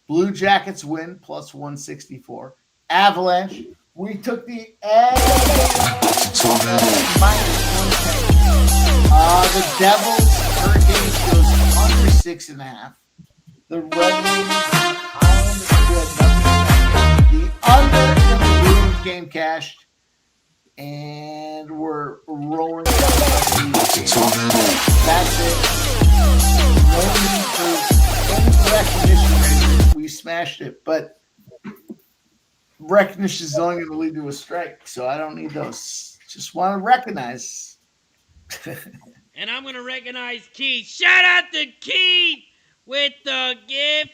Blue Jackets win plus 164. Avalanche, we took the minus 110. The Devils, Hurricanes goes under 6.5. The Red Wings, Islanders, the under in the Bruins game cashed. And we're rolling. That's it. No need for any recognition. We smashed it, but recognition is only going to lead to a strike, so I don't need those Just want to recognize. And I'm going to recognize Keith. Shout out to Keith with the gifted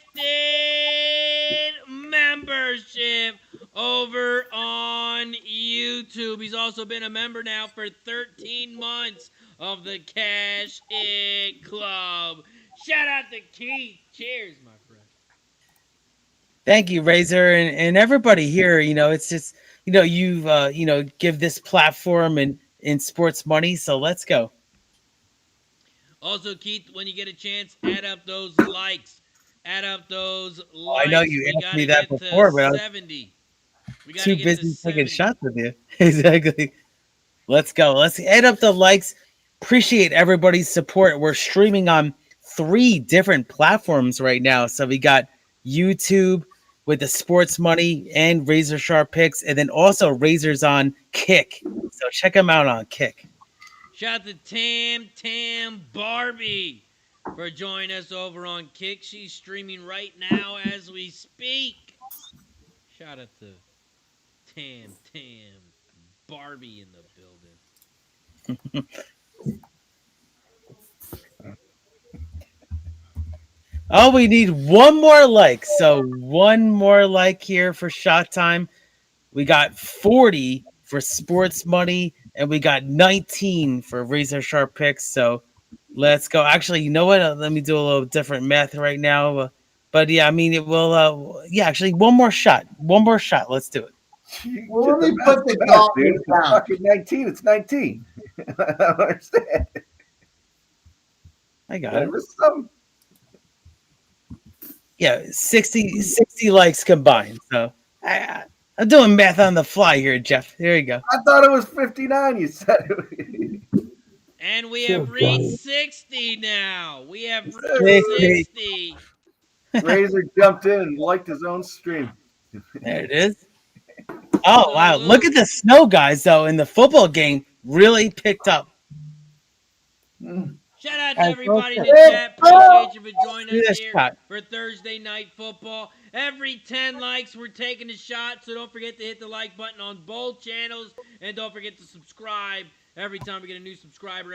membership over on YouTube. He's also been a member now for 13 months of the Cash It Club. Shout out to Keith. Cheers, my friend. Thank you, Razor, and everybody here. It's just you've give this platform in sports money. So let's go. Also, Keith, when you get a chance, add up those likes. Add up those likes. I know you asked me that before, but I was 70. We too busy taking shots with you. Exactly. Let's go. Let's add up the likes. Appreciate everybody's support. We're streaming on 3 different platforms right now. So we got YouTube with the sports money and Razor Sharp picks, and then also Razor's on Kick. So check them out on Kick. Shout out to Tam Barbie for joining us over on Kick. She's streaming right now as we speak. Shout out to Tam Barbie in the building. Oh, we need one more like. So one more like here for shot time. We got 40 for sports money, and we got 19 for Razor Sharp picks. So let's go. Actually, you know what? Let me do a little different math right now. But yeah, I mean, it will. Actually, one more shot. One more shot. Let's do it. Well, let me put the golf dude. It's down. fucking 19. It's 19. I don't understand. I got it. There's some. Yeah, 60 likes combined. So I'm doing math on the fly here, Jeff. There you go. I thought it was 59. You said it. And we have reached 60 now. We have reached 60. Razor jumped in and liked his own stream. There it is. Oh, wow. Look at the snow, guys, though, in the football game. Really picked up. Shout out to everybody in the chat. Appreciate you for joining us here for Thursday Night Football. Every 10 likes, we're taking a shot, so don't forget to hit the like button on both channels, and don't forget to subscribe. Every time we get a new subscriber,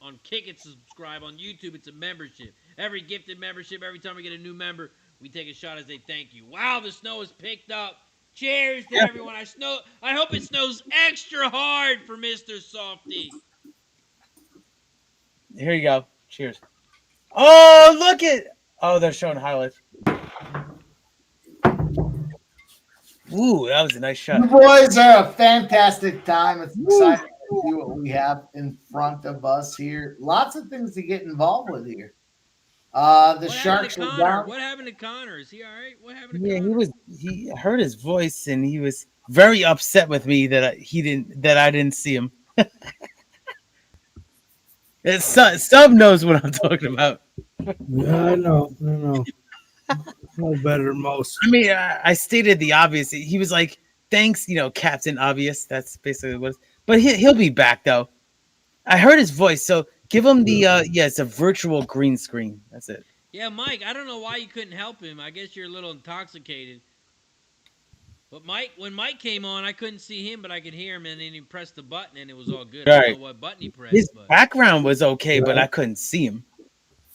on Kick, it's a subscribe. On YouTube, it's a membership. Every gifted membership, every time we get a new member, we take a shot as a thank you. Wow, the snow has picked up. Cheers to everyone. I hope it snows extra hard for Mr. Softy. Here you go. Cheers. Oh, look at. Oh, they're showing highlights. Ooh, that was a nice shot. You boys are a fantastic time. It's exciting to see what we have in front of us here. Lots of things to get involved with here. The Sharks are down. What happened to Connor? Is he all right? What happened to Connor? He heard his voice and he was very upset with me that I didn't see him. Sub knows what I'm talking about. Yeah, I know. No better than most. I mean, I stated the obvious. He was like, "Thanks, Captain Obvious." That's basically what. But he'll be back though. I heard his voice, so give him the it's a virtual green screen. That's it. Yeah, Mike. I don't know why you couldn't help him. I guess you're a little intoxicated. But when Mike came on, I couldn't see him, but I could hear him, and then he pressed the button, and it was all good. Right. I don't know what button he pressed. His background was okay, but I couldn't see him.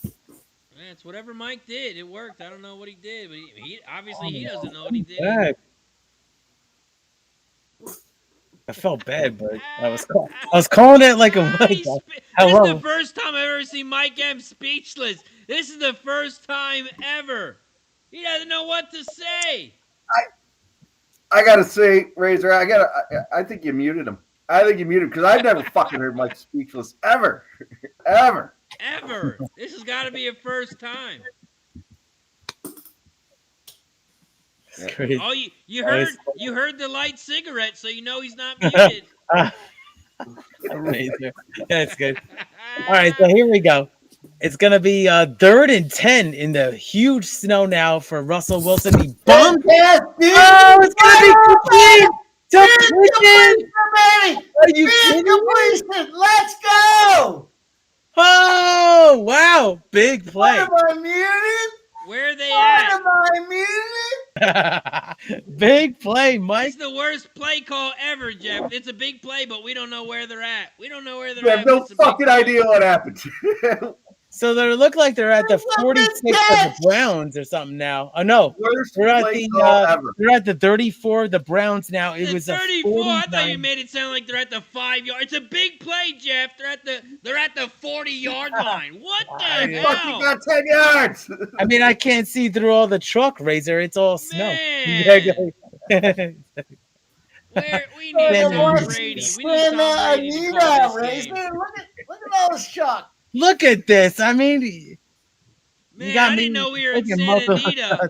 Yeah, it's whatever Mike did. It worked. I don't know what he did, but he obviously he doesn't know what he did. I felt bad, but I was calling it like a This is the first time I've ever seen Mike M speechless. This is the first time ever. He doesn't know what to say. I gotta say, Razor, I think you muted him. I think you muted him because I've never fucking heard Mike speechless ever. Ever. This has got to be a first time. Crazy. Oh, you heard the light cigarette, so you know he's not muted. Razor. That's good. All right, so here we go. It's going to be 3rd and 10 in the huge snow now for Russell Wilson. He bumped. Oh, it's going to be complete. Are you kidding me? Let's go. Oh, wow. Big play. Am I muted? Where are they What at? am I muted? Big play, Mike. It's the worst play call ever, Jeff. It's a big play, but we don't know where they're at. We don't know where they're You at. have no It's a big fucking play. idea what happened. So they look like they're at the Where's the 46 of the catch? Browns or something now. Oh no, Worst they're at play the call ever. they're at the 34 of the Browns now. It The was a 34. I thought you 49. made it sound like they're at the 5 yard. It's a big play, Jeff. They're at the 40-yard line. What the Fucking hell? got 10 yards. I mean, I can't see through all the chalk, Razor. It's all snow. Man. Where we need Man, Tom what? Brady. We need Stand Tom there, Brady to Anita, call this Razor. game. Look at all this chalk. Look at this. I mean, Man, got I me didn't know we were in thinking Santa multiple- Anita.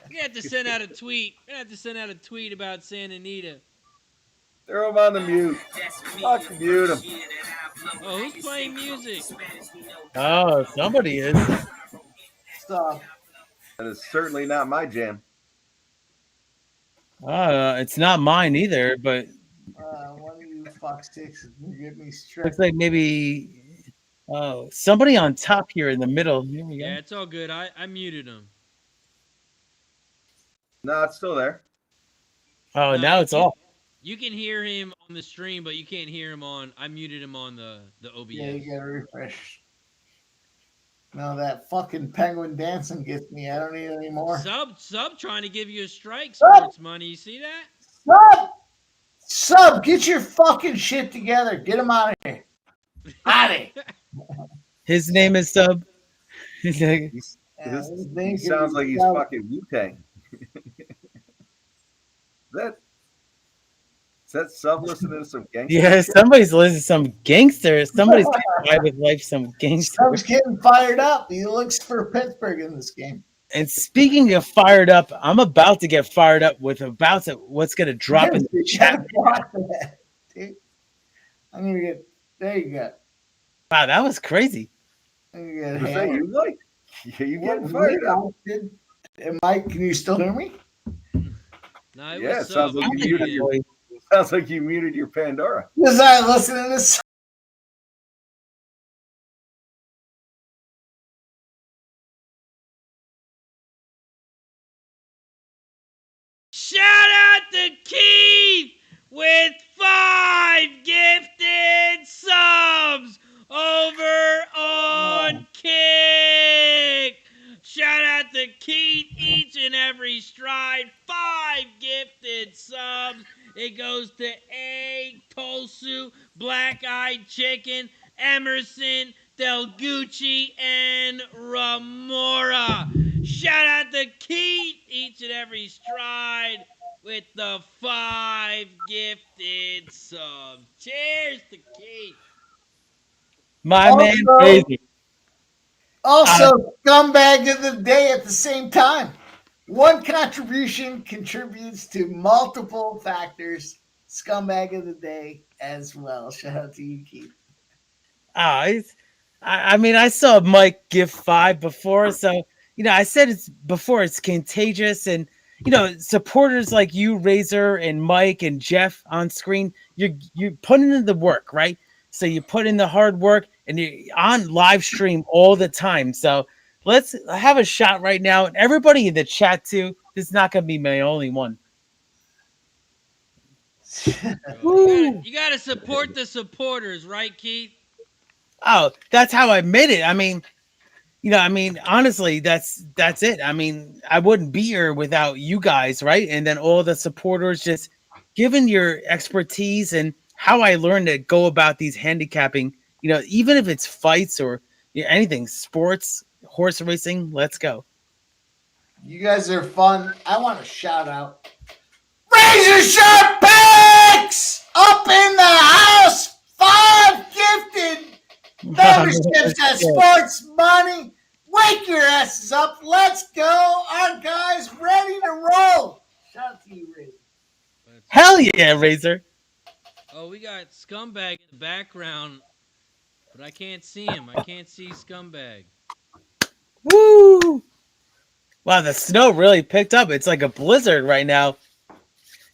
We have to send out a tweet. We have to send out a tweet about Santa Anita. Throw him on the mute. Fucking mute him. Oh, who's playing music? Oh, somebody is. Stop. That is certainly not my jam. It's not mine either, but One of you fucksticks can get me straight. looks like maybe somebody on top here in the middle. Here we go. Yeah, it's all good. I muted him. No, it's still there. Oh, now it's off. You can hear him on the stream, but you can't hear him on. I muted him on the OBS. Yeah, you gotta refresh. No, that fucking penguin dancing gets me. I don't need it anymore. Sub trying to give you a strike, Sub! sports money. You see that? Sub, get your fucking shit together. Get him out of here. Out of here. His name is Sub. He's like, Yeah, He sounds like he's fucking Wu-Tang. Is that Sub listening to some gangster? yeah, somebody's listening to some gangster. Somebody's getting by with life, some gangster. Sub's getting fired up. He looks for Pittsburgh in this game. And speaking of fired up, I'm about to get fired up with what's going to drop in the chat. Dude. I'm gonna get. There you go. Wow, that was crazy. There you go. Is that you, Mike? Yeah, you getting What, fired up. Mike, can you still hear me? No, it Yeah, was it sounds Sub. like I you muted muted him. your. Sounds like you muted your Pandora. Because I listen to this. Shout out to Keith with 5 gifted subs over on Kick. Shout out to Keith each and every stride. 5 gifted subs. It goes to A, Tosu, Black Eyed Chicken, Emerson, Del Gucci, and Ramora. Shout out to Keith each and every stride with the 5 gifted subs. Cheers to Keith. My man, Also- crazy. Also, scumbag of the day at the same time. One contribution contributes to multiple factors. Scumbag of the day as well. Shout out to you, Keith. I mean, I saw Mike give 5 before, so I said it's contagious, and supporters like you, Razor, and Mike and Jeff on screen, you're putting in the work, right? So you put in the hard work, and you're on live stream all the time. So let's have a shot right now, and everybody in the chat too. This is not going to be my only one. You got to support the supporters, right, Keith? Oh, that's how I made it. I mean, honestly, that's it. I mean, I wouldn't be here without you guys, right? And then all the supporters just giving your expertise and how I learned to go about these handicapping, even if it's fights or anything, sports, horse racing, let's go. You guys are fun. I want to shout out Razor Sharp Picks up in the house. 5 gifted memberships at Sports Money. Wake your asses up. Let's go. Our guys ready to roll. Shout out to you, Razor. Hell yeah, Razor. Oh, we got Scumbag in the background, but I can't see him. I can't see Scumbag. Woo! Wow, the snow really picked up. It's like a blizzard right now.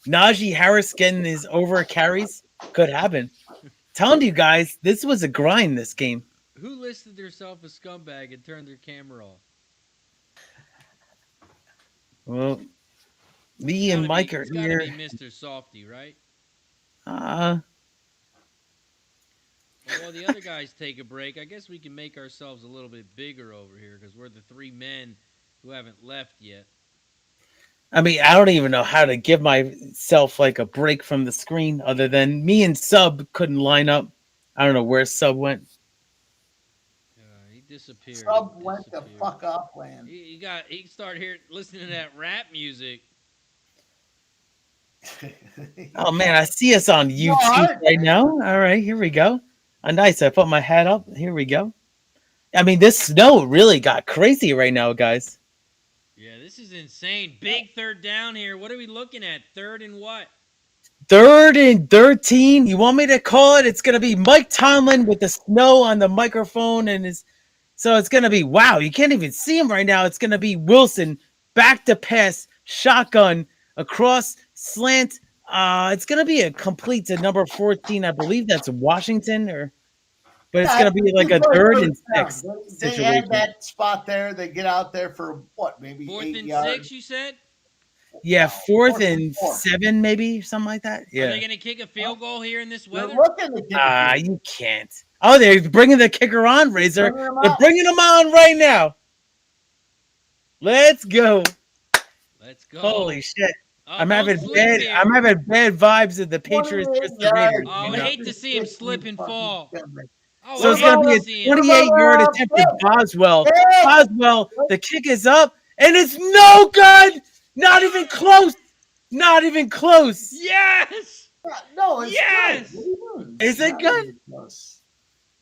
Najee Harris getting his over carries could happen. Telling you guys, this was a grind this game. Who listed themselves as Scumbag and turned their camera off? Well, me and Mike are It's gotta here. be Mr. Softy, right? Uh, Well, the other guys take a break. I guess we can make ourselves a little bit bigger over here because we're the three men who haven't left yet. I mean, I don't even know how to give myself like a break from the screen other than me and Sub couldn't line up. I don't know where Sub went. He disappeared. Sub went the fuck up, man. He started here listening to that rap music. Oh man, I see us on YouTube right now. All right, here we go. Nice. I put my hat up. Here we go. I mean, this snow really got crazy right now, guys. Yeah, this is insane. Big third down here. What are we looking at? Third and what? 3rd and 13. You want me to call it? It's gonna be Mike Tomlin with the snow on the microphone, and so it's gonna be wow. You can't even see him right now. It's gonna be Wilson back to pass, shotgun across slant. It's gonna be a complete to number 14. I believe that's Washington, but it's gonna be like a 3rd and 6 They situation. had that spot there. They get out there for what? Maybe 4th 8 and yards. 6, you said? Yeah, 4th 4th and and 4. 7, maybe something like that. Are Yeah. they going to kick a field goal here in this They're weather? looking to kick a field. You can't. Oh, they're bringing the kicker on, Razor. Bringing him They're out. bringing him on right now. Let's go. Let's go. Holy shit. I'm don't having slip bad here. I'm having bad vibes of the Patriots versus the Raiders. Oh, I you would know? hate to see him slip and fall. Oh, So I it's going to hate be see a him. 28-yard attempt at Boswell. Boswell, the kick is up, and it's no good. Not even close. Not even close. Yes! No, it's Yes! good. What are you doing? Is it Not good? even close.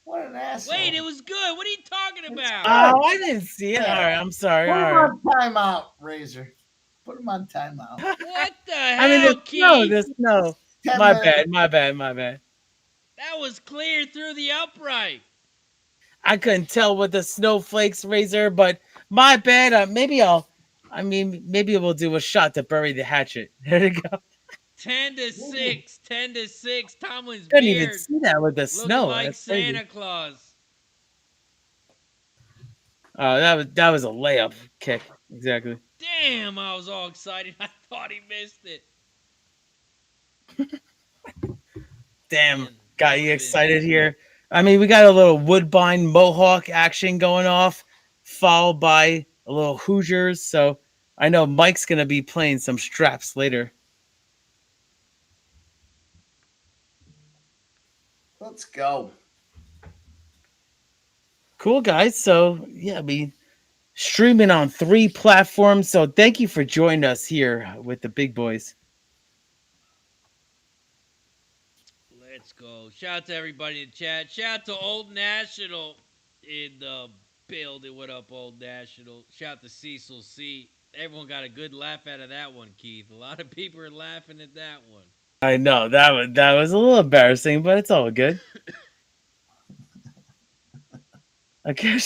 What an asshole. Wait, it was good. What are you talking about? Oh, I didn't see it. All right, I'm sorry. Put All him right. on timeout, Razor. Put him on timeout. What the hell, I mean, the Keith? snow. 10 My minutes. bad. My bad. That was clear through the upright. I couldn't tell with the snowflakes, Razor, but my bad. Maybe we'll do a shot to bury the hatchet. There you go. 10-6. 10-6. Tomlin's Couldn't beard. even see that with the Looking snow. like That's crazy. Santa Claus. That was a layup kick. Exactly. Damn, I was all excited. I thought he missed it. Damn, Man, got you excited here. I mean, we got a little Woodbine Mohawk action going off, followed by a little Hoosiers. So I know Mike's going to be playing some straps later. Let's go. Cool, guys. So, yeah, streaming on 3 platforms. So thank you for joining us here with the big boys. Let's go. Shout out to everybody in the chat. Shout out to Old National in the building. What up, Old National? Shout out to Cecil C. Everyone got a good laugh out of that one, Keith. A lot of people are laughing at that one. I know that was a little embarrassing, but it's all good. Okay,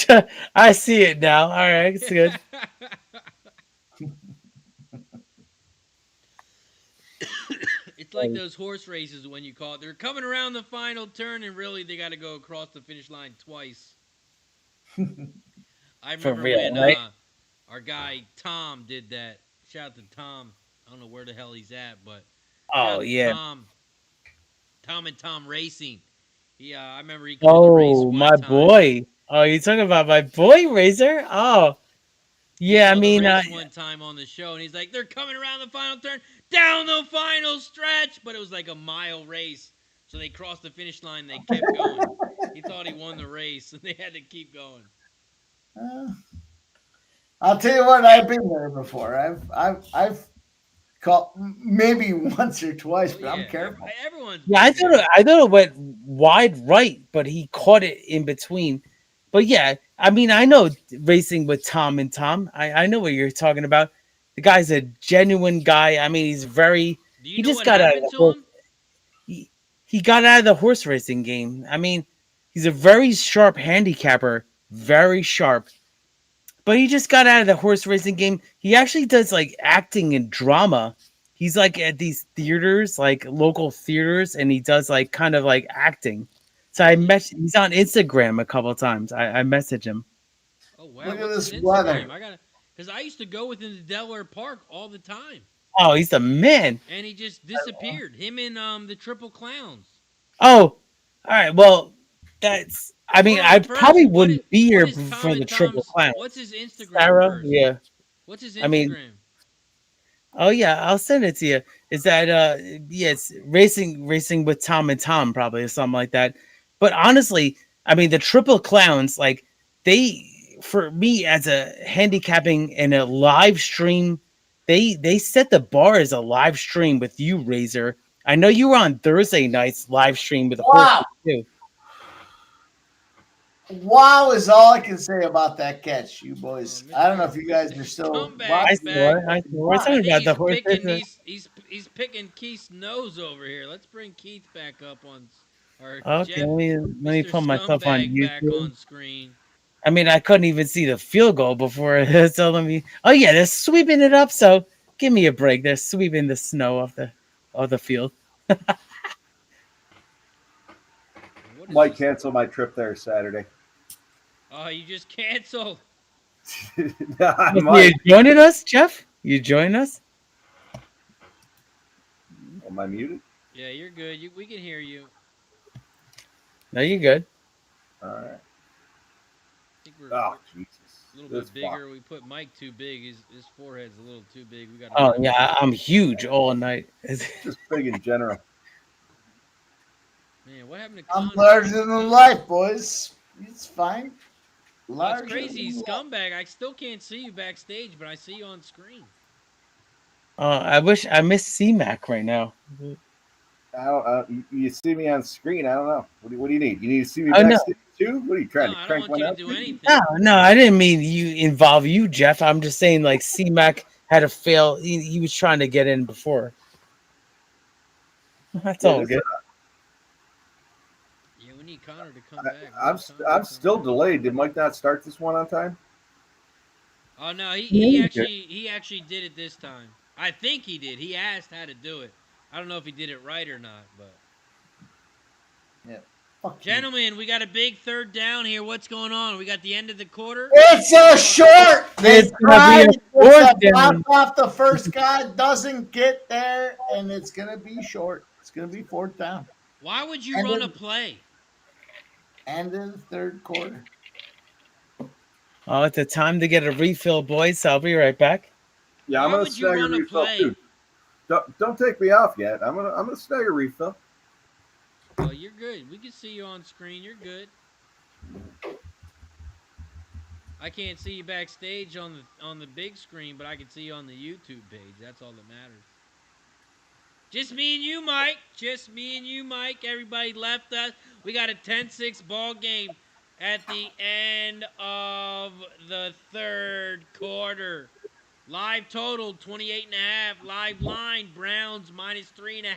I see it now. All right, it's good. It's like those horse races when you call it. They're coming around the final turn, and really they got to go across the finish line twice. I remember real, when right? our guy Tom did that. Shout out to Tom. I don't know where the hell he's at, but Oh shout out to yeah. Tom and Tom Racing. I remember he came to the race Oh, one my time. boy. Oh, you talking about my boy Razor? Oh, yeah. I Called the mean, race one time on the show, and he's like, "They're coming around the final turn, down the final stretch," but it was like a mile race, so they crossed the finish line. They kept going. He thought he won the race, and they had to keep going. I'll tell you what, I've been there before. I've caught maybe once or twice, but I'm careful. Everyone's yeah, I thought it went wide right, but he caught it in between. But yeah, I mean, I know racing with Tom and Tom. I know what you're talking about. The guy's a genuine guy. I mean, he's very. Do you He know just what got out of happened the to horse. him? He got out of the horse racing game. I mean, he's a very sharp handicapper, very sharp. But he just got out of the horse racing game. He actually does like acting and drama. He's like at these theaters, like local theaters, and he does like kind of like acting. So he's on Instagram a couple of times. I message him. Oh wow! Look at What's this his weather. Instagram? because I used to go within the Delaware Park all the time, Oh, he's the man. and he just disappeared. Him and the Triple Clowns. Oh, all right. Well, that's. I mean, Hold I on, first, probably what wouldn't be here is Tom for the and triple Tom's? clown. What's his Instagram Sarah, first? yeah. What's his Instagram? I mean, oh yeah, I'll send it to you. Is that it's racing with Tom and Tom probably or something like that. But honestly, I mean the triple clowns, like they for me as a handicapping and a live stream, they set the bar as a live stream with you, Razor. I know you were on Thursday nights live stream with the Wow. horses too. Wow is all I can say about that catch, you boys. Oh, I don't know if you guys are still Scumbag I watching. saw it. I saw it. We're I talking think about the horses. he's picking Keith's nose over here. Let's bring Keith back up on, or Okay, Jeff, let me Mr. put myself on Scumbag back YouTube. on screen. I mean, I couldn't even see the field goal before. So let me. Oh yeah, they're sweeping it up. So give me a break. They're sweeping the snow off the field. What is Might this? cancel my trip there Saturday. Oh, you just canceled. Yeah, I You might. joining us, Jeff? You join us? Am I muted? Yeah, you're good. We can hear you. No, you good. All right. I think we're Oh, Jesus. a little bit This bigger. We put Mike too big. His forehead's a little too big. We got. Oh yeah, I'm huge all night. just big in general. Man, what happened to I'm Connor? larger than life, boys. It's fine. That's Larger crazy, than life. scumbag. I still can't see you backstage, but I see you on screen. I wish I miss C-Mac right now. I don't. You see me on screen. I don't know. What do you need? You need to see me Oh, no. backstage too. What are you trying No, to I don't crank want one you to out? do anything. No, I didn't mean you involve you, Jeff. I'm just saying like C-Mac had to fail. He was trying to get in before. That's all good. Yeah, we need Connor to come back. I'm still delayed. Did Mike not start this one on time? Oh no, Yeah, he you actually did it this time. I think he did. He asked how to do it. I don't know if he did it right or not, but Fuck you. gentlemen, we got a big third down here. What's going on? We got the end of the quarter. It's a short. They It's gonna be a fourth down. off the first guy doesn't get there, and it's gonna be short. It's gonna be fourth down. Why would you And run then- a play? End of the third quarter. Oh, it's a time to get a refill, boys. So I'll be right back. Yeah, I'm Why gonna would you snag a run a refill play? too. Don't take me off yet. I'm gonna snag a refill. Oh, you're good. We can see you on screen. You're good. I can't see you backstage on the big screen, but I can see you on the YouTube page. That's all that matters. Just me and you, Mike. Just me and you, Mike. Everybody left us. We got a 10-6 ball game at the end of the third quarter. Live total 28.5. Live line Browns -3.5.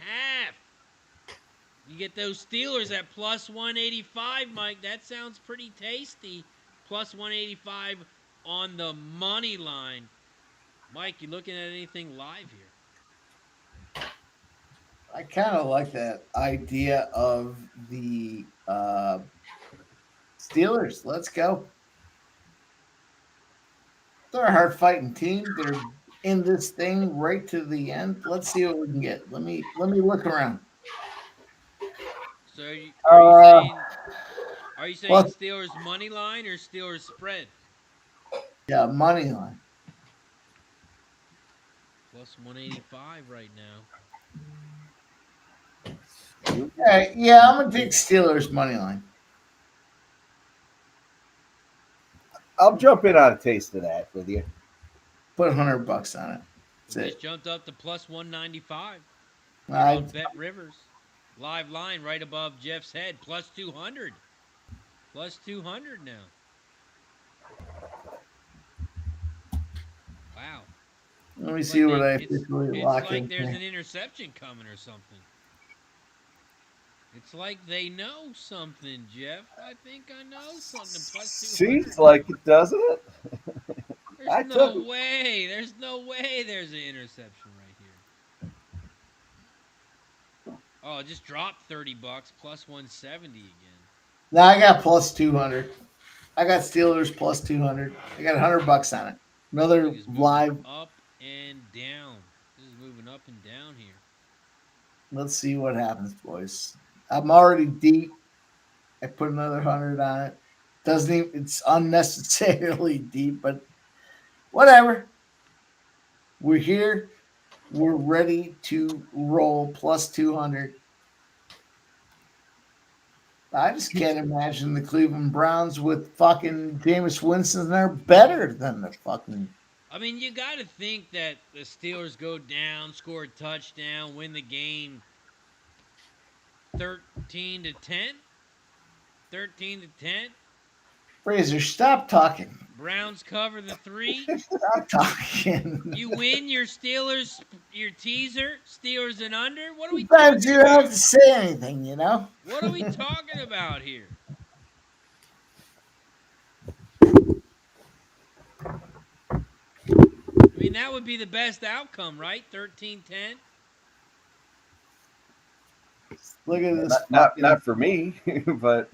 You get those Steelers at plus 185, Mike. That sounds pretty tasty. Plus 185 on the money line. Mike, you looking at anything live here? I kind of like that idea of the Steelers. Let's go. They're a hard fighting team. They're in this thing right to the end. Let's see what we can get. Let me look around. So are you saying Well- Steelers money line or Steelers spread? Yeah, money line. Plus 185 right now. Yeah, I'm gonna take Steelers money line. I'll jump in on a taste of that with you. Put $100 on it. That's Just it. jumped up to plus 195. I- On Bet Rivers. Live line right above Jeff's head. Plus 200. Plus 200 now. Wow. Let me see what I officially It's lock like in there's here. an interception coming or something. It's like they know something, Jeff. I think I know something. Plus 200. Seems like it, doesn't it? I There's took no it. way. There's no way there's an interception right here. Oh, it just dropped $30. Plus 170 again. No, I got plus 200. I got Steelers plus 200. I got $100 on it. Another This is moving live. up and down. This is moving up and down here. Let's see what happens, boys. I'm already deep. I put another 100 on it. Doesn't even, it's unnecessarily deep, but whatever. We're here. We're ready to roll plus 200. I just can't imagine the Cleveland Browns with fucking Jameis Winston. They're better than the fucking. I mean, you got to think that the Steelers go down, score a touchdown, win the game 13 to 10. 13 to 10. Fraser, stop talking. Browns cover the 3. Stop talking. You win your Steelers, your teaser, Steelers and under. What are we Sometimes talking you don't have about? to say anything, you know? What are we talking about here? I mean, that would be the best outcome, right? 13-10. Look at this. Not for me, but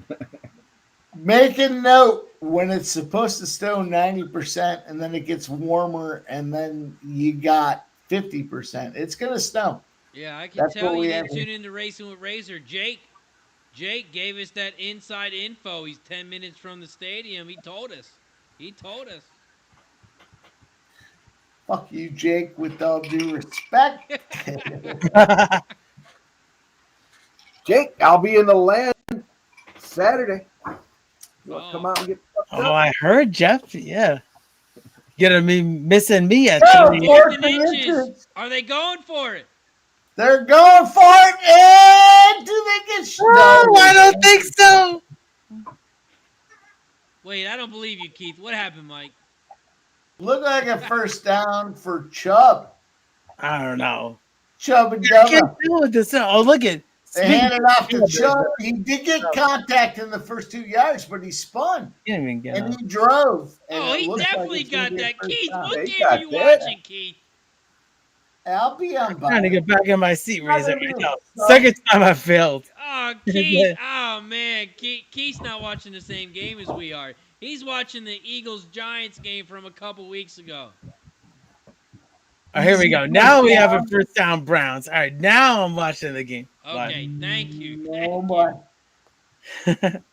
Make a note when it's supposed to snow 90% and then it gets warmer and then you got 50%. It's going to snow. Yeah, I can That's tell what you we didn't have. tune into Racing with Razor. Jake gave us that inside info. He's 10 minutes from the stadium. He told us. Fuck you, Jake, with all due respect. Jake, I'll be in the land Saturday. You want to come out and get fucked Oh, up? I heard Jeff. Yeah. Gonna be missing me at No, 30. Lord. Fourth and inches. Are they going for it? They're going for it. And do they get snow? No, I don't think so. Wait, I don't believe you, Keith. What happened, Mike? Look like a first down for Chubb. I don't know. Chubb and I can't Dubba. deal with this. Oh, look at. They handed off to Chubb. He did get contact in the first 2 yards, but he spun Can't even get and up. he drove. And Oh, it he looks like definitely it's gonna got be a that. first Keith, down. what He game got are you that. watching, Keith? I'll be on Trying to by. get back in my seat, Razor. Hallelujah. Right now. Second time I failed. Oh, Keith. Oh, man. Keith's not watching the same game as we are. He's watching the Eagles-Giants game from a couple weeks ago. Oh, here we go. Now we have a first down Browns. All right, now I'm watching the game. Okay, thank you. Oh, my.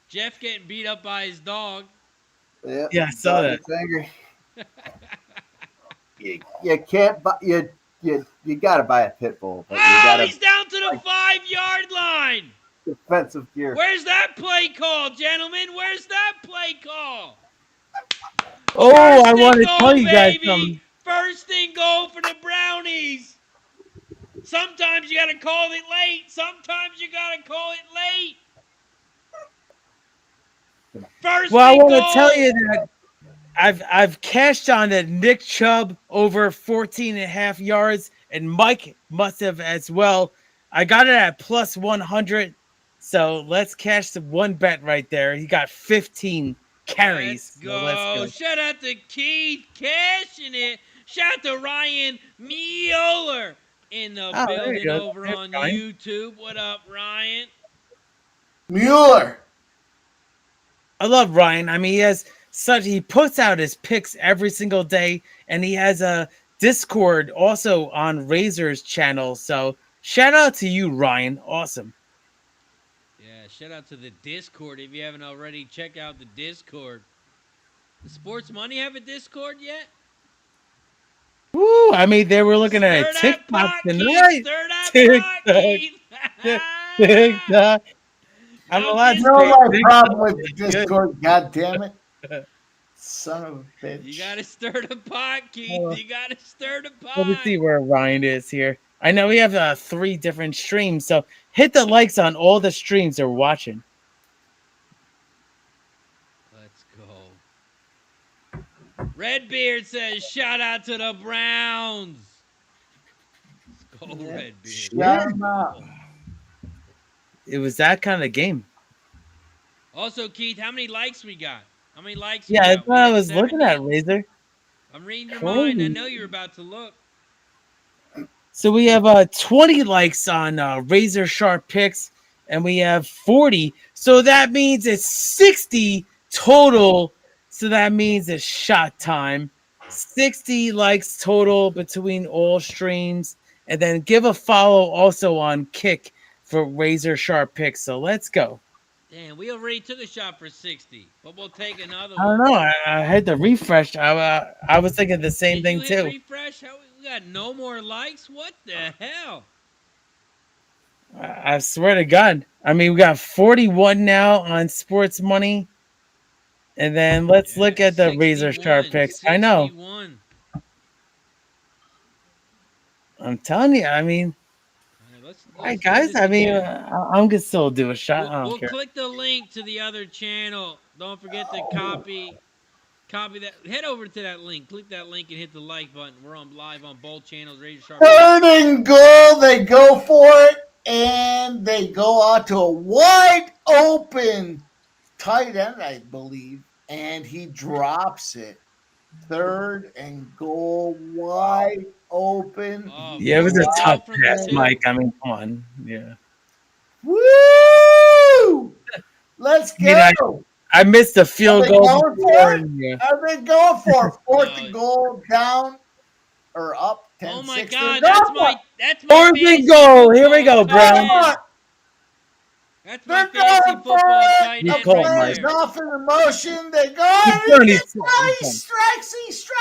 Jeff getting beat up by his dog. Yeah, Yeah, I saw that. It's angry. You can't buy you got to buy a pit bull, but you Oh, got he's to down to the 5-yard line. defensive gear. Where's that play call, gentlemen? Where's that play call? Oh, First I and want to goal, tell you guys baby. something. First and goal for the Brownies. Sometimes you got to call it late. Sometimes you got to call it late. First Well, I and want goal. to tell you that I've cashed on that Nick Chubb over 14 and a half yards, and Mike must have as well. I got it at plus 100, so let's cash the one bet right there. He got 15 carries. Let's So go. let's go. Shout out to Keith cashing it. Shout out to Ryan Mueller in the Oh, there building you go. over There's on Ryan. YouTube. What up, Ryan? Mueller. I love Ryan. I mean, he puts out his picks every single day, and he has a Discord also on Razor's channel. So shout out to you, Ryan. Awesome. Yeah, shout out to the Discord. If you haven't already, check out the Discord. Does Sports Money have a Discord yet? Woo! I mean, they were looking Stir at a that TikTok pot, Keith. tonight. Stir that TikTok. pot, Keith. TikTok. I'm No allowed to You know say my TikTok. problem with It's the good. Discord, God damn it. Son of a bitch. You gotta stir the pot, Keith. Oh. You gotta stir the pot. Let me see where Ryan is here. I know we have 3 different streams, so hit the likes on all the streams they're watching. Let's go. Redbeard says, shout out to the Browns. Let's go, Redbeard. Shout 'em out. It was that kind of game. Also, Keith, how many likes we got? How many likes Yeah, we that's got? what We I had was looking 70? at, Razor. I'm reading your Crazy. mind. I know you're about to look. So we have 20 likes on Razor Sharp Picks, and we have 40. So that means it's 60 total. So that means it's shot time. 60 likes total between all streams. And then give a follow also on Kick for razor sharp picks. So let's go. Damn, we already took a shot for 60, but we'll take another I don't one. know. I had to refresh. I was thinking the same Did thing you hit too. refresh? How we got no more likes? What the hell? I swear to God. I mean, we got 41 now on sports money. And then let's look at the razor sharp picks. I know. 61. I'm telling you. I mean, All right, all right, let's do guys. this I mean, again. I'm gonna still do a shot. I don't We'll care. click the link to the other channel. Don't forget to copy that. Head over to that link. Click that link and hit the like button. We're on live on both channels. Razor Sharp. Third and goal, they go for it, and they go out to a wide open tight end, I believe, and he drops it. Third and goal, wide open. Oh, Yeah, it was a good tough job from the pass, two. Mike. I mean, come on. Yeah. Woo! Let's I mean, go. I missed the field Are they goal going before. for it? And, yeah. Are they going for it? Fourth No. and goal down or up? 10, Oh my 6, God, they're that's going for it. my Fourth and fantasy goal. Here we football go, tight Brown. end. That's my They're fantasy going for football it. tight You end call right it, Players Mike. there. off in the motion. They go. He's And done, he he's done. strikes. He struck.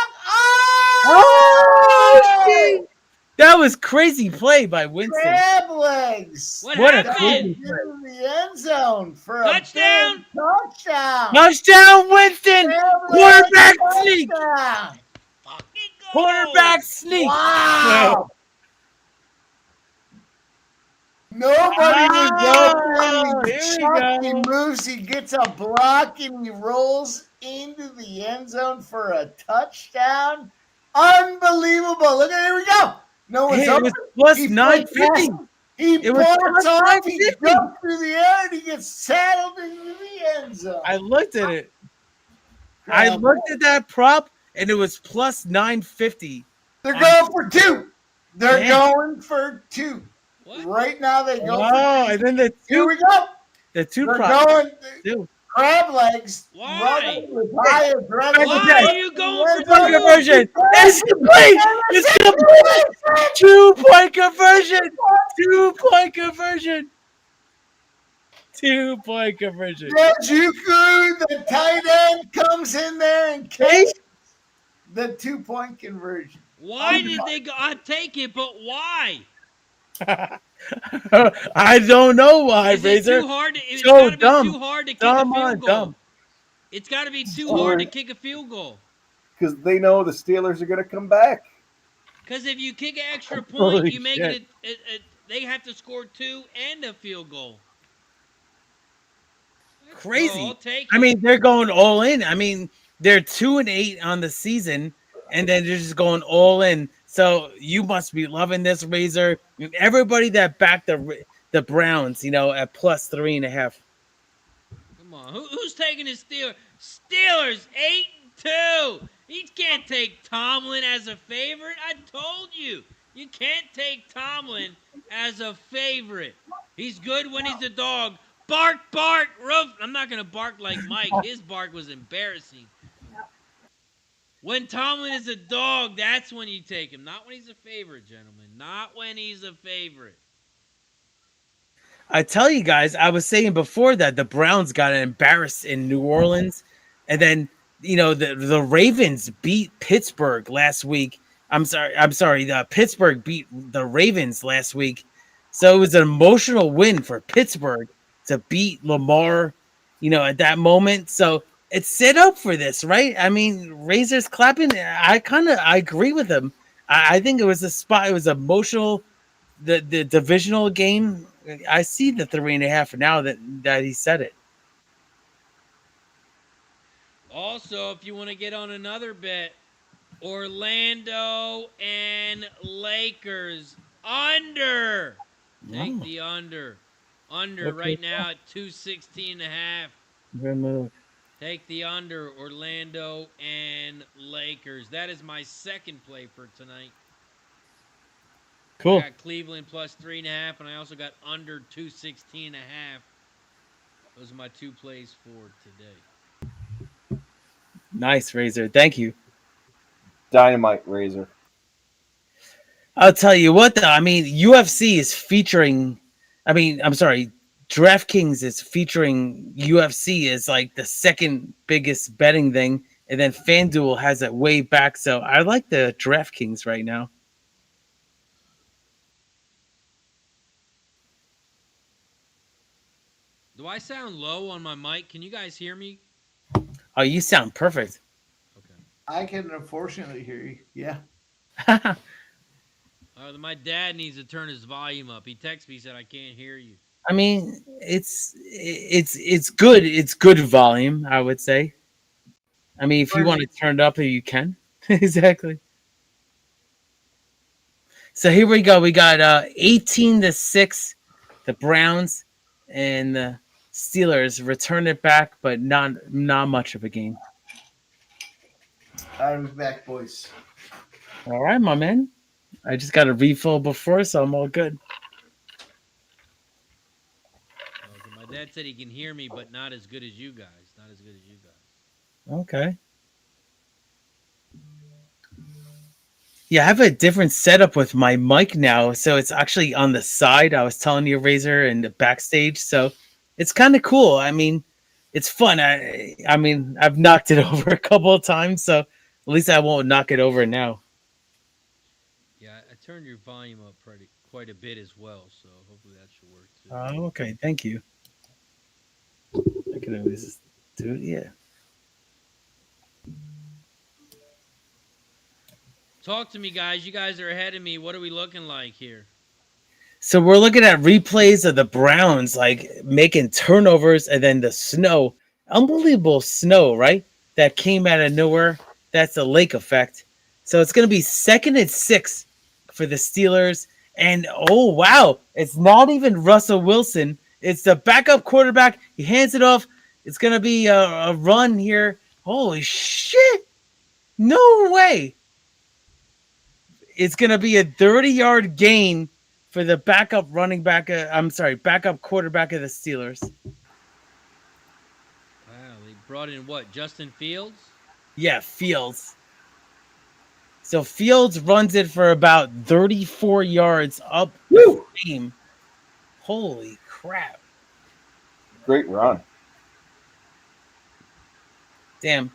Oh, shit. That was crazy play by Winston. Crab legs. What What a Down happened? crazy play. to the end zone for Touchdown? a big touchdown. Touchdown, Winston. Crab Quarterback legs sneak. touchdown. Fucking go. Quarterback sneak. Wow. Nobody was Oh, open. here we Chuck, he go. moves, he gets a block, and he rolls into the end zone for a touchdown. Unbelievable. Look at here we go. No one's Hey, it open. was plus He 950. He It was points plus off, he 950. jumps through the air, and he gets saddled into the end zone. I looked at it. I looked at that prop, and it was plus 950. They're going for two. They're Damn. going for two. What? Right now they go Oh, for and then the Here two, we go. the two They're prop. going Two. crab legs. Why? Running with high adrenaline. Why are you going for Point two? conversion. It's complete. It's complete. 2-point conversion. 2-point conversion. 2-point conversion. Juku, the tight end, comes in there and Hey, kicks the 2-point conversion. Why did they go? I take it, but why? I don't know why, Is it Razor. too hard? It's So got to be dumb. too hard to kick Dumb a on field goal. dumb. It's got to be too hard to kick a field goal. Because they know the Steelers are going to come back. Because if you kick an extra point, Holy you make shit. it. They have to score 2 and a field goal. Let's go. Crazy. I'll take I it. mean, they're going all in. I mean, they're 2-8 on the season, and then they're just going all in. So you must be loving this, Razor. I mean, everybody that backed the Browns, at plus 3.5. Come on, who's taking his Steelers? Steelers 8-2. He can't take Tomlin as a favorite. I told you, you can't take Tomlin as a favorite. He's good when he's a dog. Bark, bark, roof. I'm not gonna bark like Mike. His bark was embarrassing. When Tomlin is a dog, that's when you take him. Not when he's a favorite, gentlemen. Not when he's a favorite. I tell you guys, I was saying before that the Browns got embarrassed in New Orleans, and then the Ravens beat Pittsburgh last week. I'm sorry. The Pittsburgh beat the Ravens last week, so it was an emotional win for Pittsburgh to beat Lamar, at that moment. So it's set up for this, right? I mean, Razor's clapping. I agree with him. I think it was a spot. It was emotional. The divisional game. I see the 3.5 now that he said it. Also, if you want to get on another bet, Orlando and Lakers under. Take the under. Under Okay. right now at 216.5. Good move. Take the under, Orlando and Lakers. That is my second play for tonight. Cool. I got Cleveland plus 3.5, and I also got under 216.5. Those are my two plays for today. Nice, Razor. Thank you. Dynamite, Razor. I'll tell you what, though. I mean, UFC is featuring. I mean, I'm sorry. DraftKings is featuring UFC as like the second biggest betting thing, and then FanDuel has it way back. So I like the DraftKings right now. Do I sound low on my mic? Can you guys hear me? Oh, you sound perfect. Okay. I can unfortunately hear you. Yeah. My dad needs to turn his volume up. He texted me, he said, I can't hear you. I mean, it's good. It's good volume, I would say. I mean, if you want to turn it up, you can. Exactly. So here we go. We got 18-6, the Browns and the Steelers return it back, but not much of a game. I'm back, boys. All right, my man. I just got a refill before, so I'm all good. Okay, my dad said he can hear me, but not as good as you guys. Not as good as you guys. Okay. Yeah, I have a different setup with my mic now, so it's actually on the side. I was telling you, Razor, and the backstage, so it's kind of cool. I mean, it's fun. I mean, I've knocked it over a couple of times, so at least I won't knock it over now. Yeah, I turned your volume up quite a bit as well, so hopefully that should work too. Oh, okay. Thank you. I can always do it. Yeah. Talk to me, guys. You guys are ahead of me. What are we looking like here? So we're looking at replays of the Browns, like making turnovers, and then the snow, unbelievable snow, right? That came out of nowhere. That's the lake effect. So it's going to be 2nd and 6 for the Steelers. And oh, wow, it's not even Russell Wilson. It's the backup quarterback. He hands it off. It's going to be a run here. Holy shit. No way. It's going to be a 30-yard gain for the backup backup quarterback of the Steelers. Wow, they brought in what? Justin Fields? Yeah, Fields. So Fields runs it for about 34 yards up the game. Holy crap. Great run. Damn.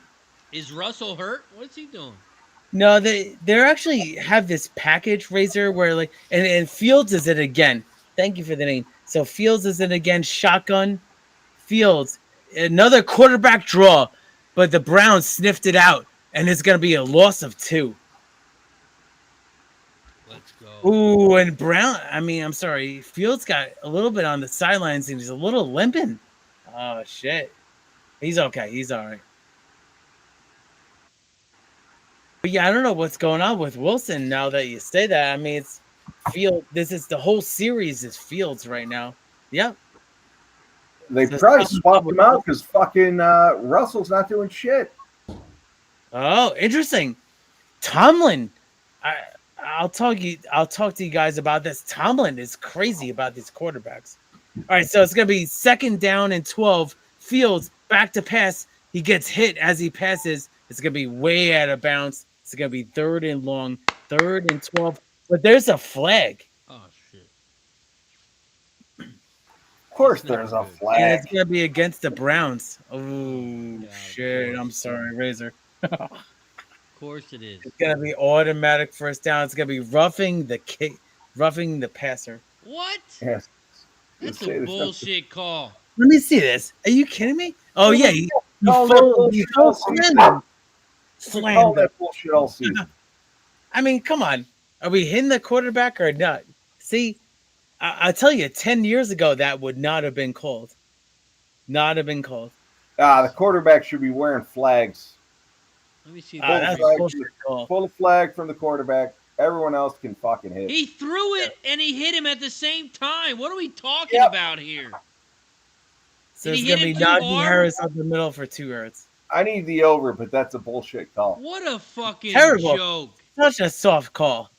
Is Russell hurt? What's he doing? No, they actually have this package, Razor, where like and Fields is it again. Thank you for the name. So Fields is it again, shotgun. Fields, another quarterback draw, but the Browns sniffed it out, and it's gonna be a loss of 2. Let's go. Ooh, and I'm sorry, Fields got a little bit on the sidelines and he's a little limping. Oh shit. He's okay, he's all right. But yeah, I don't know what's going on with Wilson now that you say that. I mean, it's Field. This is the whole series is Fields right now. Yep. They So probably something swapped with him out because fucking Russell's not doing shit. Oh, interesting. Tomlin. I'll talk to you guys about this. Tomlin is crazy about these quarterbacks. All right, so it's gonna be 2nd down and 12. Fields back to pass. He gets hit as he passes. It's gonna be way out of bounds. It's gonna be 3rd and long, 3rd and 12. But there's a flag. Oh, shit. Of course, there's a And flag. it's gonna be against the Browns. Oh Yeah, shit! I'm sorry, Razor. Of course it is. It's gonna be automatic 1st down. It's gonna be roughing the passer. What? Yes. That's Say a there's bullshit call. Let me see this. Are you kidding me? Oh yeah, he No, slammed him. Call Slammed him. that bullshit all season. I mean, come on. Are we hitting the quarterback or not? See, I'll tell you, 10 years ago, that would not have been called. Not have been called. The quarterback should be wearing flags. Let me see. That's flag. a bullshit call. Pull the flag from the quarterback. Everyone else can fucking hit. He threw it and he hit him at the same time. What are we talking about here? So Did it's he gonna hit be him too Najee hard? Harris up the middle for 2 yards. I need the over, but that's a bullshit call. What a fucking Terrible. joke. Such a soft call.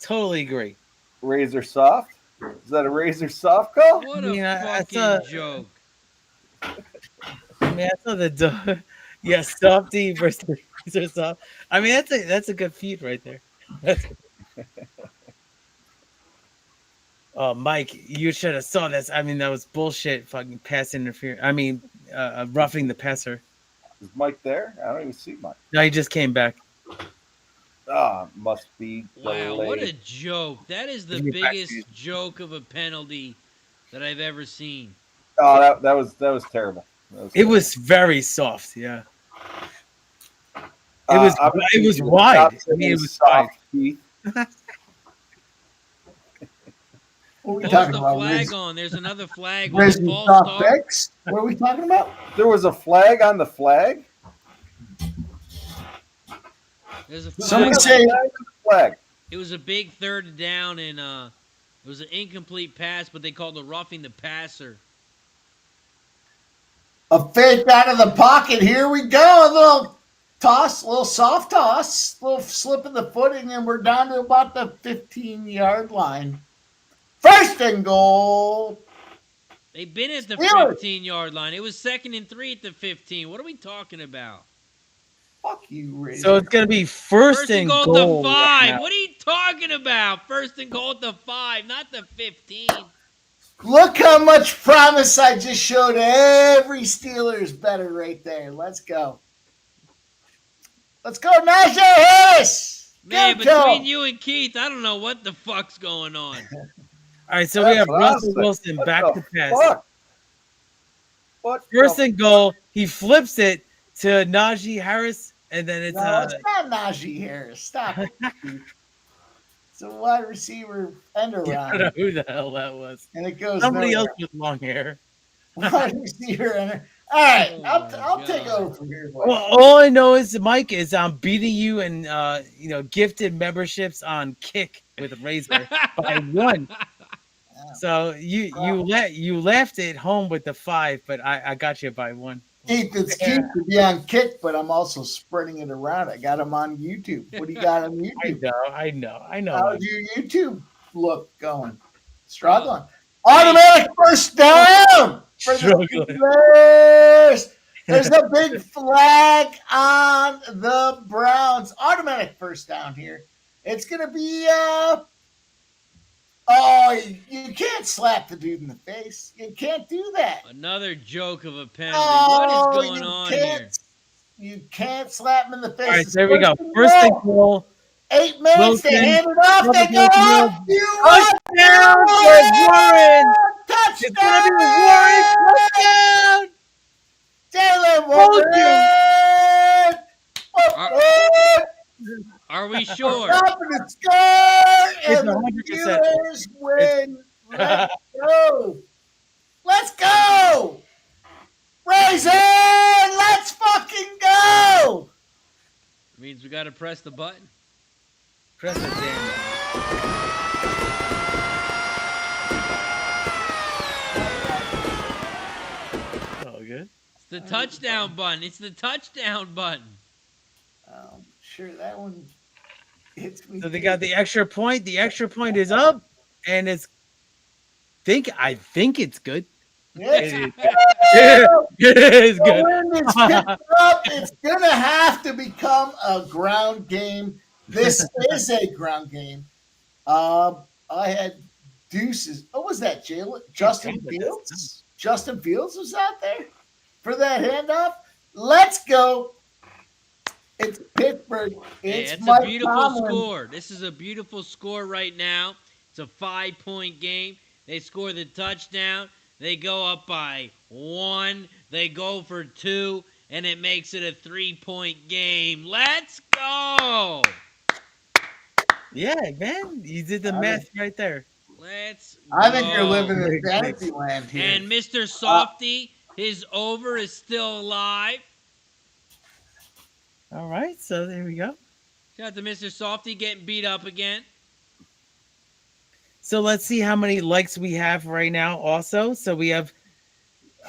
Totally agree. Razor soft? Is that a razor soft call? What I mean, a I fucking saw- joke. I mean, I saw the yeah, softy versus Razor soft. I mean, that's a good feat right there. Oh, Mike, you should have saw this. I mean, that was bullshit. Fucking pass interference. I mean, roughing the passer. Is Mike there? I don't even see Mike. No, he just came back. Must be Wow, what a delayed. joke. That is the Give me back, biggest dude. joke of a penalty that I've ever seen. Oh, that was terrible. It was very soft. Yeah. It was obviously, wide. I mean, it was wide. soft teeth. What are we What was talking the about? flag on? There's another flag on Raising false soft start. picks? What are we talking about? There was a flag on the flag. There's a Somebody flag. say Flag. It was a big third down, and it was an incomplete pass, but they called it roughing the passer. a fake out of the pocket. Here we go. A little toss, a little soft toss, a little slip of the footing, and we're down to about the 15-yard line. First and goal. They've been at the Steelers. 15-yard line. It was 2nd and 3 at the 15. What are we talking about? Fuck you, Razor. So it's gonna be first and goal goal. at the 5. right now. What are you talking about? First and goal at the 5, not the 15. Look how much promise I just showed every Steelers better right there. Let's go. Let's go, Najee Harris. Man, Good kill. between you and Keith, I don't know what the fuck's going on. All right, so we have That's what I Russell said. Wilson What back the to pass. fuck? What First the and goal. He flips it to Najee Harris, and then it's No, it's not Najee Harris. Stop it. It's a wide receiver end I don't around, know who the hell that was. and it goes Somebody nowhere. else with long hair. Wide receiver end. All right, Oh I'll my take God. over from here. Boys. Well, all I know is Mike is beating you in gifted memberships on Kick with Razor by 1. So you left it home with the 5, but I got you by 1. Keith, it's cute to be on Kick, but I'm also spreading it around. I got him on YouTube. What do you got on YouTube? I know. How's your YouTube look going? Struggling. Automatic first down for the Struggling. Steelers. There's a big flag on the Browns. Automatic first down here. It's going to be, you can't slap the dude in the face. You can't do that. Another joke of a penalty. What is going you on can't- here? You can't slap him in the face. All right, It's there we go. and First and goal. goal. 8 minutes to Wilson. hand it off. They Wilson. go off. You Touchdown for Warren. It's gonna be Warren touchdown. Jalen Wilson. Warren. Are we sure? Top of the score, It's and the 100%. Steelers win. Let's go. Let's go. Razor, let's fucking go. Means we got to press the button. Press it, damn. Oh, good. It's the touchdown button. It's the touchdown button. Sure, that one hits me. So they got the extra point. The extra point is up, and I think it's good. Yes. It is The good. wind is picked up. It's gonna have to become a ground game. This is a ground game. I had deuces. What was that, Jalen? Justin Fields? Justin Fields was out there for that handoff. Let's go. It's Pittsburgh. It's It's a Mike beautiful Tomlin. score. This is a beautiful score right now. It's a 5-point game. They score the touchdown. They go up by 1. They go for 2, and it makes it a 3-point game. Let's go. Yeah, man, you did the math right there. Let's I think you're go. living in fantasy land here. And Mr. Softy, his over is still alive. All right, so there we go. Shout out to Mr. Softy getting beat up again. So let's see how many likes we have right now. Also, so we have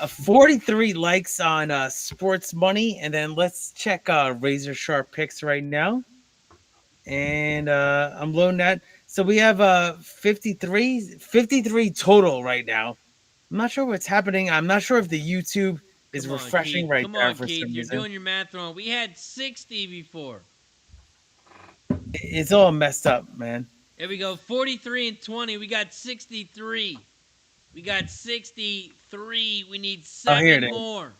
43 likes on Sports Money, and then let's check Razor Sharp picks right now. And I'm loading that. So we have 53 total right now. I'm not sure what's happening. I'm not sure if the YouTube is Come on, refreshing Keith. right Come there on, for Keith. some You're reason. doing your math wrong. We had 60 before. It's all messed up, man. Here we go. 43 and 20. We got 63. We got 63. We need Oh, here it 7 is. more.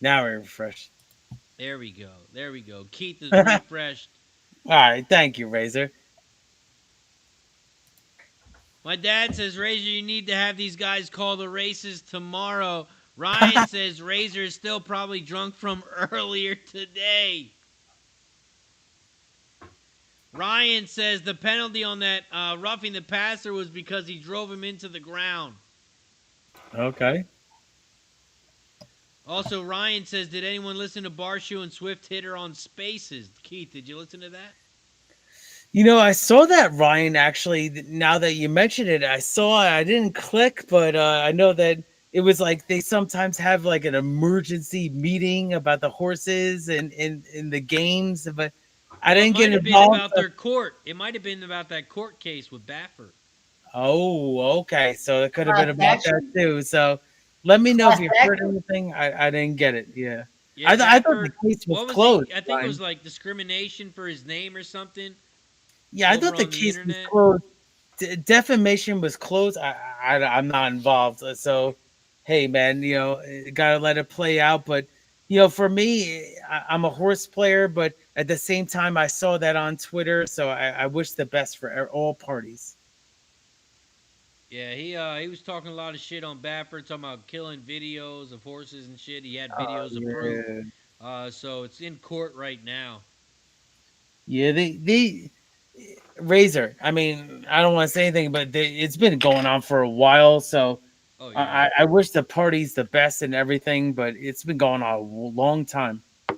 Now we're refreshed. There we go. There we go. Keith is refreshed. All right, thank you, Razor. My dad says, Razor, you need to have these guys call the races tomorrow. Ryan says Razor is still probably drunk from earlier today. Ryan says the penalty on that roughing the passer was because he drove him into the ground. Okay. Also, Ryan says, did anyone listen to Barshoe and Swift Hitter on Spaces? Keith, did you listen to that? You know, I saw that, Ryan, actually. Now that you mention it, I didn't click, but I know that it was like they sometimes have like an emergency meeting about the horses and in the games, but I didn't get It might have involved. been about their court. It might have been about that court case with Baffert. Oh, okay. So it could have been about that too. So let me know if you heard anything. I didn't get it. Yeah. Yeah, I thought the case was closed. I think it was like discrimination for his name or something. Yeah, I thought the case was closed. Defamation was closed. I'm not involved. So, hey, man, you know, gotta let it play out. But, you know, for me, I'm a horse player, but at the same time, I saw that on Twitter. So I wish the best for all parties. Yeah, he was talking a lot of shit on Baffert, talking about killing videos of horses and shit. He had videos of proof. So it's in court right now. Yeah, the Razor. I mean, I don't want to say anything, but it's been going on for a while. So I wish the parties the best and everything, but it's been going on a long time. I'm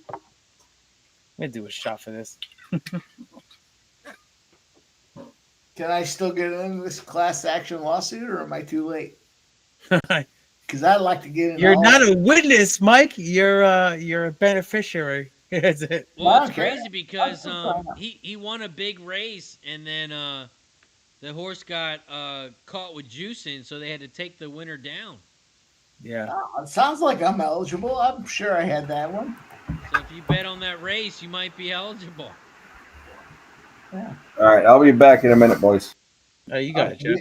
gonna do a shot for this. Can I still get into this class action lawsuit, or am I too late? Because I'd like to get in. You're not a witness, Mike. You're a beneficiary. Is it? Well, it's crazy because he won a big race, and then the horse got caught with juicing, so they had to take the winner down. Yeah. Oh, it sounds like I'm eligible. I'm sure I had that one. So if you bet on that race, you might be eligible. Yeah. All right, I'll be back in a minute, boys. Oh, you got it, Jeff.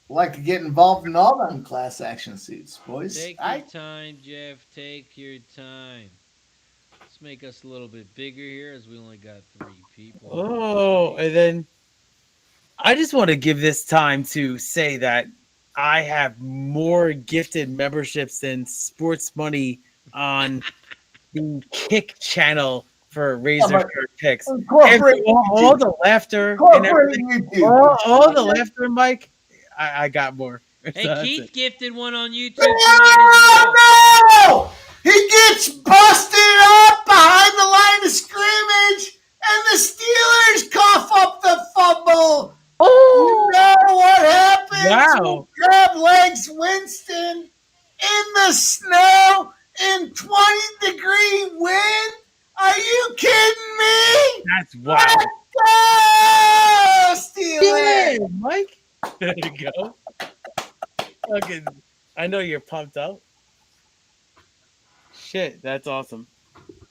Like to get involved in all them class action suits, boys. Take your time, Jeff. Take your time. Let's make us a little bit bigger here, as we only got 3 people. Oh, and then I just want to give this time to say that I have more gifted memberships than Sports Money on the Kick channel for Razor Card Picks. All the laughter and everything. All the laughter, Mike. I got more. Hey, So Keith gifted one on YouTube. Oh, no! He gets busted up behind the line of scrimmage, and the Steelers cough up the fumble. Oh, you know what happened? Wow. Crab Legs Winston in the snow in 20-degree wind. Are you kidding me? That's wild. Let's go, Steelers! Yeah, Mike. There you go. Okay, I know you're pumped up. Shit, that's awesome.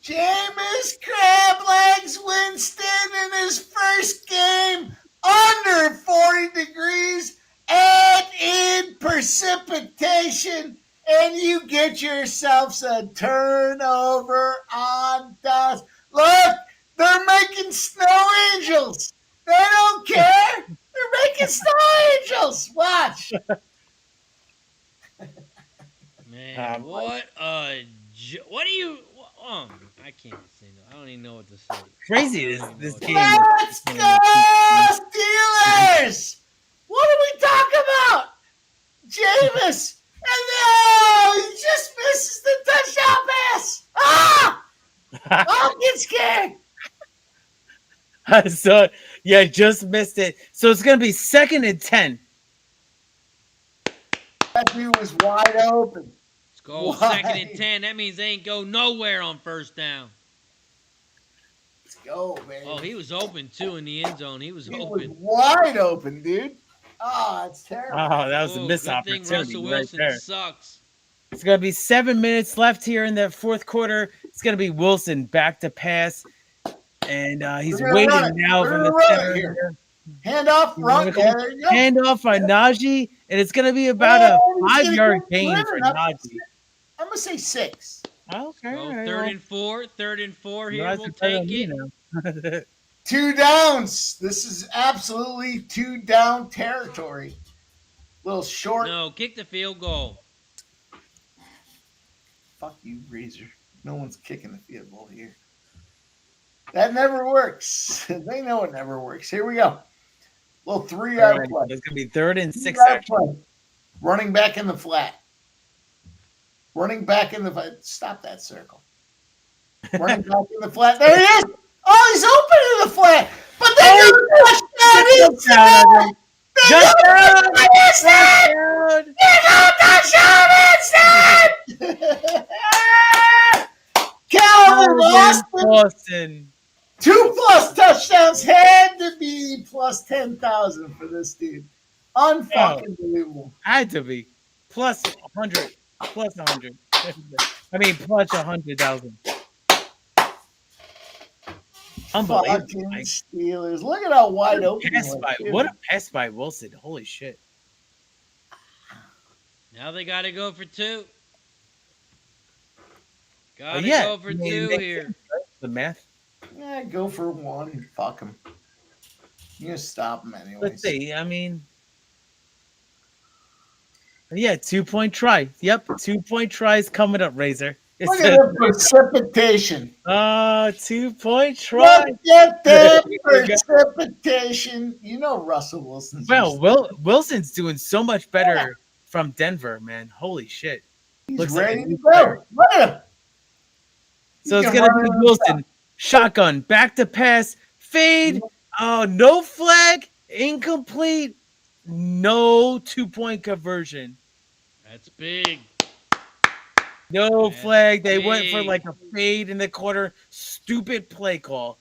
Jameis Crablegs Winston in his first game under 40 degrees and in precipitation, and you get yourselves a turnover on dust. Look, they're making snow angels. They don't care. They're making snow angels. Watch. Man, what do you? I can't say no. I don't even know what to say. Crazy this game. Let's go, Steelers! What are we talking about? Jameis, and he just misses the touchdown pass. I'll get scared. So yeah, just missed it. So it's gonna be 2nd and 10. That dude was wide open. Let's go. 2nd and 10. That means they ain't go nowhere on first down. Let's go, man. Oh, he was open too in the end zone. He was open. Was wide open, dude. Oh, it's terrible. Oh, that was a missed Good thing opportunity Russell right Wilson there. sucks. It's going to be 7 minutes left here in the fourth quarter. It's going to be Wilson back to pass. And he's We're gonna run waiting it. now We're from gonna the run center. it here. Hand off, run. Yeah, there you go. Hand off on Najee, and it's going to be about a 5-yard gain for Najee. I'm going to say 6. Okay. Go all right, third and four here. Najee We'll better take than me it. now. 2 downs. This is absolutely 2 down territory. Little short. No, kick the field goal. Fuck you, Razor. No one's kicking the field goal here. That never works. They know it never works. Here we go. Little 3-yard Right, play. it's going to be 3rd and 6. 3-yard play. Running back in the flat. Running back in the flat. Stop that circle. Running back in the flat. There he is. Oh, he's open in the flat. But they got a touchdown inside. Calvin Austin. 2+ touchdowns had to be plus 10,000 for this dude. Unfucking believable. Had to be plus 100, plus 100. I mean, plus 100,000. Unbelievable. Fucking Steelers. Look at how wide open. What a pass by Wilson. Holy shit. Now they got to go for 2. Got to yeah, go for 2 here. Sense, right? The math. Yeah, go for 1. Fuck him. You're going to stop him anyways. Let's see. I mean, yeah, 2-point try. Yep, 2-point tries coming up, Razor. Look at the precipitation. 2-point try. Look at that precipitation. You know Russell Wilson's. Well, Wilson's doing so much better from Denver, man. Holy shit. He's Looks ready like to go. Look at him. So it's going to be Wilson. Shotgun. Back to pass. Fade. Oh, no flag. Incomplete. No 2-point conversion. That's big. No flag. They big. went for like a fade in the quarter. Stupid play call.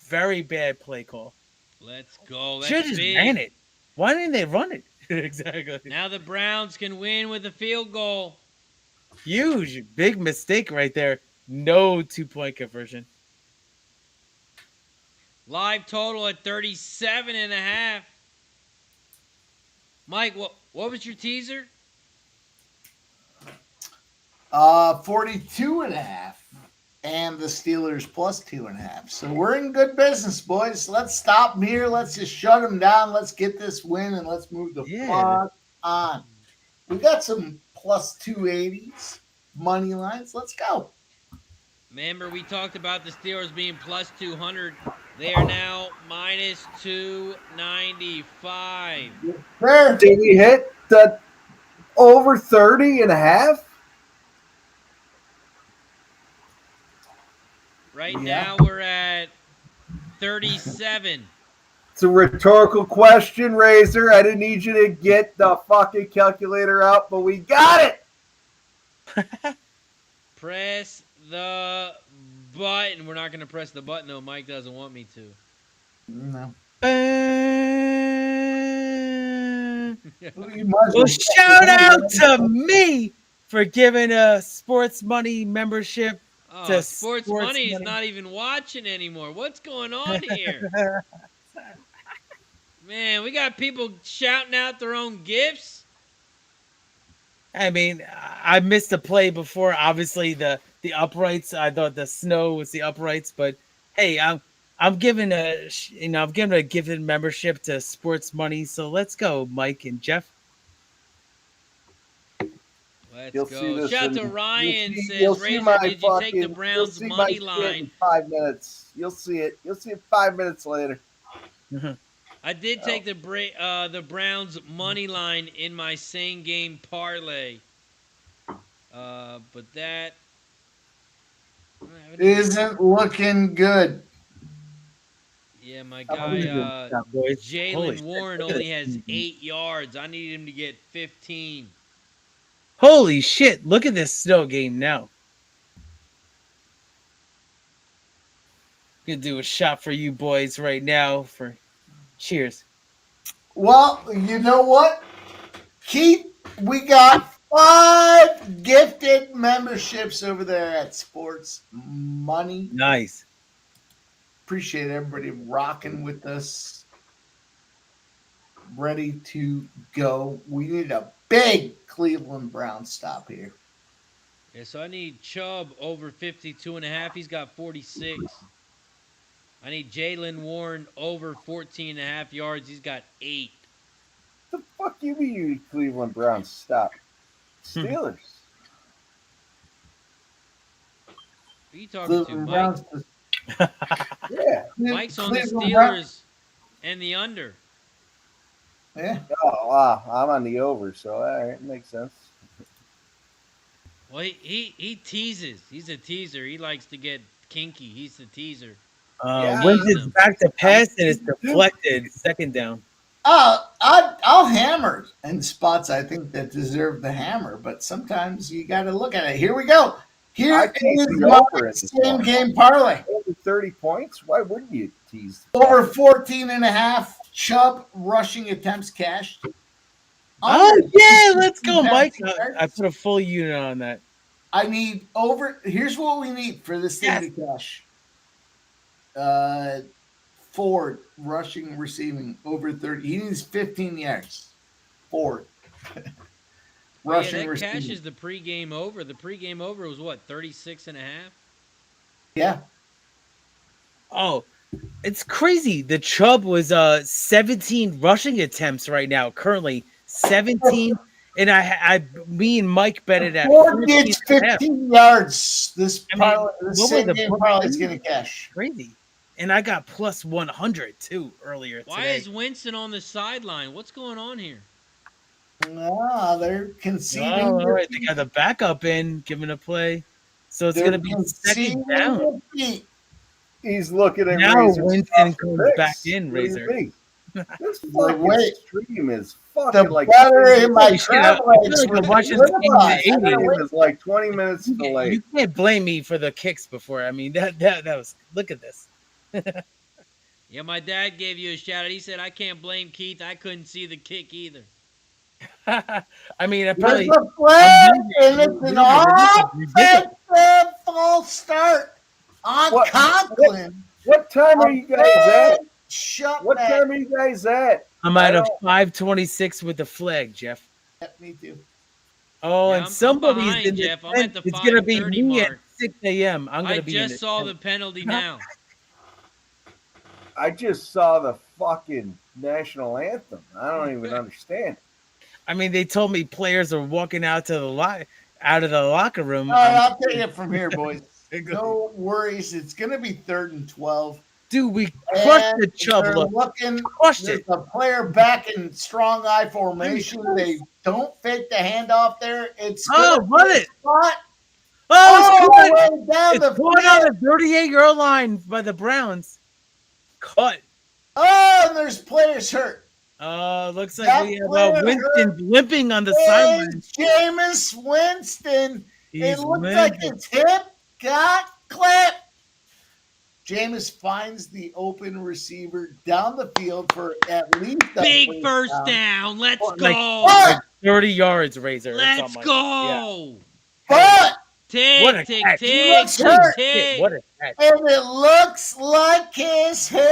Very bad play call. Let's go. That's Should have just big. ran it. Why didn't they run it? Exactly. Now the Browns can win with a field goal. Huge. Big mistake right there. No 2-point conversion. Live total at 37.5. Mike, what was your teaser? 42.5. And the Steelers plus 2.5. So we're in good business, boys. Let's stop them here. Let's just shut them down. Let's get this win and let's move the fuck on. We got some plus 280s, money lines. Let's go. Remember, we talked about the Steelers being plus 200. They are now minus 295. There. Did we hit the over 30.5? Right now, we're at 37. It's a rhetorical question, Razor. I didn't need you to get the fucking calculator out, but we got it. Press the button. We're not going to press the button, though. Mike doesn't want me to. No. Well, shout out to me for giving a sports money membership. Oh, sports money is not even watching anymore. What's going on here? Man, we got people shouting out their own gifts. I mean, I missed a play before. Obviously, the uprights. I thought the snow was the uprights, but hey, I'm giving a gifted membership to Sports Money. So let's go, Mike and Jeff. Let's go. Shout out to Ryan. Says, Razor, did you take the Browns money line? In 5 minutes. You'll see it. You'll see it 5 minutes later. I did take the Browns money line in my same game parlay. But that isn't looking good. Yeah, my guy Jalen Warren only has 8 yards. I need him to get 15. Holy shit! Look at this snow game now. Gonna do a shot for you boys right now. For cheers. Well, you know what, Keith? We got 5 gifted memberships over there at Sports Money. Nice. Appreciate everybody rocking with us. Ready to go. We need a big Cleveland Browns stop here. Yeah, so I need Chubb over 52.5. He's got 46. I need Jalen Warren over 14.5 yards. He's got 8. The fuck you mean you Cleveland Browns? Stop. Steelers. Who are you talking to, Cleveland Mike? Browns. Yeah. Mike's on the Cleveland Browns. Steelers and the under. Yeah. Oh, wow. I'm on the over, so all right, makes sense. Well, he teases. He's a teaser. He likes to get kinky. He's the teaser. Winston's back to pass and it's deflected. Second down. I'll hammer in spots I think that deserve the hammer, but sometimes you got to look at it. Here we go. Here I is tease the my over in this same one. game parlay. Over 30 points? Why wouldn't you tease? Over 14.5 Chubb rushing attempts cashed. Oh, Under yeah. Let's go, 15 Mike. yards. I put a full unit on that. I need over. Here's what we need for this thing to cash. Ford rushing, receiving over 30. He needs 15 yards. Ford. Rushing, Yeah, that receiving. cashes the pregame over. The pregame over was what, 36.5? Yeah. Oh, it's crazy. The Chubb was 17 rushing attempts right now. Currently 17, and me and Mike bet it at Ford gets 14.5. 15 yards. This I mean, parlay, the what same were the game points? parlay is going to cash. Crazy. And I got plus 100 too earlier Why today. is Winston on the sideline? What's going on here? No, they're conceding. Oh, all right. They got the backup in, giving a play. So it's going to be second down. defeat. He's looking at Now Razor's Winston comes picks. back in, What do you Razor. think? This Wait. fucking stream is The fucking like better in my Holy shit, I feel like I'm watching the game in the 80s. Stream is like 20 minutes You delayed. can't blame me for the kicks before. I mean, that was, look at this. Yeah, my dad gave you a shout out. He said, I can't blame Keith. I couldn't see the kick either. I mean, I There's probably. a flag, and it's an Ridiculous. offensive false start on What- Conklin. What time are you guys at? Shut What that. time are you guys at? I'm at I a don't- 5:26 with the flag, Jeff. Me too. Oh, Yeah, and I'm somebody's behind, in the Jeff. I'm at tent. the It's gonna be 5:30 me at mark. 6 a.m. I'm I gonna be in just saw the tent. penalty now. I just saw the fucking national anthem. I don't even understand. I mean, they told me players are walking out to the out of the locker room. All right, I'll take it from here, boys. No worries. It's going to be 3rd and 12. Dude, we crushed And the Chubb they're look. looking. Crushed There's it. a player back in strong eye formation. They don't fake the handoff there. It's Oh, gonna run be it. caught Oh, all it's the caught. way down It's the caught on field. the 38-yard line by the Browns. Cut. Oh, and there's players hurt. Looks like That we have player Winston limping on the Hey, sideline. Jameis Winston. He's It looks like limping. his hip got clipped. Jameis finds the open receiver down the field for at least a Big first down. Let's Like- go. Like 30 yards, Razor. That's Let's all my- go. But What a Tick, tick, catch. tick, looks tick, hurt. tick. What a catch. and it looks like his hip.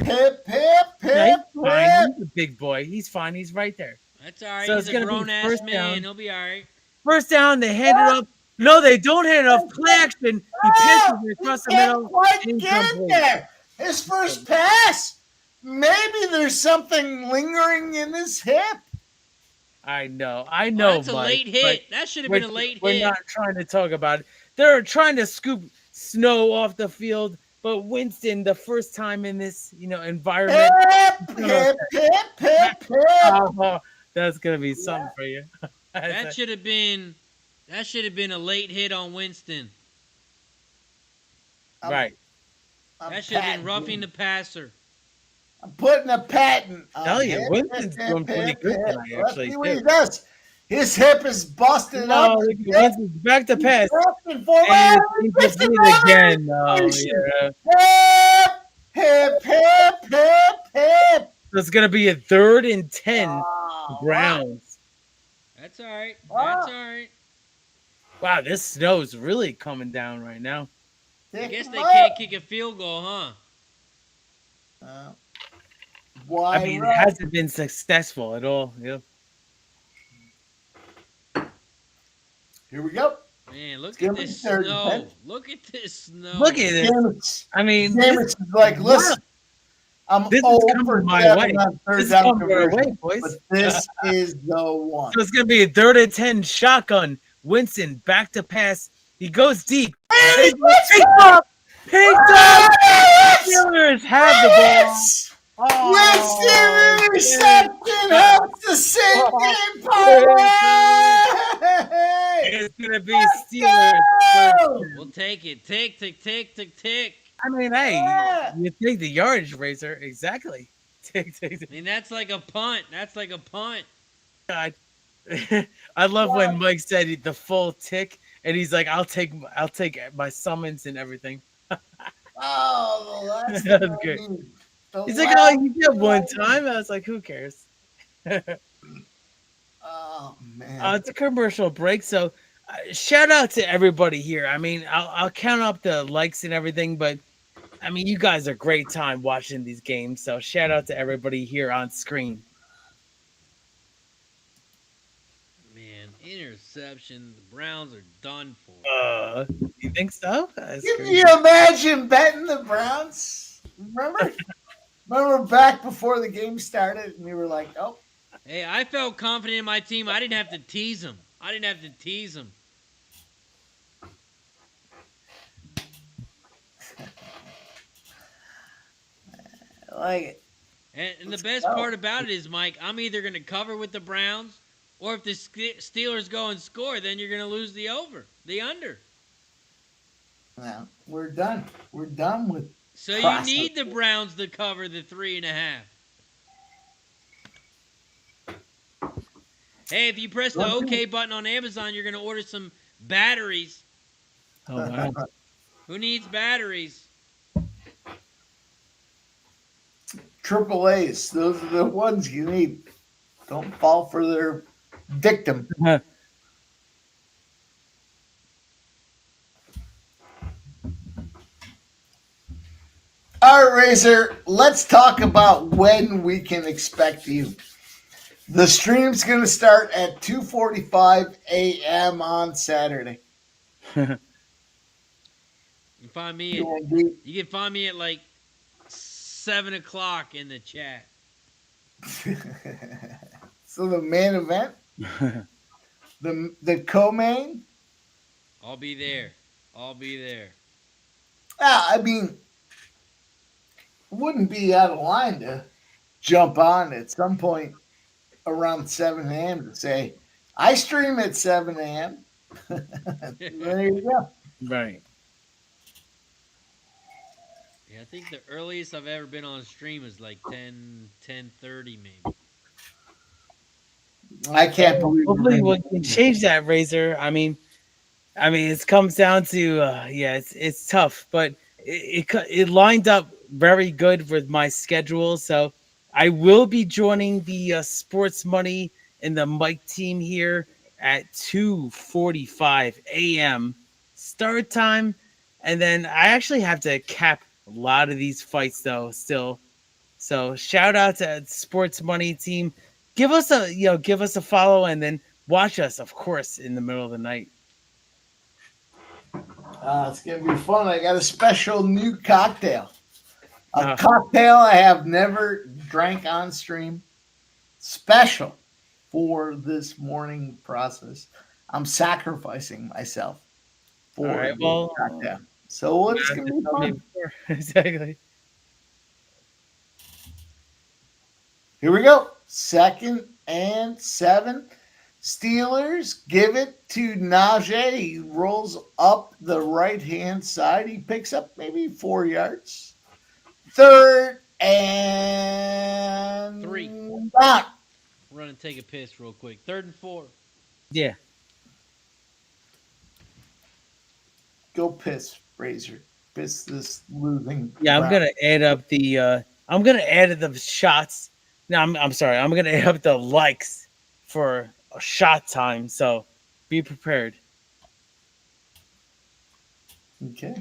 Yeah, he's fine. He's a big boy. He's fine. He's right there. That's all right. So He's it's a gonna be grown-ass first man. down. He'll be all right. First down, they hand it up. No, they don't hand it off. Play action. He passes it across the Can't middle. quite get it Incomplete. there. His first pass. Maybe there's something lingering in his hip. I know, That's a Mike, late hit. That should have been a late we're hit. not trying to talk about it. They're trying to scoop snow off the field, but Winston, the first time in this, environment, Hip. oh, that's gonna be something for you. That should have been a late hit on Winston. Right. That should have been roughing the passer. I'm putting a patent. on Tell you, hip, Winston's doing pretty good hip. tonight, Let's actually, see what he too. does. His hip is busted No, up. look at Winston's back to pass. Looking for And it. it's incomplete again. Oh, yeah. Hip. So it's gonna be a 3rd and 10 Oh, Browns. That's all right. Wow. That's all right. Wow, this snow's really coming down right now. I guess they Mike. can't kick a field goal, huh? Why? I mean, it hasn't been successful at all. Yeah. Here we go. Man, look Give at me this third, snow. Ben. Look at this snow. Look at it. James, I mean, James is like, listen, I'm this is 0 coming for my 7 way. on third This is down coming our conversion, way, boys. but this is the one. So it's going to be a 3rd and 10 shotgun. Winston back to pass. He goes deep. And he Picked up. Steelers have the ball. Oh, Winston interception helps the same game parlay. It's going to be Steelers. We'll take it. Tick, tick, tick, tick, tick. I mean, hey, Yeah. you take the yardage razor. Exactly. Tick, tick, I tick. mean, that's like a punt. That's like a punt. God. I love when Mike said the full tick, and he's like, "I'll take my summons and everything." Oh, well, that's That was great. He's like, "Oh, you did one time." I was like, "Who cares?" Oh man. It's a commercial break, so shout out to everybody here. I mean, I'll count up the likes and everything, but I mean, you guys are great time watching these games. So shout out to everybody here on screen. Man, interception. The Browns are done for. You think so? That's Can crazy. you imagine betting the Browns? Remember back before the game started, and you were like, "Oh, Hey, I felt confident in my team. I didn't have to tease them. I I like it." And the best part about it is, Mike, I'm either going to cover with the Browns, or if the Steelers go and score, then you're going to lose the under. Well, we're done. We're done with. So you Process. need the Browns to cover the 3.5. Hey, if you press the OK button on Amazon, you're going to order some batteries. Oh, wow. Who needs batteries? Triple A's. Those are the ones you need. Don't fall for their victim. All right, Razor, let's talk about when we can expect you. The stream's going to start at 2:45 a.m. on Saturday. You can find me at like 7 o'clock in the chat. So the main event, the co-main. I'll be there. I mean, it wouldn't be out of line to jump on at some point around 7 a.m. to say, I stream at 7 a.m. There you go. Right. Yeah, I think the earliest I've ever been on stream is like 10:30 maybe. I can't believe Hopefully we can change that, Razor. I mean, it comes down to it's tough, but it lined up very good with my schedule. So I will be joining the Sports Money and the Mike team here at 2:45 a.m. start time, and then I actually have to cap a lot of these fights though still. So shout out to Sports Money team. Give us a follow, and then watch us, of course, in the middle of the night. it's going to be fun. I got a special new cocktail. A cocktail I have never drank on stream. Special for this morning process. I'm sacrificing myself for the cocktail. So it's going to be fun. Exactly. Here we go. 2nd and 7. Steelers give it to Najee. He rolls up the right-hand side. He picks up maybe 4 yards. 3rd and 3. Down. Run and take a piss real quick. 3rd and 4. Yeah. Go piss, Razor. Piss this losing. Yeah, I'm round. gonna add up the shots. No, I'm sorry. I'm gonna add up the likes for shot time, so be prepared. Okay.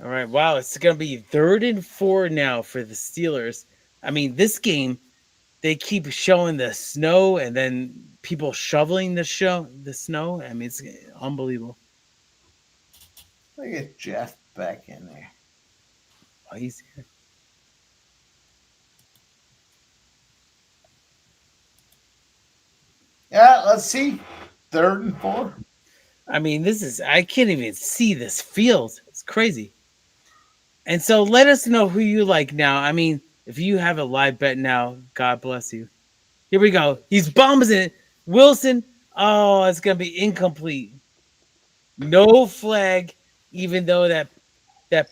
All right, wow, it's going to be 3rd and 4 now for the Steelers. I mean, this game, they keep showing the snow and then people shoveling the snow. I mean, it's unbelievable. Let me get Jeff back in there. Oh, he's here. Yeah, let's see. 3rd and 4. I mean, I can't even see this field. It's crazy. And so let us know who you like now. I mean, if you have a live bet now, God bless you. Here we go. He's bombs it. Wilson. Oh, it's going to be incomplete. No flag, even though that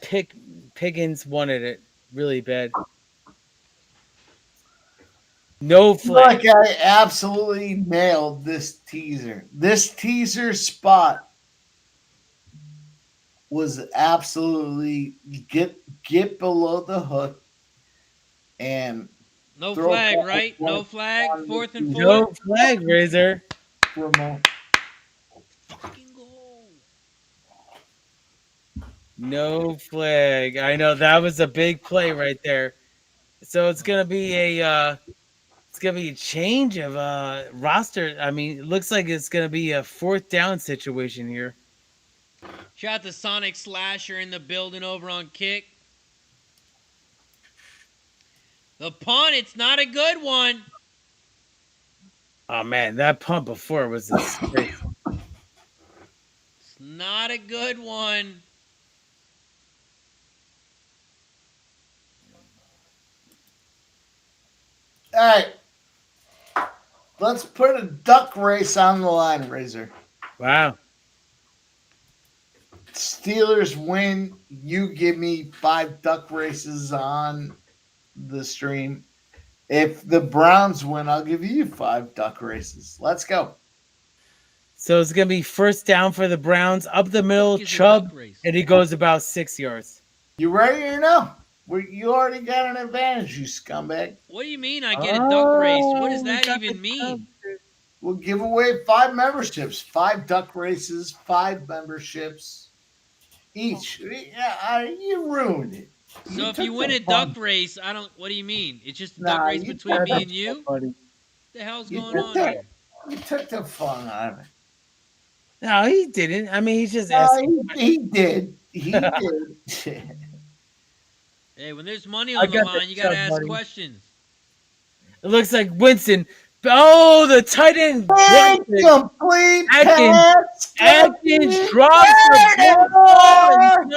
Piggins wanted it really bad. No flag. Like I absolutely nailed this teaser. This teaser spot was absolutely get below the hook and No throw flag, a right? No flag. on the 4th and 4. No flag, Razor. promo. Fucking goal. No flag. I know that was a big play right there. So it's gonna be a change of roster. I mean, it looks like it's gonna be a 4th down situation here. Shout out to Sonic Slasher in the building over on Kick. The punt, it's not a good one. Oh man, that punt before was a disgrace. It's not a good one. All right. Let's put a duck race on the line, Razor. Wow. Steelers win. You give me 5 duck races on the stream. If the Browns win, I'll give you 5 duck races. Let's go. So it's gonna be 1st down for the Browns, up the middle, Here's a Chubb, duck race. and he goes about 6 yards. You ready or no? You already got an advantage, you scumbag. What do you mean I get a duck race? What does we that got even the mean? We'll give away 5 memberships, 5 duck races, 5 memberships each. Yeah, you ruined it. So if took you win the a duck fun. race, I don't. What do you mean? It's just a Nah, duck race you between took me and you? What Buddy. the hell's You going took on the- here? You took the fun out of it. No, he didn't. I mean, he's just No, asking. he did. He did. Hey, when there's money I on the got the line, you gotta Chubb, ask buddy. questions. It looks like Winston. Oh, the tight end dropped it. Incomplete Atkins- pass. Atkins drops the ball. It's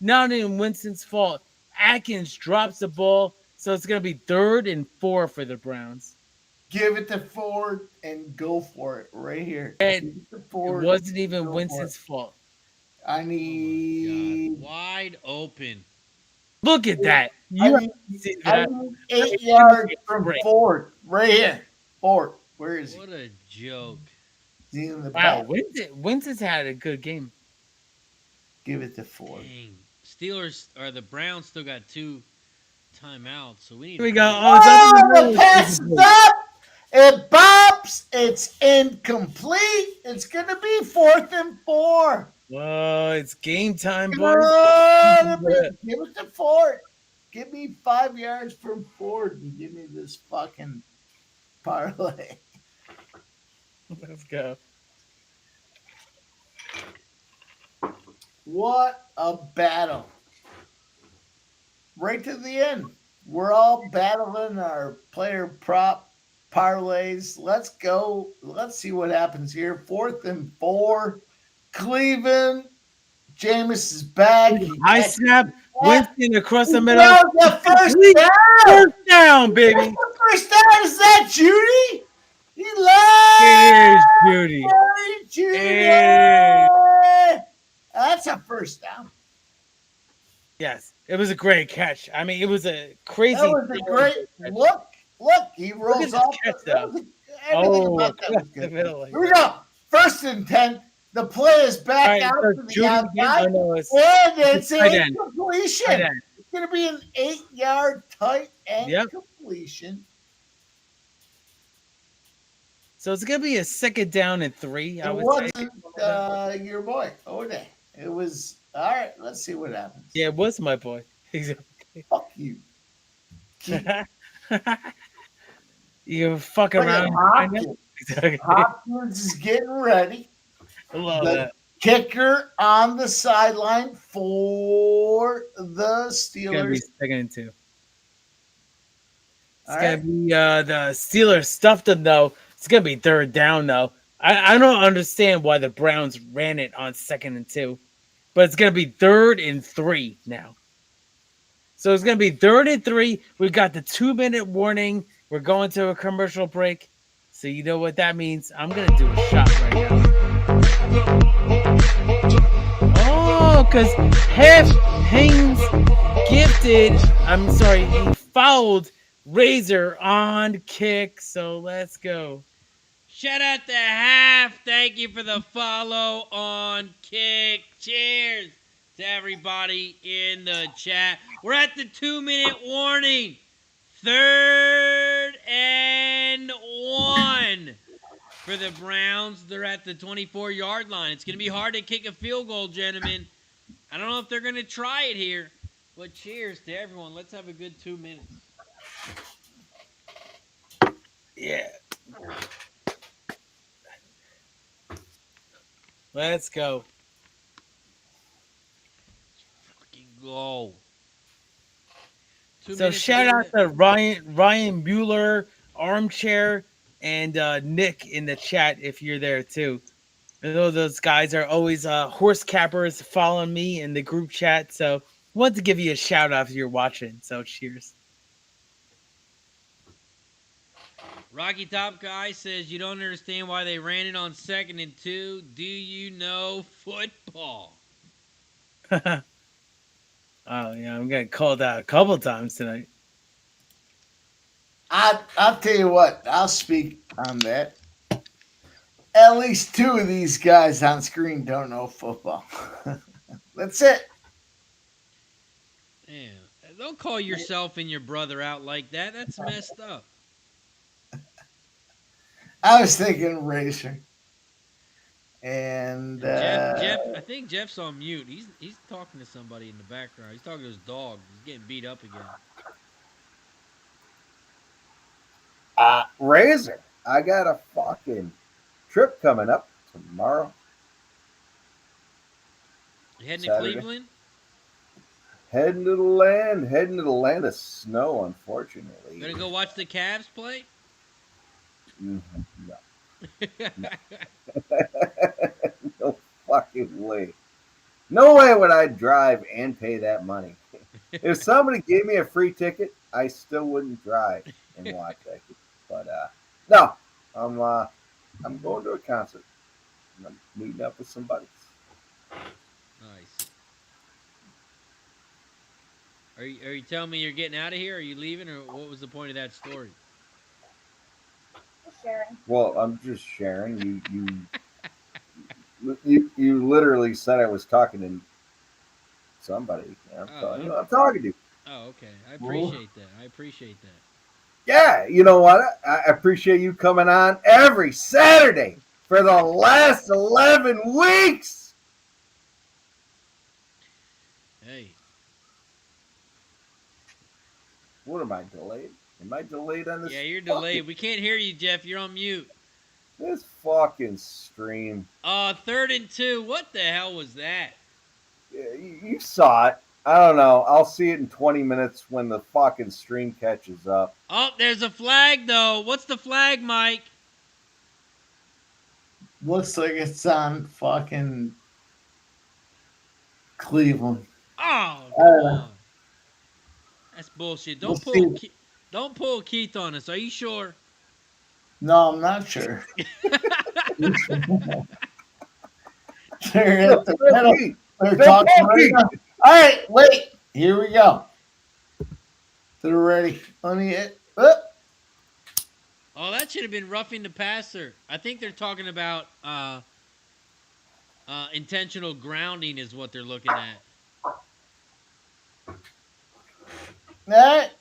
not even Winston's fault. Atkins drops the ball, so it's gonna be 3rd and 4 for the Browns. Give it to Ford and go for it right here. And Give it to it Ford. wasn't even Go for Winston's fault. I need. God, wide open. Look at that. I You need, see I that? need 8 yards from Ford right here. Ford, where is he? What a joke. Is he in the Wow, back? Winston's had a good game. Give it to Ford. Dang. Steelers or the Browns still got 2 timeouts, so we need. Here we go. Oh, the pass is up. It bops. It's incomplete. It's going to be 4th and 4. Whoa, it's game time, boys. Give it to Ford. Give me 5 yards from Ford and give me this fucking parlay. Let's go. What a battle. Right to the end. We're all battling our player prop parlays. Let's go. Let's see what happens here. 4th and 4. Cleveland. Jameis is back. High snap. Winston across the He middle. got the first Complete down. First down, baby. That's the first down. Is that Judy? He It loves is Judy. Judy. Hey. That's a first down. Yes, it was a great catch. I mean, it was a crazy. That was a great look. Look, he rolls this off. catch, That though. was- Everything Oh, about that was the good. middle. Here we go. 1st and 10. The play is back All right, out so to the Judy again? outside. Oh, no, it's And it's tight a end. completion. Tight end. It's going to be an 8-yard tight end Yep. completion. So it's gonna be a 2nd down and 3. I It would say. wasn't your boy, Ode. It was, all right, let's see what happens. Yeah, it was my boy. Exactly. Fuck you. You fuck Look at around. Hopkins. Exactly. Hopkins is getting ready. I love The that. kicker on the sideline for the It's gonna be Steelers. 2nd and 2. It's All gonna right. be the Steelers stuffed them though. It's gonna be 3rd down though. I don't understand why the Browns ran it on 2nd and 2, but it's gonna be 3rd and 3 now. So it's gonna be 3rd and 3. We've got the 2-minute warning. We're going to a commercial break. So you know what that means. I'm gonna do a shot right now. Oh, because Haynes he fouled Razor on kick. So let's go. Shout out to Half. Thank you for the follow on Kick. Cheers to everybody in the chat. We're at the 2-minute warning. 3rd and 1 for the Browns. They're at the 24-yard line. It's going to be hard to kick a field goal, gentlemen. I don't know if they're going to try it here, but cheers to everyone. Let's have a good 2 minutes. Yeah. Let's go. Fucking go. 2 So minutes shout to out to Ryan Bueller, Armchair, and Nick in the chat if you're there too. I know those guys are always horse cappers following me in the group chat. So want to give you a shout out if you're watching. So cheers. Rocky Top Guy says, you don't understand why they ran it on 2nd and 2. Do you know football? Oh, yeah, I'm getting called out a couple times tonight. I'll tell you what, I'll speak on that. At least 2 of these guys on screen don't know football. That's it. Damn. Don't call yourself and your brother out like that. That's messed up. I was thinking Racer. And Jeff, I think Jeff's on mute. He's talking to somebody in the background. He's talking to his dog. He's getting beat up again. Razor, I got a fucking trip coming up tomorrow. You heading Saturday. to Cleveland? Heading to the land of snow, unfortunately. Gonna go watch the Cavs play? No. No fucking way. No way would I drive and pay that money. If somebody gave me a free ticket, I still wouldn't drive and watch that. But no, I'm going to a concert. I'm meeting up with some buddies. Nice. Are you telling me you're getting out of here? Are you leaving, or what was the point of that story? Sharing. Well, I'm just sharing. You literally said I was talking to somebody. I'm talking to you. Oh, okay. I appreciate that. Yeah, you know what? I appreciate you coming on every Saturday for the last 11 weeks. Hey. What am I delayed? Am I delayed on this? Yeah, you're delayed. We can't hear you, Jeff. You're on mute. This fucking stream. 3rd and 2. What the hell was that? Yeah, you saw it. I don't know. I'll see it in 20 minutes when the fucking stream catches up. Oh, there's a flag, though. What's the flag, Mike? looks like it's on fucking Cleveland. Oh, come on. That's bullshit. Don't pull Keith on us. Are you sure? No, I'm not sure. They're at the middle. They're talking right now. All right, wait. Here we go. They're ready. Let me hit. Oh, that should have been roughing the passer. I think they're talking about Intentional grounding is what they're looking at. That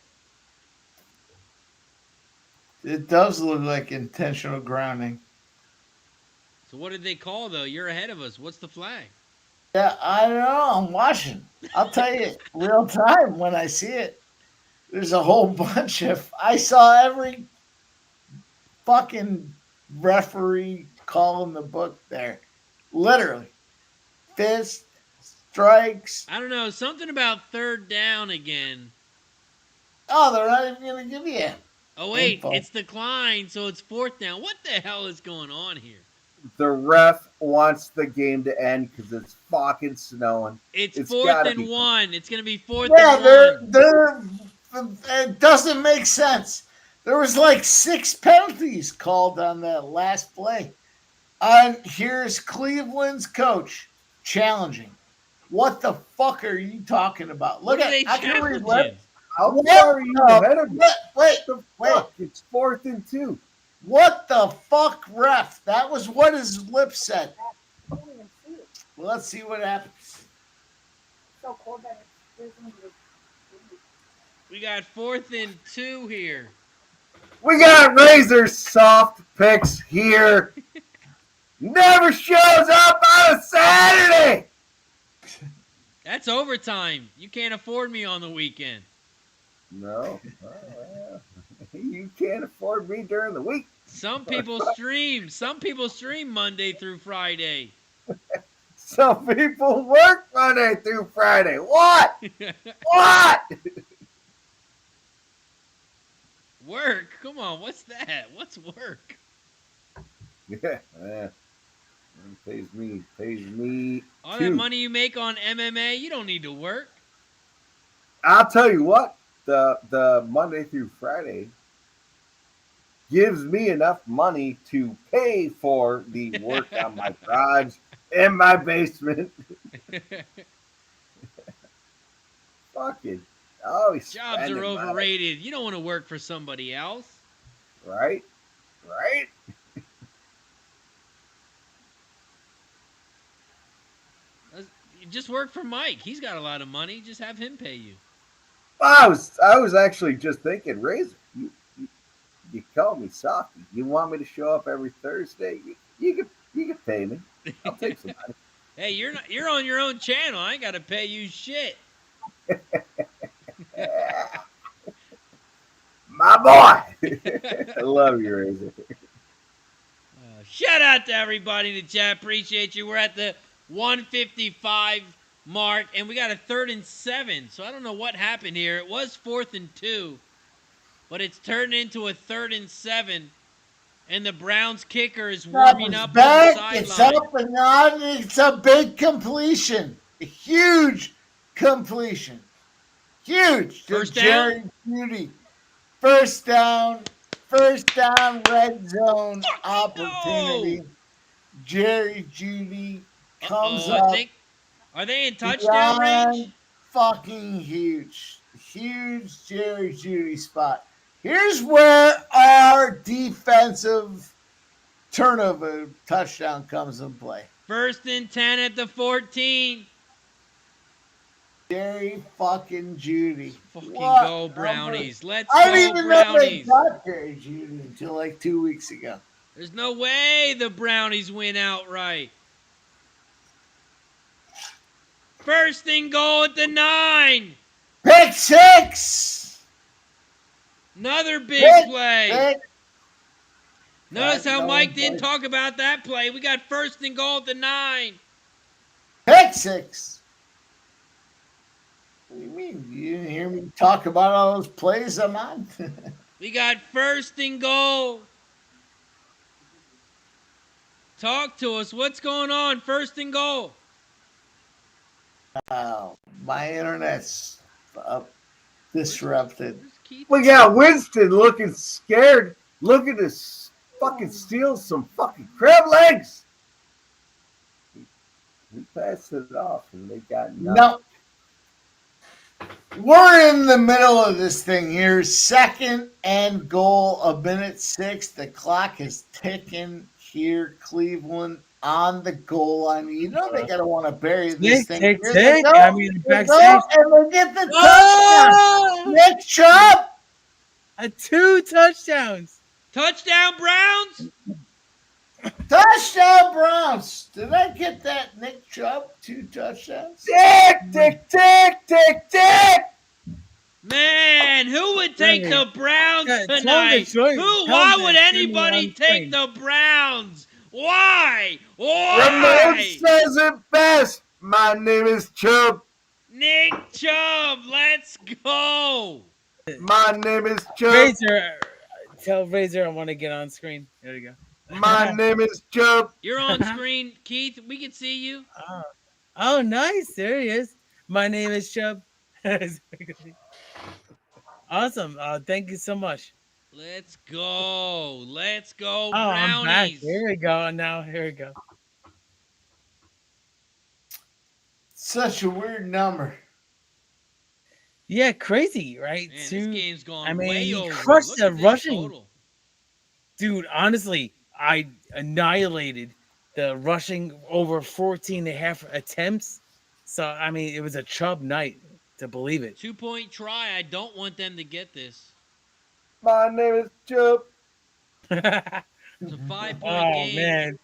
it does look like intentional grounding. So what did they call though? You're ahead of us. What's the flag? Yeah, I don't know. I'm watching. I'll tell you real time when I see it. There's a whole bunch of. I saw every fucking referee call in the book there. Literally. Fist, strikes. I don't know. Something about third down again. Oh, they're not even going to give you. Oh wait, Info. it's declined, so it's fourth down. What the hell is going on here? The ref wants the game to end because it's fucking snowing. It's It's fourth gotta and be. one. It's gonna be fourth Yeah, and one. it doesn't make sense. There was like 6 penalties called on that last play. And here's Cleveland's coach challenging. What the fuck are you talking about? What Look are they I can read challenging? How What far are you the- ahead of me? Wait, What the wait. fuck? It's 4th and 2. What the fuck, ref? That was what his lips said. Well, let's see what happens. We got fourth and 2 here. We got Razor soft picks here. Never shows up on a Saturday. That's overtime. You can't afford me on the weekend. No. Oh, well. You can't afford me during the week. Some people stream. Some people stream Monday through Friday. Some people work Monday through Friday. What? What? Work? Come on, what's that? What's work? Yeah. Pays me. All too. that money you make on MMA, you don't need to work. I'll tell you what. The Monday through Friday gives me enough money to pay for the work on my garage and my basement. Fucking always Jobs spending are money. overrated. You don't want to work for somebody else. Right? You just work for Mike. He's got a lot of money. Just have him pay you. I was actually just thinking, Razor, you call me softy. You want me to show up every Thursday? You can pay me. I'll take some money. Hey, you're on your own channel. I ain't got to pay you shit. My boy. I love you, Razor. Shout out to everybody in the chat. Appreciate you. We're at the 155 mark, and we got a 3rd and 7. So I don't know what happened here. It was 4th and 2, but it's turned into a 3rd and 7, and the Browns kicker is warming up on the back. It's sideline. up and on. It's a big completion. A huge completion. Huge. to First down? Jerry Judy. First down, red zone opportunity. Jerry Judy comes Uh-oh, I up. think, are they in touchdown range? beyond fucking huge. Huge Jerry Judy spot. Here's where our defensive turnover touchdown comes in play. 1st and 10 at the 14. Jerry fucking Judy. Fucking What go number? Brownies. Let's I go didn't even know they Brownies. got Jerry Judy until like 2 weeks ago. There's no way the Brownies win outright. 1st and goal at the 9. Pick 6. Another big Pick play. 6. Notice how No Mike one didn't played. talk about that play. We got 1st and goal at the 9. Pick 6. What do you mean? You didn't hear me talk about all those plays I'm on? We got 1st and goal. Talk to us. What's going on? 1st and goal. Oh, my internet's disrupted. Where's Keith? We got Winston looking scared, looking to fucking steal some fucking crab legs. He passed it off, and they got nothing. No. We're in the middle of this thing here. 2nd and goal, a minute 6. The clock is ticking here. Cleveland on the goal line. You know they gotta want to bury this thing. Tick, Here they tick. go. I mean, Here they backstage. go, and they get the touchdown. Oh! Nick Chubb. 2 touchdowns. Touchdown, Browns. Touchdown Browns. Did I get that? Nick Chubb, 2 touchdowns. Tick. Man, who would take the Browns Yeah, tell them tonight? Detroit. Who? Tell Why them would to anybody turn me take on the Browns? Why? Ramon Why? says it best. My name is Chubb. Nick Chubb, let's go. My name is Chubb. Razor, tell Razor I want to get on screen. There you go. My name is Chubb. You're on screen, Keith. We can see you. Oh, nice. There he is. My name is Chubb. Awesome. Thank you so much. Let's go. Let's go, Oh, I'm back. Brownies. Here we go. Now, here we go. Such a weird number. Yeah, crazy, right? Man, this 2 game's gone I mean, way he over. crushed Look the at this rushing. total. Dude, honestly, I annihilated the rushing over 14 and a half attempts. So, I mean, it was a Chubb night to believe it. 2-point try. I don't want them to get this. My name is Chubb. It's a 5-point Oh, game. man.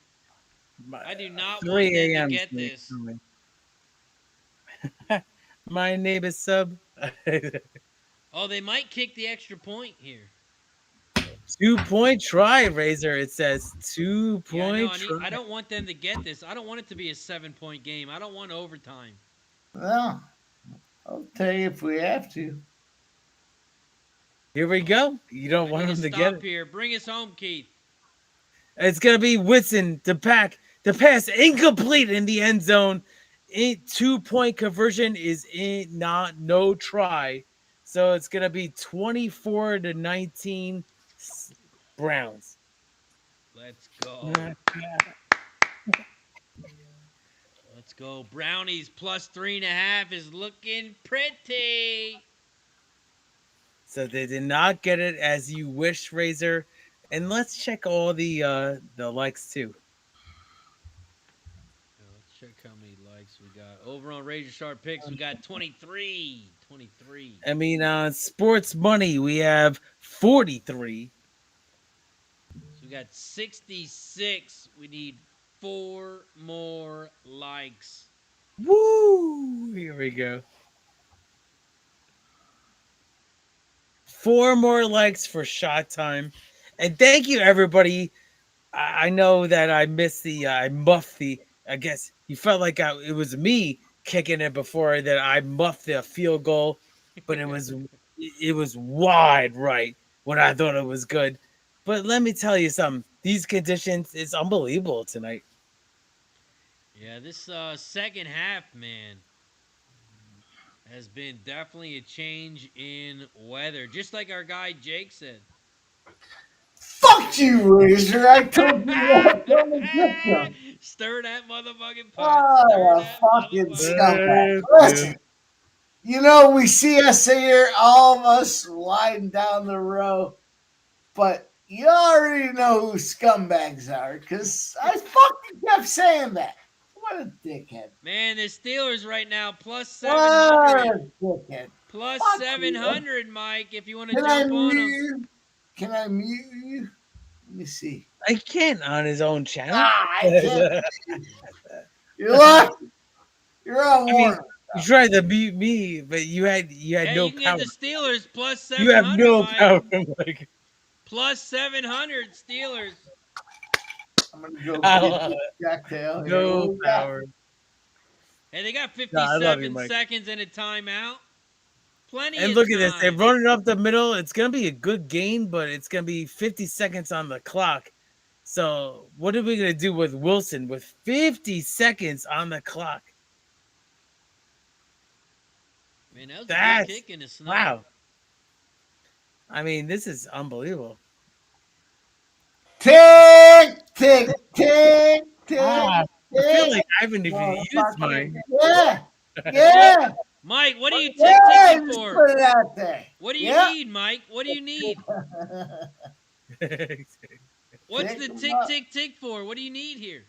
I do not 3 want them to a.m. get this. My name is Sub. Oh, they might kick the extra point here. 2-point try, Razor. It says Yeah, 2-point I try. don't want them to get this. I don't want it to be a 7-point game. I don't want overtime. Well, I'll tell you if we have to. Here we go. You don't I want need him to to get stop it. here. Bring us home, Keith. It's gonna be Whitson to pack. The pass incomplete in the end zone. 2-point conversion is no try. So it's gonna be 24-19 Browns. Let's go. Let's go. Brownies plus 3.5 is looking pretty. So they did not get it as you wish, Razor. And let's check all the likes too. Let's check how many likes we got. Over on Razor Sharp Picks, we got 23. 23. I mean, Sports Money, we have 43. So we got 66. We need 4 more likes. Woo! Here we go. 4 more likes for shot time. And thank you, everybody. I know that I missed I muffed I guess you felt like it was me kicking it before that I muffed the field goal, but it was wide right when I thought it was good. But let me tell you something. These conditions, it's unbelievable tonight. Yeah, this second half, man, has been definitely a change in weather. Just like our guy Jake said. Fuck you, Razor. I told you that from the get-go. Stir that motherfucking pot. Oh, fucking scumbag. Listen, you know, we see us here, all of us lying down the row, but you already know who scumbags are, because I fucking kept saying that. What a dickhead. Man, the Steelers right now plus What 700. a dickhead. Plus Fuck you. 700, Mike, if you want to Can I jump on mute them. you? Can I mute you? Let me see. I can't on his own channel. I can't. You're lucky. You're on Warner. You tried to beat me, but you had Hey, no you can power. get the Steelers plus 700. You have no Mike. power, Mike. Plus 700 Steelers. I'm going to go I get this cocktail. Here. No What we got? power. Hey, they got No, I love you, 57 Mike. seconds and a timeout. Plenty And of look at this. They're time. running up the middle. It's going to be a good gain, but it's going to be 50 seconds on the clock. So what are we going to do with Wilson with 50 seconds on the clock? Man, that was a That's good kick in the snow. wow. I mean, this is unbelievable. Tick, tick, tick, tick. I feel tick. like I haven't even used mine. Yeah. Yeah. Mike, what do you Yeah, tick just for? put it out there. What do you Yeah. need, Mike? What do you need? What's Tick the them tick, up. tick, tick for? What do you need here?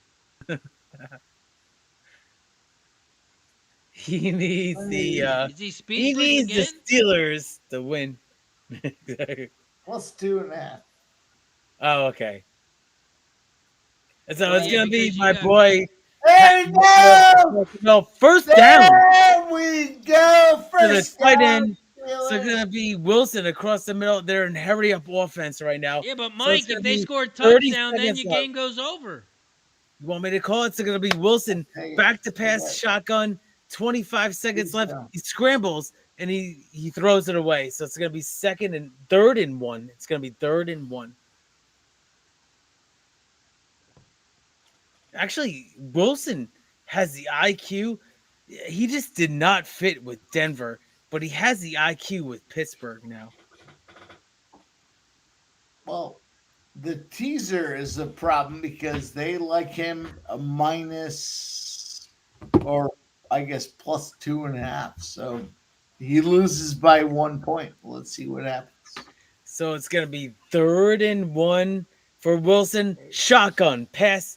He needs the Is he speechless the again? Steelers to win. +2.5. Oh, okay. So Oh, it's yeah, gonna be because you my got- boy. There we go. No, first down There we go. to the First tight down. end. So it's gonna be Wilson across the middle. They're in hurry up offense right now. Yeah, but So Mike, it's gonna if they be score a 30 touchdown, then seconds your left. game goes over. You want me to call it? It's gonna be Wilson Hey, back to pass yeah. shotgun. 25 seconds left. Yeah. He scrambles and he throws it away. So it's gonna be third and 1. It's gonna be 3rd and 1. Actually, Wilson has the IQ. He just did not fit with Denver, but he has the IQ with Pittsburgh now. Well, the teaser is a problem because they like him a minus, or I guess +2.5. So he loses by 1 point. Let's see what happens. So it's gonna be 3rd and 1 for Wilson. Shotgun pass.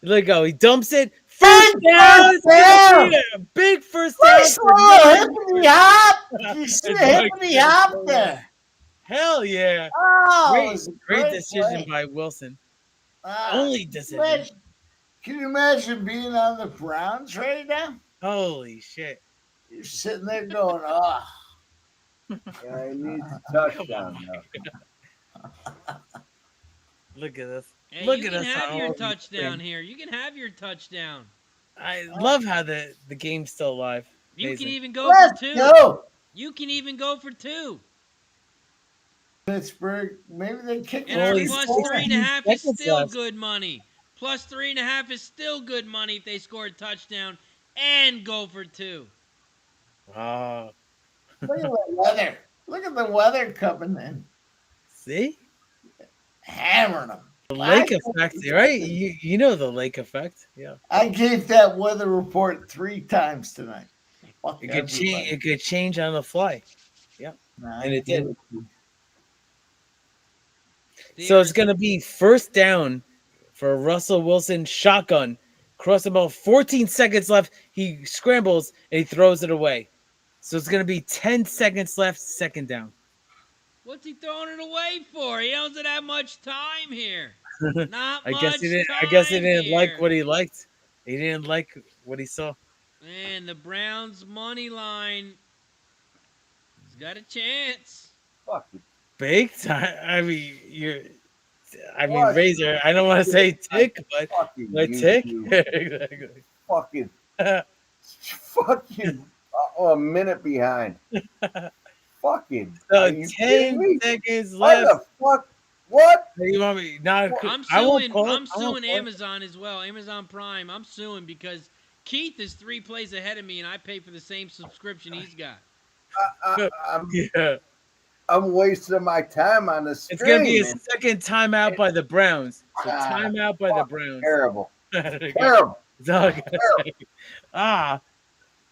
Look go. He dumps it. First Big down. first down! Yeah, big first down. Nice for little Wilson. hippity hop. You see the It's like- hippity hop there. Hell yeah. Oh, it Great, was a great decision play. by Wilson. Ah, Only can decision. you imagine- Can you imagine being on the Browns right now? Holy shit. You're sitting there going, oh. Yeah, he needs a touchdown. Though. Look at this. Hey, Look you at can us. have how your we touchdown think. here. You can have your touchdown. I love how the game's still alive. You Amazing. can even go Let's for 2. go. You can even go for 2. Pittsburgh, maybe they kick And our Only plus 14 3.5 is seconds still left. good money. Plus 3.5 is still good money if they score a touchdown and go for 2. Oh, Look at the weather. Look at the weather coming in. see? Hammering them. The lake effect, right? You know the lake effect. Yeah. I gave that weather report 3 times tonight. Fuck It could change. everybody. It could change on the fly. Nah, and I it did. gave it to you. So it's gonna be first down for Russell Wilson. Shotgun. Cross about 14 seconds left. He scrambles and he throws it away. So it's gonna be 10 seconds left. Second down. What's he throwing it away for? He doesn't have much time here. Not I much guess he didn't. time I guess he didn't here. like what he liked. He didn't like what he saw. Man, the Browns money line has got a chance. Fuck you. Big time. I mean, What? Razor. I don't want to say tick, but Fucking like you tick. two. Exactly. Fucking. Fucking. A minute behind. Fucking. So are you kidding 10 me? seconds Why left. the fuck? What? You want me? Not, I'm I won't suing. call it. I'm I won't suing call it. Amazon as well. Amazon Prime. I'm suing because Keith is 3 plays ahead of me, and I pay for the same subscription he's got. Yeah. I'm wasting my time on this. It's gonna be a man. second timeout by the Browns. So Ah, timeout by the fuck, Browns. Terrible. It's Terrible. all I gotta say.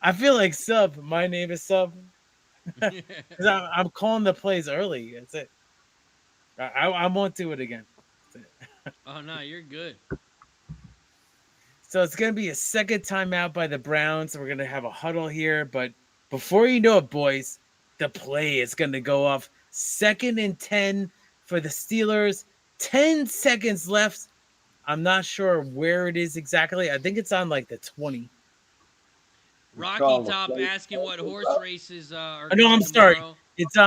I feel like Sub. My name is Sub. 'Cause I'm calling the plays early. That's it. I won't do it again. Oh no, you're good. So it's going to be a second timeout by the Browns. We're going to have a huddle here. But before you know it, boys, the play is going to go off. 2nd and 10 for the Steelers. 10 seconds left. I'm not sure where it is exactly. I think it's on like the 20. Rocky Top asking what horse races are. No, I'm going sorry. tomorrow. It's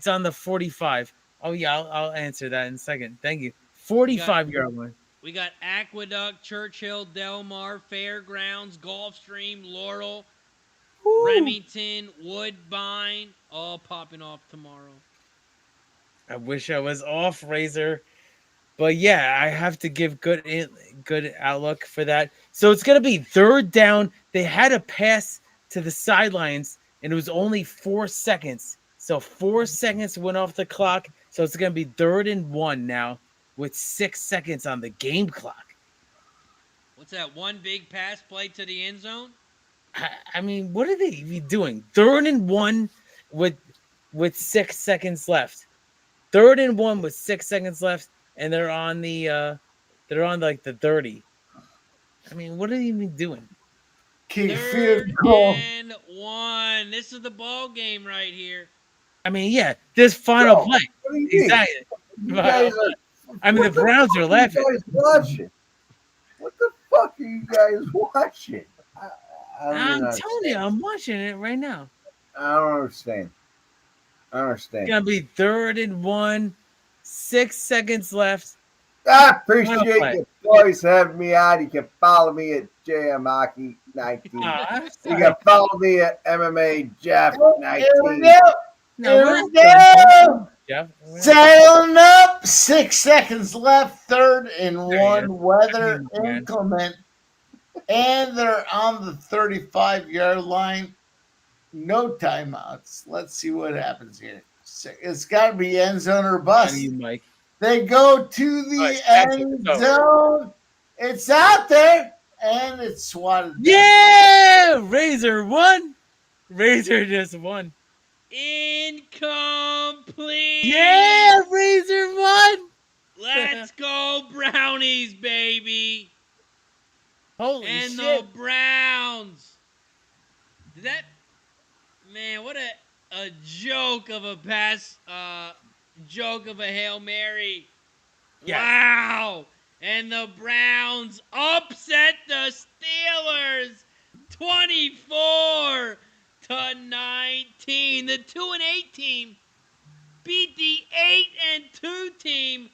on the 45. Oh yeah, I'll answer that in a second. Thank you. 45-yard line. We got Aqueduct, Churchill, Delmar, Fairgrounds, Gulfstream, Laurel, Remington, Woodbine, all popping off tomorrow. I wish I was off, Razor. But yeah, I have to give good outlook for that. So it's going to be 3rd down. They had a pass to the sidelines, and it was only 4 seconds. So 4 seconds went off the clock. So it's going to be 3rd and 1 now with 6 seconds on the game clock. What's that? One big pass play to the end zone? I mean, what are they even doing? 3rd and 1 with 6 seconds left. 3rd and 1 with 6 seconds left, and they're on like the 30. I mean, what are you even doing? Kick Third field goal. and 1. This is the ball game right here. I mean, yeah, this final Bro, play. what do you Exactly. mean? You guys are. I mean, the what the Browns fuck are laughing. You guys watching? What the fuck are you guys watching? I don't I'm even telling understand. you, I'm watching it right now. I don't understand. I don't It's understand. gonna be 3rd and 1, 6 seconds left. I appreciate play. you boys having me on. You can follow me at JMaki19. I'm You sorry. can follow me at MMA Jeff Here we 19. go. No, Here we're we not done, go. Jeff. We're not- Saddling up. 6 seconds left. 3rd and There he 1. is. Weather I mean, inclement. And they're on the 35-yard line. No timeouts. Let's see what happens here. It's got to be end zone or On bust. you, Mike. They go to the it's back to end the zone. zone. It's out there, and it's swatted down. Yeah, Razor won. Razor just won. Incomplete. Yeah, Razor won. Let's go Brownies, baby. Holy And shit! the Browns. Did that, man, what a joke of a pass, joke of a Hail Mary. Yes. Wow. And the Browns upset the Steelers 24-19. The 2-8 team beat the 8-2 team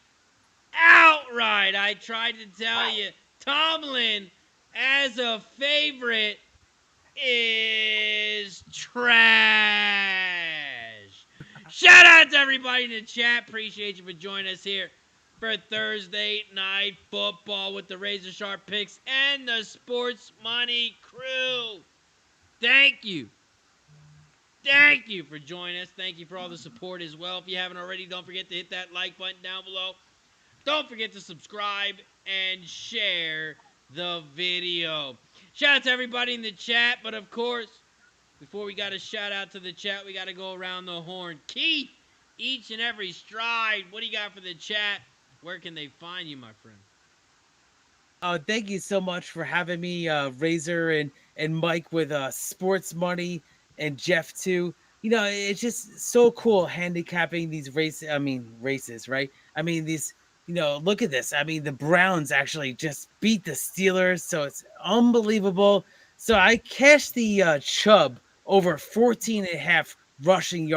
outright. I tried to tell you, Tomlin as a favorite is trash. Shout out to everybody in the chat. Appreciate you for joining us here for Thursday Night Football with the Razor Sharp Picks and the Sports Money crew. Thank you. Thank you for joining us. Thank you for all the support as well. If you haven't already, don't forget to hit that like button down below. Don't forget to subscribe and share the video. Shout out to everybody in the chat, but of course, before we got to shout out to the chat, we got to go around the horn. Keith, each and every stride, what do you got for the chat? Where can they find you, my friend? Oh, thank you so much for having me, Razor and Mike with Sports Money and Jeff too. You know, it's just so cool handicapping these races, right? I mean, these, you know, look at this. I mean, the Browns actually just beat the Steelers, so it's unbelievable. So I cashed the Chubb over 14 and a half rushing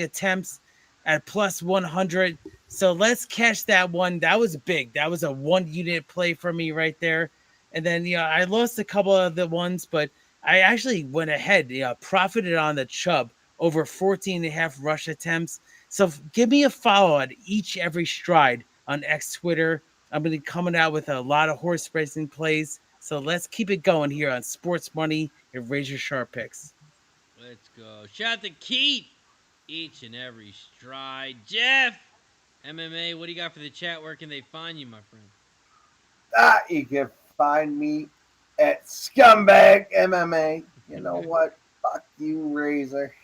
attempts at plus 100. So let's catch that one. That was big. That was a 1-unit play for me right there. And then, you know, I lost a couple of the ones, but I actually went ahead, profited on the Chubb over 14 and a half rush attempts. So give me a follow at every stride on X Twitter. I'm going to be coming out with a lot of horse racing plays. So let's keep it going here on Sports Money and Razor Sharp Picks. Let's go. Shout out to Keith, each and every stride. Jeff, MMA, what do you got for the chat? Where can they find you, my friend? You can find me at Scumbag MMA. You know what? Fuck you, Razor.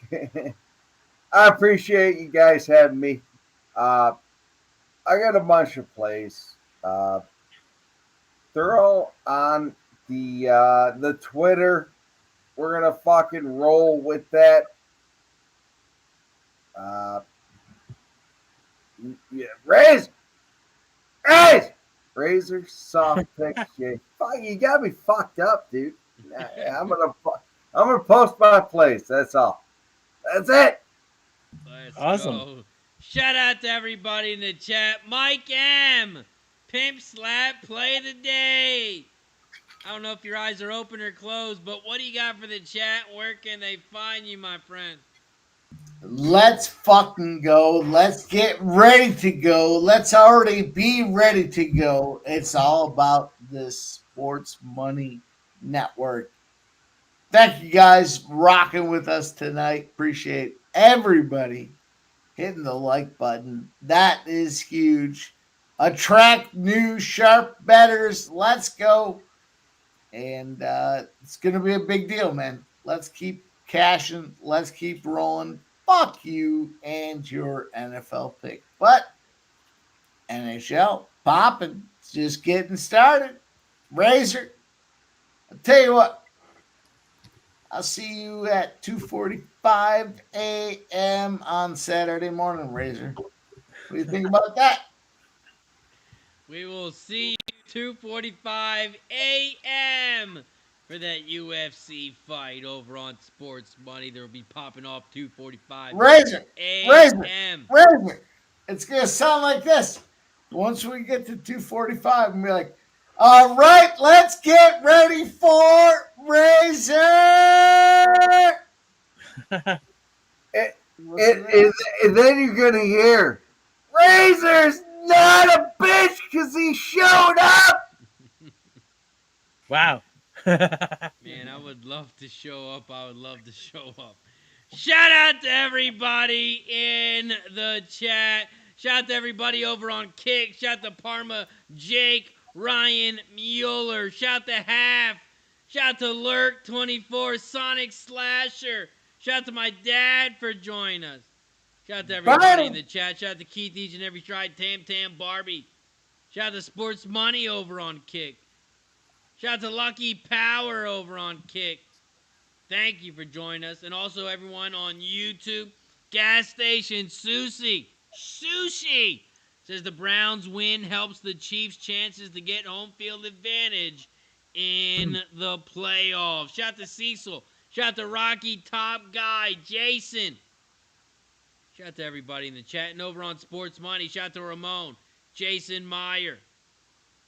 I appreciate you guys having me. I got a bunch of plays. Throw on the Twitter. We're gonna fucking roll with that. Yeah, Razor soft pick shit. Fuck, you got me fucked up, dude. I'm gonna post my plays. That's all. That's it. Let's Awesome. go. Shout out to everybody in the chat. Mike M. Pimp Slap Play of the Day. I don't know if your eyes are open or closed, but what do you got for the chat? Where can they find you, my friend? Let's fucking go. Let's get ready to go. Let's already be ready to go. It's all about this Sports Money Network. Thank you guys for rocking with us tonight. Appreciate everybody hitting the like button. That is huge. Attract new sharp bettors. Let's go. And it's going to be a big deal, man. Let's keep cashing. Let's keep rolling. Fuck you and your NFL pick. But NHL popping. It's just getting started. Razor, I'll tell you what. I'll see you at 2:45 a.m. on Saturday morning, Razor. What do you think about that? We will see you 2:45 a.m. for that UFC fight over on Sports Money. There will be popping off 2:45 Razor, a.m. It's gonna sound like this. Once we get to 2:45, and be like, all right, let's get ready for Razor. And then you're gonna hear, Razor's not a bitch because he showed up. Wow. Man, I would love to show up. I would love to show up. Shout out to everybody in the chat. Shout out to everybody over on Kick. Shout out to Parma, Jake, Ryan, Mueller. Shout out to Half. Shout out to Lurk24, Sonic Slasher. Shout out to my dad for joining us. Shout out to everybody in the chat. Shout out to Keith each and every stride. Tam Barbie. Shout out to Sports Money over on Kick. Shout out to Lucky Power over on Kick. Thank you for joining us. And also everyone on YouTube. Gas Station Sushi says the Browns win helps the Chiefs' chances to get home field advantage in the playoffs. Shout out to Cecil. Shout out to Rocky Top Guy. Jason. Shout out to everybody in the chat. And over on Sports Money, shout out to Ramon. Jason Meyer.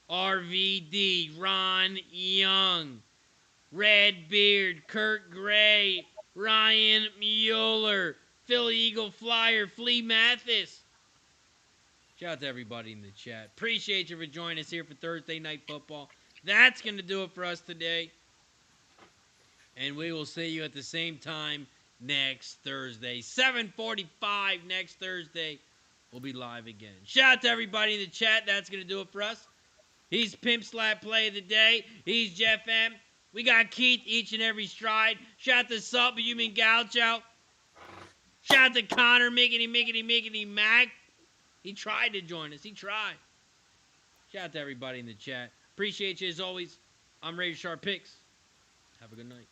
RVD. Ron Young. Redbeard, Kurt Gray, Ryan Mueller, Philly Eagle Flyer, Flea Mathis. Shout out to everybody in the chat. Appreciate you for joining us here for Thursday Night Football. That's going to do it for us today. And we will see you at the same time next Thursday. 7:45 next Thursday. We'll be live again. Shout out to everybody in the chat. That's going to do it for us. He's Pimp Slap Play of the Day. He's Jeff M. We got Keith each and every stride. Shout out to Subhuman Gaucho. Shout out to Connor Miggity Mac. He tried to join us. He tried. Shout out to everybody in the chat. Appreciate you as always. I'm Razor Sharp Picks. Have a good night.